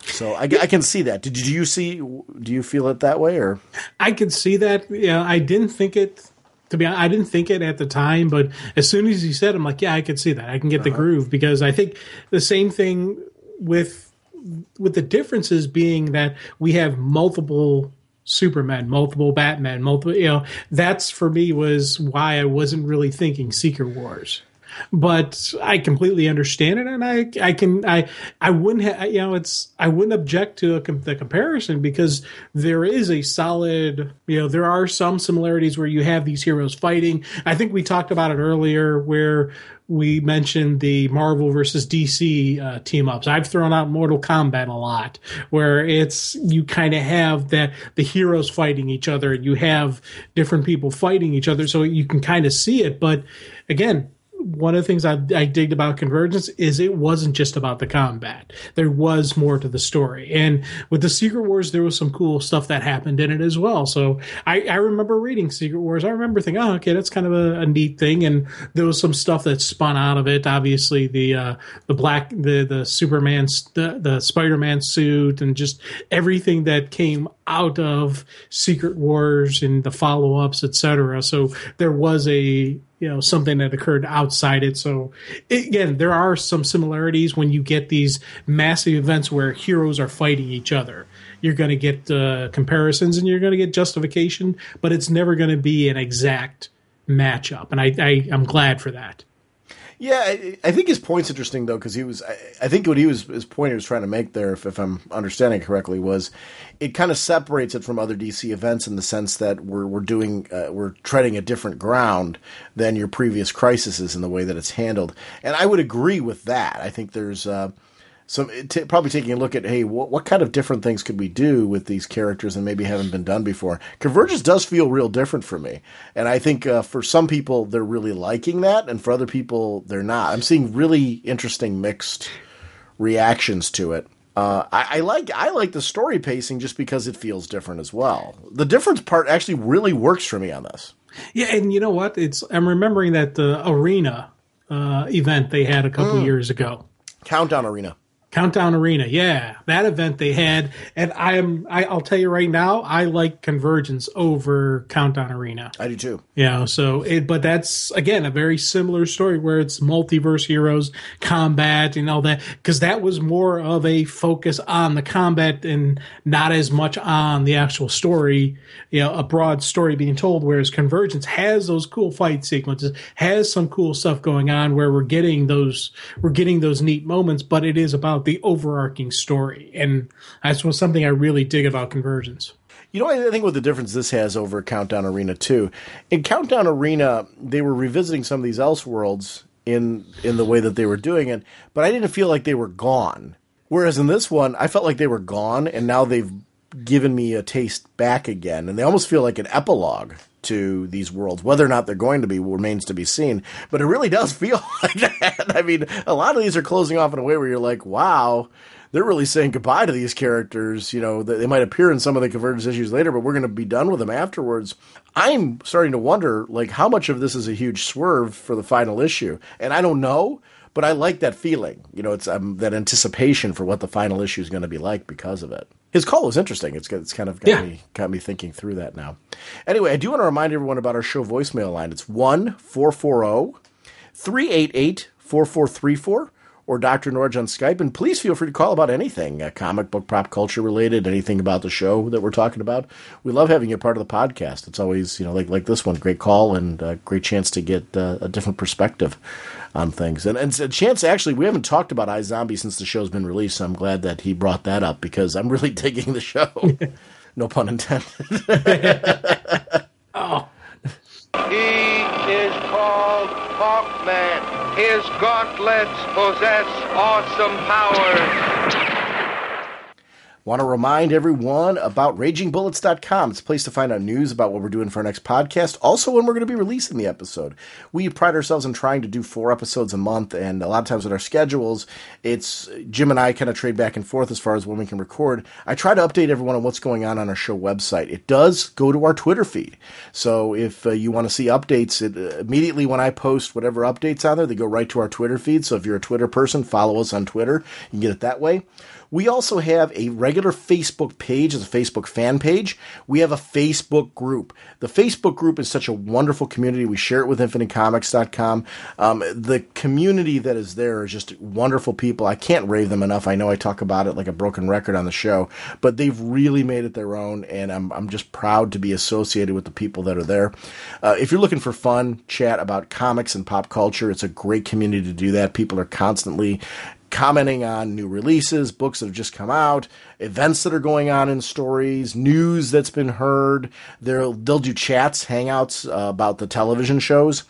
So I can see that. Do you feel it that way, or? I could see that. Yeah, I didn't think it. To be honest, I didn't think it at the time, but as soon as you said, I'm like, yeah, I could see that. I can get the groove, because I think the same thing with the differences being that we have multiple Superman, multiple Batman, that's for me was why I wasn't really thinking Secret Wars. But I completely understand it, and I wouldn't object to the comparison, because there is a solid, there are some similarities where you have these heroes fighting. I think we talked about it earlier where we mentioned the Marvel versus DC team ups. I've thrown out Mortal Kombat a lot, where you kind of have that the heroes fighting each other, and you have different people fighting each other, so you can kind of see it. But again, one of the things I digged about Convergence is it wasn't just about the combat. There was more to the story. And with the Secret Wars, there was some cool stuff that happened in it as well. So I remember reading Secret Wars. I remember thinking, oh, okay, that's kind of a neat thing. And there was some stuff that spun out of it. Obviously, the Superman, the Spider-Man suit, and just everything that came out of Secret Wars and the follow-ups, etc. So there was something that occurred outside it. So again, there are some similarities when you get these massive events where heroes are fighting each other. You're going to get comparisons, and you're going to get justification, but it's never going to be an exact matchup. And I'm glad for that. Yeah, I think his point's interesting though, because I think what his point he was trying to make there, if I'm understanding correctly, was it kind of separates it from other DC events in the sense that we're treading a different ground than your previous crises in the way that it's handled, and I would agree with that. I think there's probably taking a look at, hey, what kind of different things could we do with these characters and maybe haven't been done before. Convergence does feel real different for me. And I think for some people, they're really liking that. And for other people, they're not. I'm seeing really interesting mixed reactions to it. I like the story pacing just because it feels different as well. The difference part actually really works for me on this. Yeah, and you know what? I'm remembering that the Arena event they had a couple years ago. Countdown Arena. Countdown Arena, yeah, that event they had, and I'll tell you right now, I like Convergence over Countdown Arena. I do too. But that's again a very similar story where it's multiverse heroes, combat, and all that, because that was more of a focus on the combat and not as much on the actual story, a broad story being told. Whereas Convergence has those cool fight sequences, has some cool stuff going on where we're getting those neat moments, but it is about the overarching story, and that's something I really dig about Convergence. I think what the difference this has over Countdown Arena too. In Countdown Arena, they were revisiting some of these Elseworlds in the way that they were doing it, but I didn't feel like they were gone. Whereas in this one, I felt like they were gone, and now they've given me a taste back again, and they almost feel like an epilogue to these worlds. Whether or not they're going to be remains to be seen, but it really does feel like that. I mean, a lot of these are closing off in a way where you're like, wow, they're really saying goodbye to these characters. They might appear in some of the Convergence issues later, but we're going to be done with them afterwards. I'm starting to wonder, like, how much of this is a huge swerve for the final issue, and I don't know, but I like that feeling. It's that anticipation for what the final issue is going to be like because of it. His call was interesting. It's kind of got me thinking through that now. Anyway, I do want to remind everyone about our show voicemail line. It's 1-440-388-4434 or Dr. Norge on Skype. And please feel free to call about anything, comic book, pop culture related, anything about the show that we're talking about. We love having you part of the podcast. It's always, like this one, great call and a great chance to get a different perspective on things. And a chance, actually, we haven't talked about iZombie since the show's been released, so I'm glad that he brought that up because I'm really digging the show. No pun intended. Oh. He is called Hawkman. His gauntlets possess awesome powers. Want to remind everyone about RagingBullets.com. It's a place to find out news about what we're doing for our next podcast. Also, when we're going to be releasing the episode. We pride ourselves in trying to do 4 episodes a month, and a lot of times with our schedules, it's Jim and I kind of trade back and forth as far as when we can record. I try to update everyone on what's going on our show website. It does go to our Twitter feed. So if you want to see updates, immediately when I post whatever updates on there, they go right to our Twitter feed. So if you're a Twitter person, follow us on Twitter. You can get it that way. We also have a regular Facebook page. It's a Facebook fan page. We have a Facebook group. The Facebook group is such a wonderful community. We share it with InfiniteComics.com. The community that is there is just wonderful people. I can't rave them enough. I know I talk about it like a broken record on the show, but they've really made it their own, and I'm just proud to be associated with the people that are there. If you're looking for fun chat about comics and pop culture, it's a great community to do that. People are constantly commenting on new releases, books that have just come out, events that are going on in stories, news that's been heard. They'll do chats, hangouts about the television shows.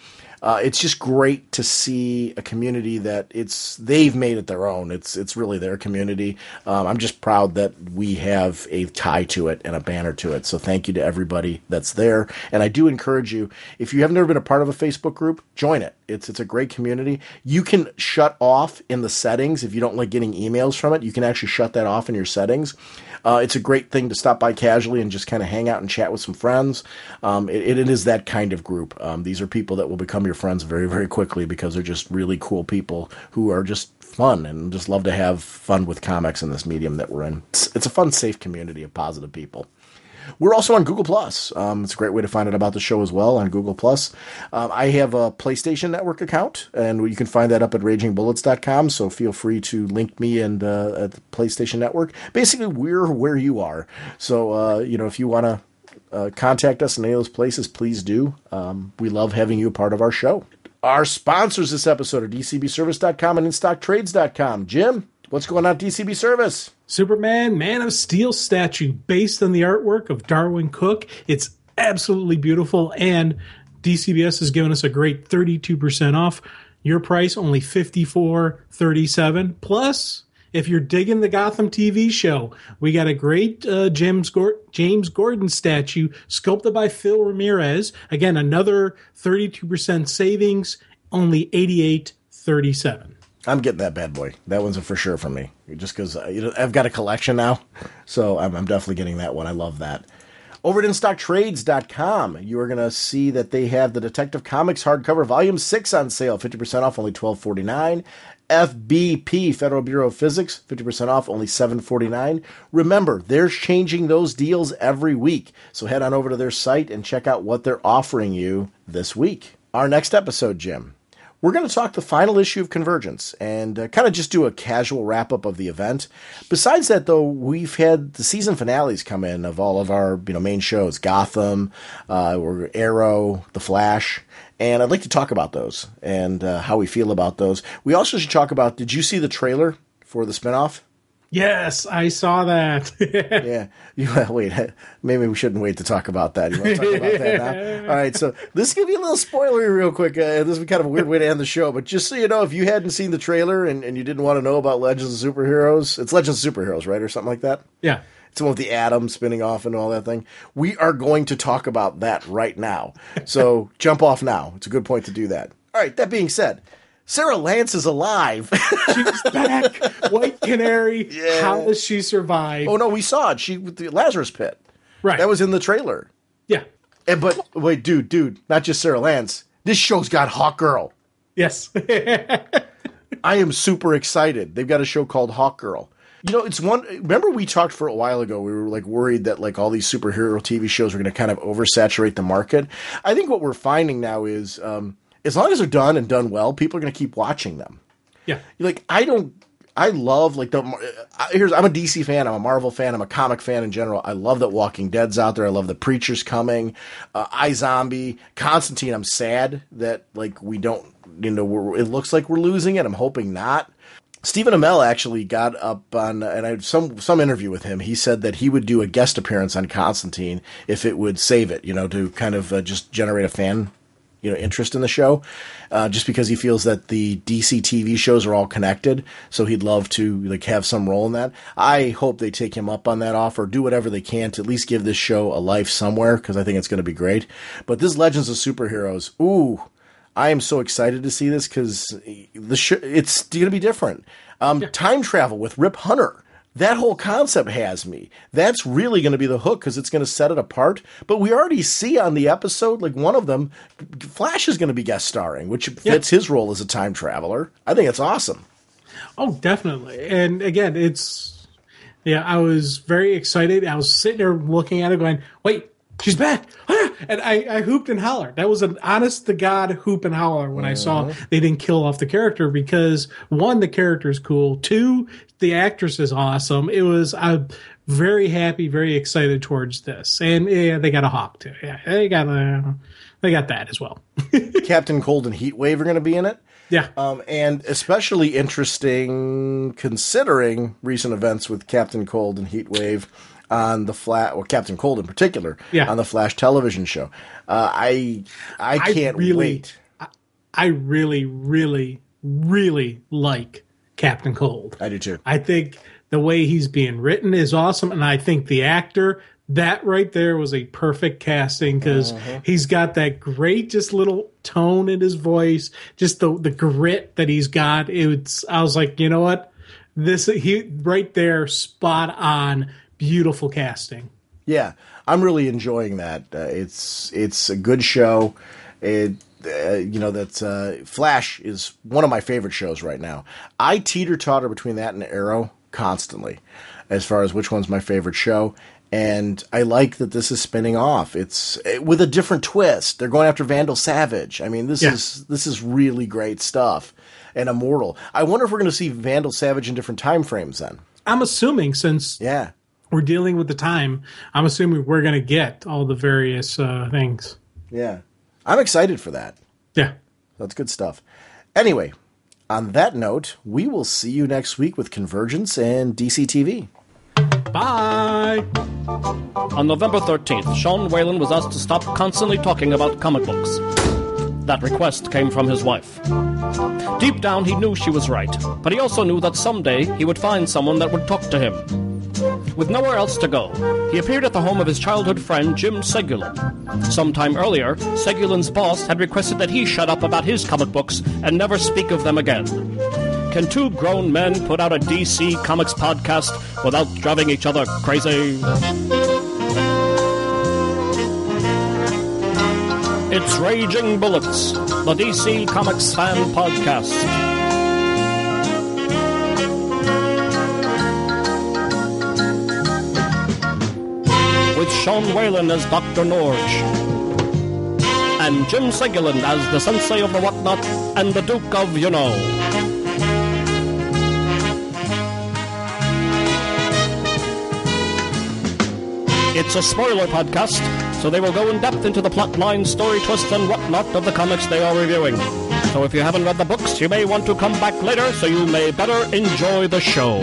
It's just great to see a community that they've made it their own. It's really their community. I'm just proud that we have a tie to it and a banner to it. So thank you to everybody that's there. And I do encourage you, if you have never been a part of a Facebook group, join it. It's a great community. You can shut off in the settings if you don't like getting emails from it. You can actually shut that off in your settings. It's a great thing to stop by casually and just kind of hang out and chat with some friends. It is that kind of group. These are people that will become your friends very, very quickly because they're just really cool people who are just fun and just love to have fun with comics in this medium that we're in. It's a fun, safe community of positive people. We're also on Google+. It's a great way to find out about the show as well on Google+. I have a PlayStation Network account, and you can find that up at RagingBullets.com, so feel free to link me and at the PlayStation Network. Basically, we're where you are. So, if you want to contact us in any of those places, please do. We love having you a part of our show. Our sponsors this episode are DCBService.com and InStockTrades.com. Jim, what's going on at DCB Service? Superman Man of Steel statue based on the artwork of Darwin Cook. It's absolutely beautiful, and DCBS has given us a great 32% off. Your price only $54.37. Plus, if you're digging the Gotham TV show, we got a great James Gordon statue sculpted by Phil Ramirez. Again, another 32% savings, only $88.37. I'm getting that bad boy. That one's a for sure from me. Just because I've got a collection now, so I'm definitely getting that one. I love that. Over at InStockTrades.com, you are going to see that they have the Detective Comics hardcover volume 6 on sale, 50% off, only $12.49. FBP, Federal Bureau of Physics, 50% off, only $7.49. Remember, they're changing those deals every week, so head on over to their site and check out what they're offering you this week. Our next episode, Jim, we're going to talk the final issue of Convergence and kind of just do a casual wrap-up of the event. Besides that, though, we've had the season finales come in of all of our main shows, Gotham, or Arrow, The Flash, and I'd like to talk about those and how we feel about those. We also should talk about, did you see the trailer for the spinoff? Yes, I saw that. Yeah. Wait, maybe we shouldn't wait to talk about that. You want to talk about that now? All right, so this is going to be a little spoilery real quick. This is kind of a weird way to end the show, but just so you know, if you hadn't seen the trailer and you didn't want to know about Legends of Superheroes, it's Legends of Superheroes, right, or something like that? Yeah. It's the one with the atom spinning off and all that thing. We are going to talk about that right now. So jump off now. It's a good point to do that. All right, that being said, Sarah Lance is alive. She's back. White Canary. Yeah. How does she survive? Oh, no, we saw it. She with the Lazarus Pit. Right. That was in the trailer. Yeah. But wait, dude, not just Sarah Lance. This show's got Hawkgirl. Yes. I am super excited. They've got a show called Hawkgirl. It's one. Remember, we talked for a while ago. We were worried that all these superhero TV shows were going to kind of oversaturate the market. I think what we're finding now is, as long as they're done and done well, people are going to keep watching them. Yeah. I love I'm a DC fan. I'm a Marvel fan. I'm a comic fan in general. I love that Walking Dead's out there. I love the Preacher's coming. iZombie, Constantine. I'm sad that we don't. It looks like we're losing it. I'm hoping not. Stephen Amell actually got up on, and I had some interview with him. He said that he would do a guest appearance on Constantine if it would save it, to kind of just generate a fan, interest in the show, just because he feels that the DC TV shows are all connected. So he'd love to have some role in that. I hope they take him up on that offer, do whatever they can to at least give this show a life somewhere, because I think it's going to be great. But this Legends of Superheroes, ooh, I am so excited to see this because it's going to be different. Time travel with Rip Hunter. That whole concept has me. That's really going to be the hook because it's going to set it apart. But we already see on the episode, one of them, Flash is going to be guest starring, which fits his role as a time traveler. I think it's awesome. Oh, definitely. And again, I was very excited. I was sitting there looking at it going, wait, she's back. And I hooped and hollered. That was an honest-to-God hoop and holler when I saw they didn't kill off the character because, one, the character's cool. Two, the actress is awesome. I'm very happy, very excited towards this. And, they got a Hawk, too. Yeah, they got that as well. Captain Cold and Heatwave are going to be in it. Yeah. And especially interesting considering recent events with Captain Cold and Heatwave on the Flash, or Captain Cold in particular, on the Flash television show. I can't wait. I really, really, really like Captain Cold. I do too. I think the way he's being written is awesome, and I think the actor, that right there was a perfect casting because he's got that great just little tone in his voice, just the grit that he's got. I was like, you know what? He right there, spot on. Beautiful casting. Yeah, I'm really enjoying that. It's a good show. Flash is one of my favorite shows right now. I teeter-totter between that and Arrow constantly as far as which one's my favorite show. And I like that this is spinning off. It's with a different twist. They're going after Vandal Savage. I mean, this is really great stuff. And Immortal. I wonder if we're going to see Vandal Savage in different time frames then. I'm assuming since we're dealing with the time, I'm assuming we're going to get all the various things. Yeah. I'm excited for that. Yeah. That's good stuff. Anyway, on that note, we will see you next week with Convergence and DC TV. Bye! On November 13th, Sean Whalen was asked to stop constantly talking about comic books. That request came from his wife. Deep down, he knew she was right, but he also knew that someday he would find someone that would talk to him. With nowhere else to go, he appeared at the home of his childhood friend Jim Segulin. Sometime earlier, Segulin's boss had requested that he shut up about his comic books and never speak of them again. Can two grown men put out a DC Comics podcast without driving each other crazy? It's Raging Bullets, the DC Comics fan podcast. With Sean Whalen as Dr. Norge, and Jim Seguin as the Sensei of the Whatnot and the Duke of You-Know. It's a spoiler podcast, so they will go in depth into the plot line, story twists, and whatnot of the comics they are reviewing. So if you haven't read the books, you may want to come back later so you may better enjoy the show.